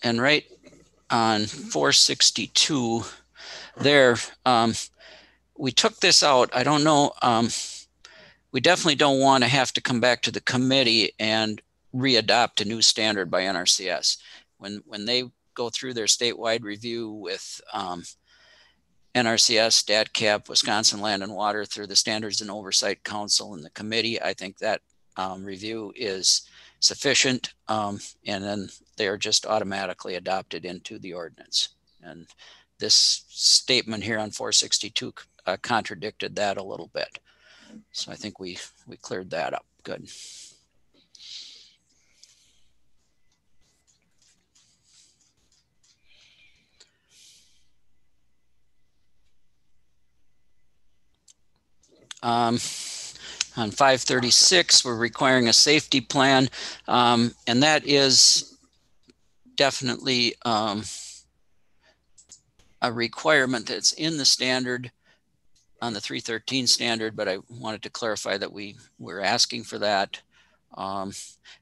And right on 462 there, we took this out. I don't know. We definitely don't want to have to come back to the committee and re-adopt a new standard by NRCS. When they go through their statewide review with NRCS, DATCAP, Wisconsin Land and Water through the Standards and Oversight Council and the committee. I think that review is sufficient, and then they are just automatically adopted into the ordinance. And this statement here on 462 contradicted that a little bit. So I think we cleared that up. Good. On 536, we're requiring a safety plan, and that is definitely a requirement that's in the standard on the 313 standard, but I wanted to clarify that we're asking for that. And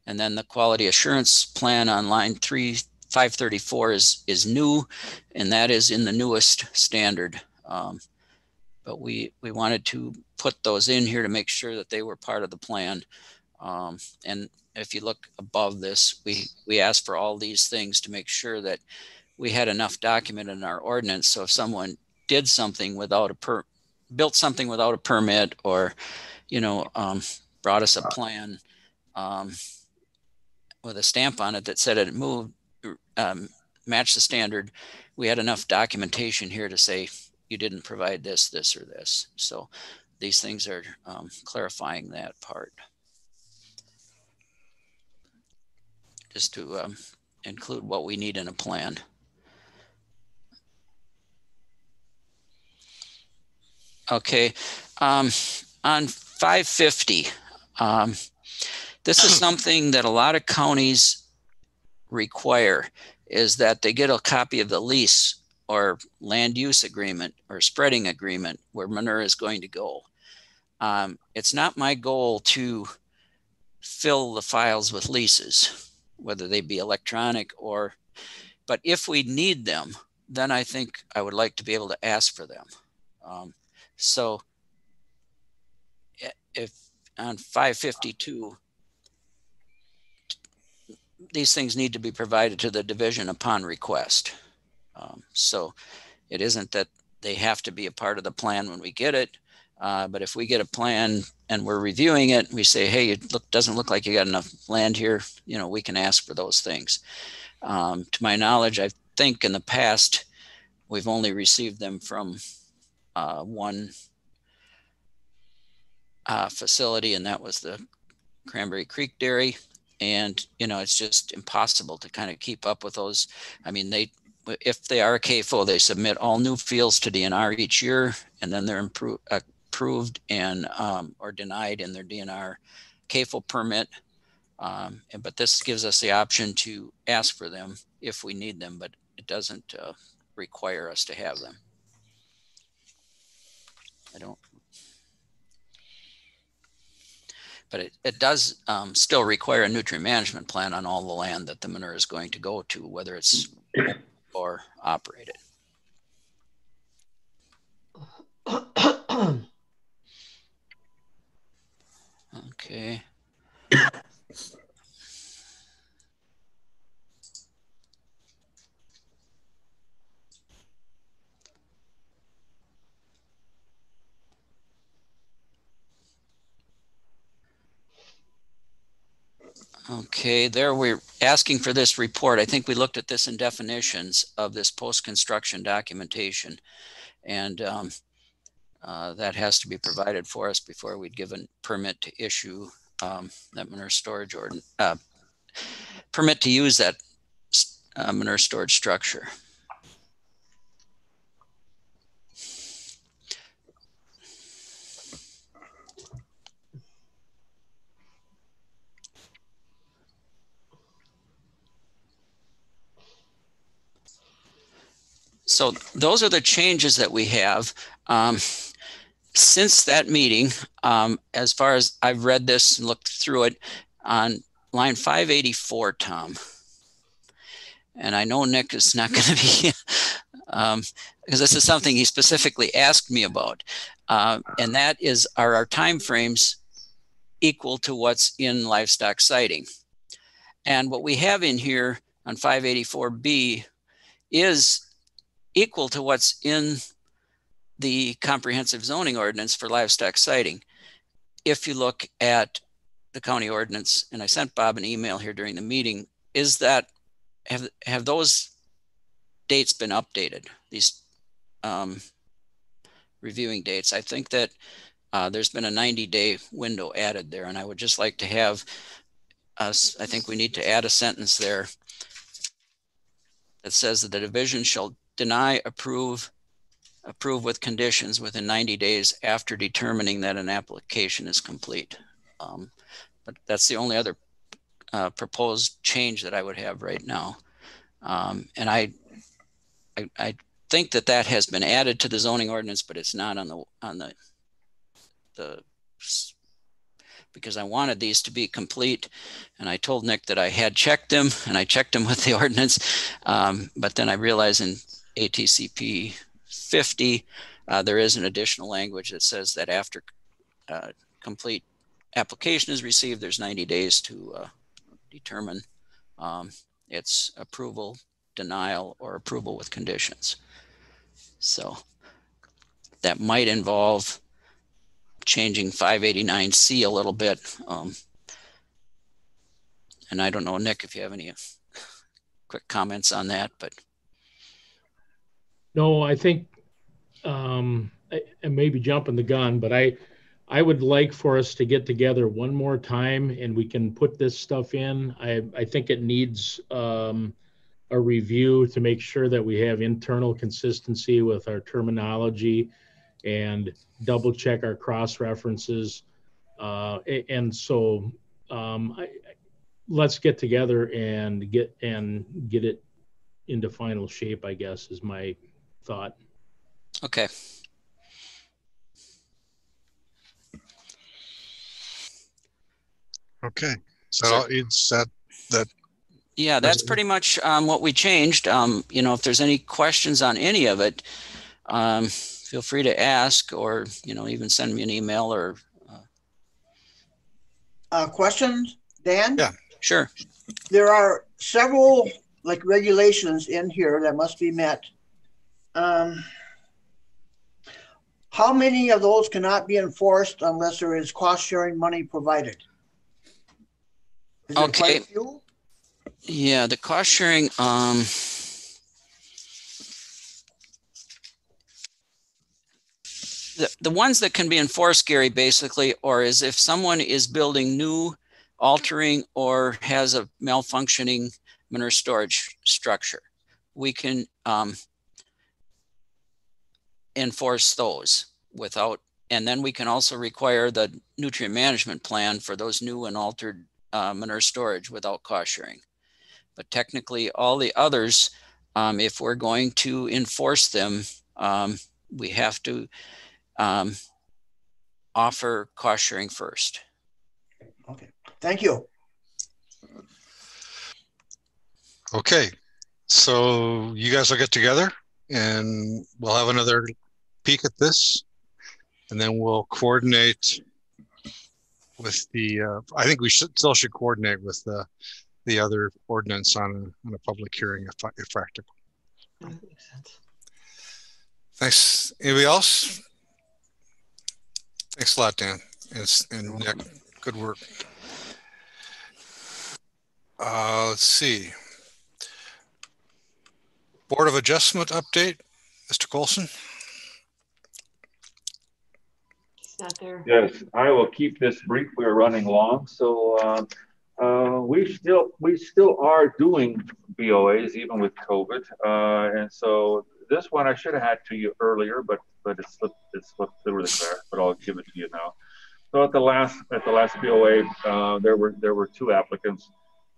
then the quality assurance plan on line 534 is new, and that is in the newest standard. But we wanted to put those in here to make sure that they were part of the plan. And if you look above this, we asked for all these things to make sure that we had enough document in our ordinance. So if someone did something without built something without a permit, or, brought us a plan with a stamp on it that said it moved, matched the standard, we had enough documentation here to say, you didn't provide this, this, or this. So these things are clarifying that part. Just to include what we need in a plan. Okay, on 550, this is something that a lot of counties require, is that they get a copy of the lease or land use agreement or spreading agreement where manure is going to go. It's not my goal to fill the files with leases, whether they be electronic but if we need them, then I think I would like to be able to ask for them. So if on 552, these things need to be provided to the division upon request. So it isn't that they have to be a part of the plan when we get it, but if we get a plan and we're reviewing it, we say, hey, it doesn't look like you got enough land here, we can ask for those things. To my knowledge, I think in the past, we've only received them from one facility, and that was the Cranberry Creek Dairy. And, it's just impossible to kind of keep up with those. I mean, if they are CAFO, they submit all new fields to DNR each year, and then they're approved and or denied in their DNR CAFO permit. But this gives us the option to ask for them if we need them, but it doesn't require us to have them. But it does still require a nutrient management plan on all the land that the manure is going to go to, whether it's or operated. Okay. Okay, there we're asking for this report. I think we looked at this in definitions of this post-construction documentation, and that has to be provided for us before we'd give a permit to issue that manure storage or permit to use that manure storage structure. So those are the changes that we have. Since that meeting, as far as I've read this and looked through it, on line 584, Tom, and I know Nick is not going to be, because this is something he specifically asked me about, and that is, are our timeframes equal to what's in livestock siting? And what we have in here on 584B is equal to what's in the comprehensive zoning ordinance for livestock siting. If you look at the county ordinance, and I sent Bob an email here during the meeting, is that have those dates been updated? These reviewing dates. I think that there's been a 90-day window added there, and I would just like to have us, I think we need to add a sentence there that says that the division shall deny, approve with conditions within 90 days after determining that an application is complete. But that's the only other proposed change that I would have right now. And I think that that has been added to the zoning ordinance, but it's not on the because I wanted these to be complete. And I told Nick that I had checked them, and I checked them with the ordinance. But then I realized in ATCP 50, there is an additional language that says that after complete application is received, there's 90 days to determine its approval, denial, or approval with conditions. So that might involve changing 589C a little bit. And I don't know, Nick, if you have any quick comments on that, but. No, I think I may be jumping the gun, but I would like for us to get together one more time and we can put this stuff in. I think it needs a review to make sure that we have internal consistency with our terminology and double check our cross references. And so let's get together and get it into final shape, I guess, is my thought. Okay. Okay. So it's that. Yeah, that's pretty much what we changed. You know, if there's any questions on any of it, feel free to ask, or, you know, even send me an email or. Questions, Dan? Yeah, sure. There are several like regulations in here that must be met. How many of those cannot be enforced unless there is cost sharing money provided? Is it quite a few? Yeah, the cost sharing, the ones that can be enforced, Gary, basically, or is if someone is building new, altering, or has a malfunctioning manure storage structure, we can enforce those without, and then we can also require the nutrient management plan for those new and altered manure storage without cost sharing. But technically all the others, if we're going to enforce them, we have to offer cost sharing first. Okay, thank you. Okay, so you guys will get together and we'll have another peek at this, and then we'll coordinate with the, I think we still should coordinate with the other ordinance on a public hearing if practical. That makes sense. Thanks. Anybody else? Thanks a lot, Dan and Nick. Good work. Let's see. Board of Adjustment update, Mr. Colson. It's not there. Yes, I will keep this brief. We're running long, so we still are doing BOAs even with COVID, and so this one I should have had to you earlier, but it slipped through the cracks. But I'll give it to you now. So at the last BOA, there were two applicants.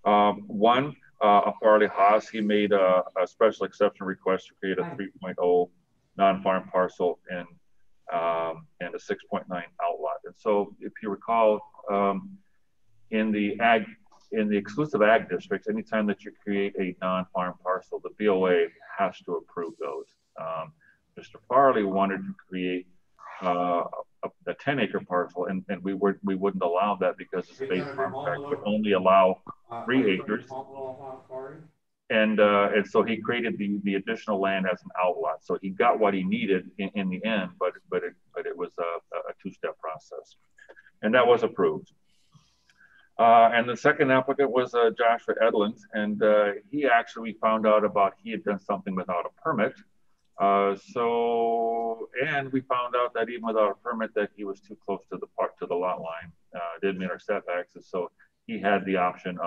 One, Farley Haas, he made a special exception request to create a 3.0 non-farm parcel and a 6.9 outlot. And so, if you recall, in the exclusive ag districts, anytime that you create a non-farm parcel, the BOA has to approve those. Mr. Farley wanted to create a 10-acre parcel, and we wouldn't allow that because the state farm act would only allow 3 acres. And so he created the additional land as an outlot. So he got what he needed in the end, but it was a two-step process, and that was approved. And the second applicant was Joshua Edlund, and he actually found out he had done something without a permit. And we found out that even without a permit, that he was too close to the lot line, didn't meet our setbacks, and so he had the option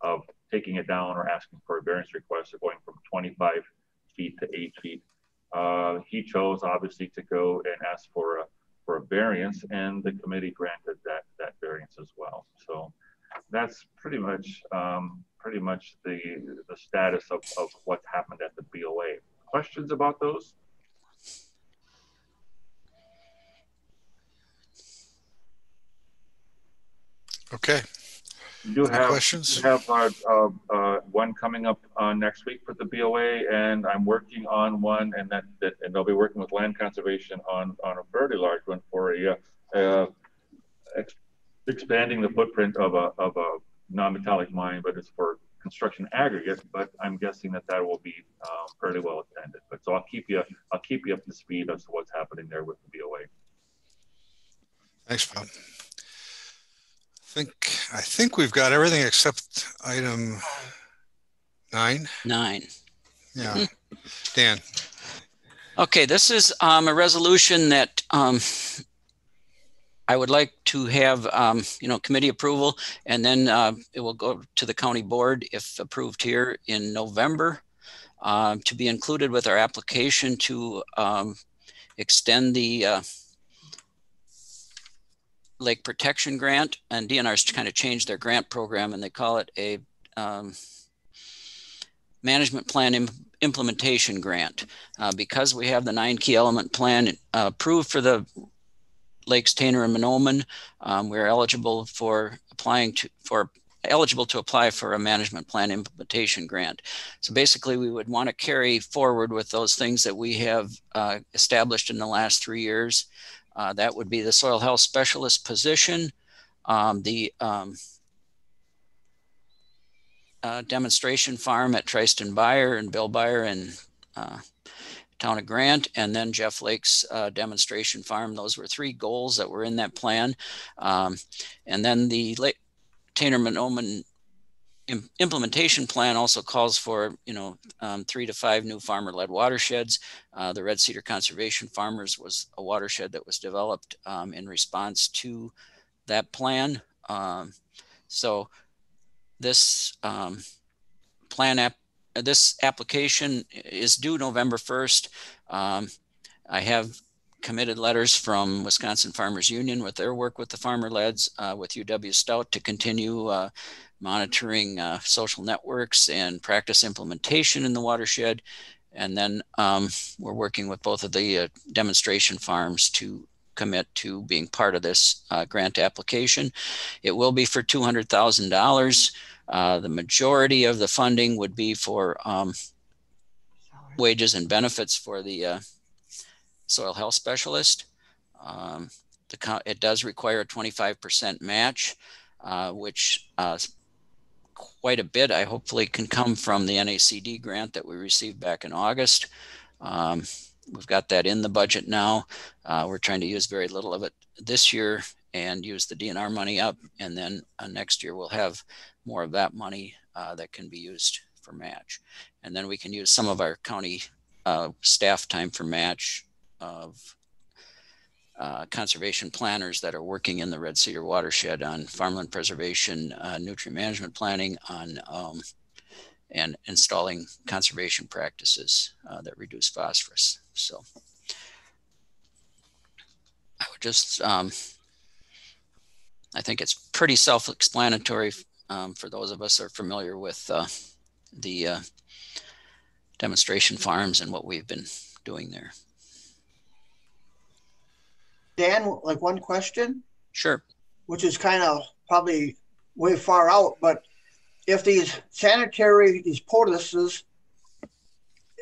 of taking it down or asking for a variance request of going from 25 feet to 8 feet. He chose obviously to go and ask for a variance, and the committee granted that variance as well. So that's pretty much the status of what's happened at the BOA. Questions about those? Okay. You do have questions? One coming up next week for the BOA, and I'm working on one, and and I'll be working with land conservation on a fairly large one for expanding the footprint of a non-metallic mine, but it's for construction aggregate. But I'm guessing that will be fairly well attended. But so I'll keep you up to speed as to what's happening there with the BOA. Thanks, Bob. I think we've got everything except item 9. 9. Yeah. Dan. Okay, this is a resolution that I would like to have committee approval, and then it will go to the county board if approved here in November, to be included with our application to extend the Lake Protection Grant. And DNR's kind of changed their grant program, and they call it a management plan implementation grant. Because we have the 9 key element plan approved for the Lakes Tanner and Monoman, we're eligible to apply for a management plan implementation grant. So basically, we would want to carry forward with those things that we have established in the last 3 years. That would be the soil health specialist position, the demonstration farm at Tristan Byer and Bill Byer and Town of Grant, and then Jeff Lake's demonstration farm. Those were 3 goals that were in that plan. And then the Lake Tanner Monoman implementation plan also calls for 3 to 5 new farmer-led watersheds. The Red Cedar Conservation Farmers was a watershed that was developed in response to that plan. So this this application is due November 1st. I have committed letters from Wisconsin Farmers Union with their work with the farmer-leds, with UW Stout to continue monitoring social networks and practice implementation in the watershed. And then we're working with both of the demonstration farms to commit to being part of this grant application. It will be for $200,000. The majority of the funding would be for wages and benefits for the soil health specialist. It does require a 25% match, which quite a bit, I hopefully, can come from the NACD grant that we received back in August. We've got that in the budget now. We're trying to use very little of it this year and use the DNR money up. And then next year we'll have more of that money that can be used for match. And then we can use some of our county staff time for match of conservation planners that are working in the Red Cedar watershed on farmland preservation, nutrient management planning, on and installing conservation practices that reduce phosphorus. So I would just, I think it's pretty self-explanatory for those of us who are familiar with the demonstration farms and what we've been doing there. Dan, like one question? Sure. Which is kind of probably way far out, but if these potuses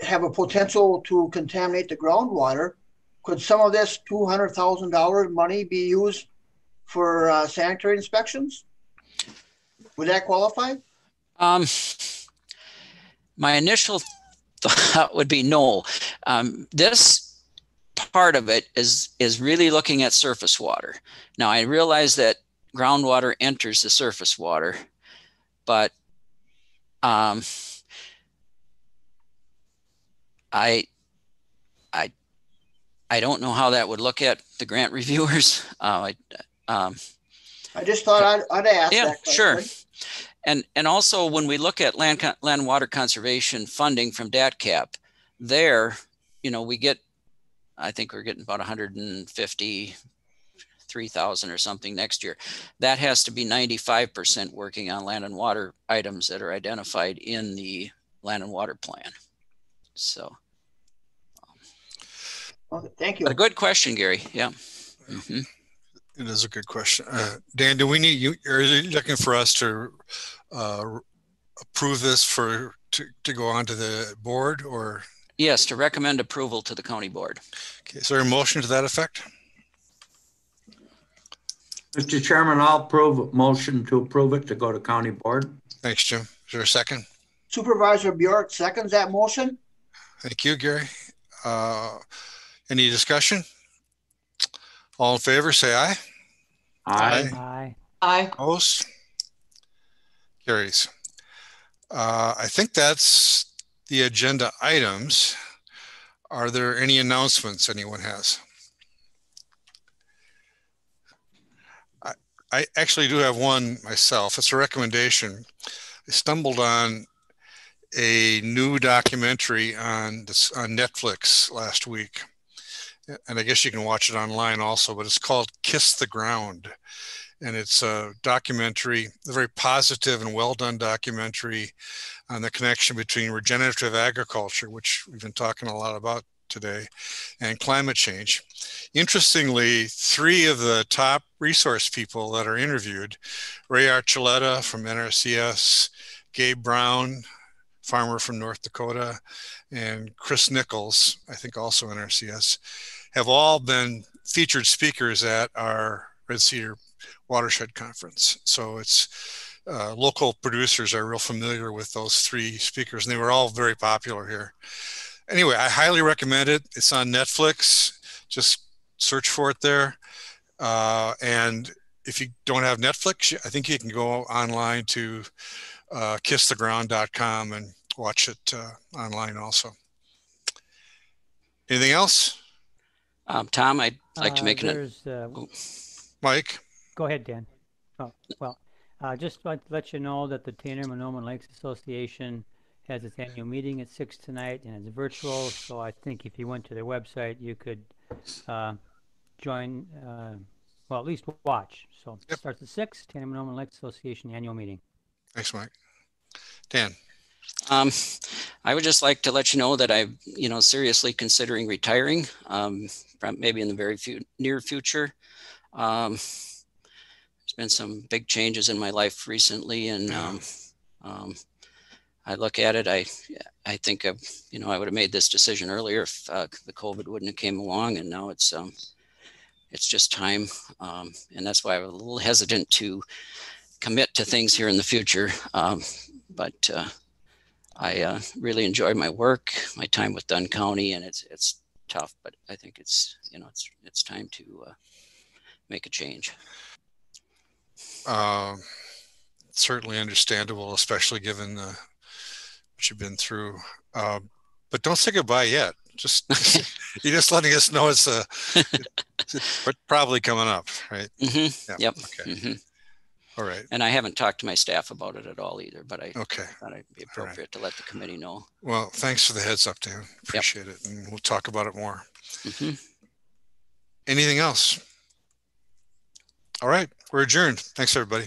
have a potential to contaminate the groundwater, could some of this $200,000 money be used for sanitary inspections? Would that qualify? My initial thought would be no. This part of it is really looking at surface water. Now, I realize that groundwater enters the surface water, but I don't know how that would look at the grant reviewers. I just thought I'd ask yeah, that question. Sure. And also when we look at land and water conservation funding from DATCAP, there, you know, we get, I think we're getting about 153,000 or something next year. That has to be 95% working on land and water items that are identified in the land and water plan. So. Okay, thank you. A good question, Gary. Yeah. Mm-hmm. It is a good question. Dan, do we need you? Are you looking for us to approve this to go on to the board, or? Yes, to recommend approval to the county board. Okay, is there a motion to that effect? Mr. Chairman, I'll motion to approve it to go to county board. Thanks, Jim. Is there a second? Supervisor Bjork seconds that motion. Thank you, Gary. Any discussion? All in favor, say aye. Aye. Aye. Aye. Opposed? Carries. I think that's the agenda items. Are there any announcements anyone has? I actually do have one myself. It's a recommendation. I stumbled on a new documentary on Netflix last week. And I guess you can watch it online also, but it's called Kiss the Ground. And it's a documentary, a very positive and well done documentary on the connection between regenerative agriculture, which we've been talking a lot about today, and climate change. Interestingly, 3 of the top resource people that are interviewed, Ray Archuleta from NRCS, Gabe Brown, farmer from North Dakota, and Chris Nichols, I think also NRCS, have all been featured speakers at our Red Cedar Watershed Conference. So it's local producers are real familiar with those 3 speakers, and they were all very popular here. Anyway, I highly recommend it. It's on Netflix. Just search for it there. And if you don't have Netflix, I think you can go online to kisstheground.com and watch it online also. Anything else? Tom, I'd like to make Mike? Go ahead, Dan. Oh, well, just like to let you know that the Tanner Monoman Lakes Association has its annual meeting at 6 tonight, and it's virtual. So I think if you went to their website, you could join, well, at least watch. So it starts at 6, Tanner Monoman Lakes Association annual meeting. Thanks, Mike. Dan. I would just like to let you know that I'm, seriously considering retiring, maybe in the very near future. There's been some big changes in my life recently, and I look at it. I think I would have made this decision earlier if the COVID wouldn't have came along, and now it's just time, and that's why I was a little hesitant to commit to things here in the future. But I really enjoy my work, my time with Dunn County, and it's tough, but I think it's time to make a change. Certainly understandable, especially given what you've been through. But don't say goodbye yet. You're just letting us know it's probably coming up, right? Mm-hmm. Yeah. Yep. Okay. Mm-hmm. All right. And I haven't talked to my staff about it at all either, but I thought it'd be appropriate to let the committee know. Well, thanks for the heads up, Dan. Appreciate it. And we'll talk about it more. Mm-hmm. Anything else? All right. We're adjourned. Thanks, everybody.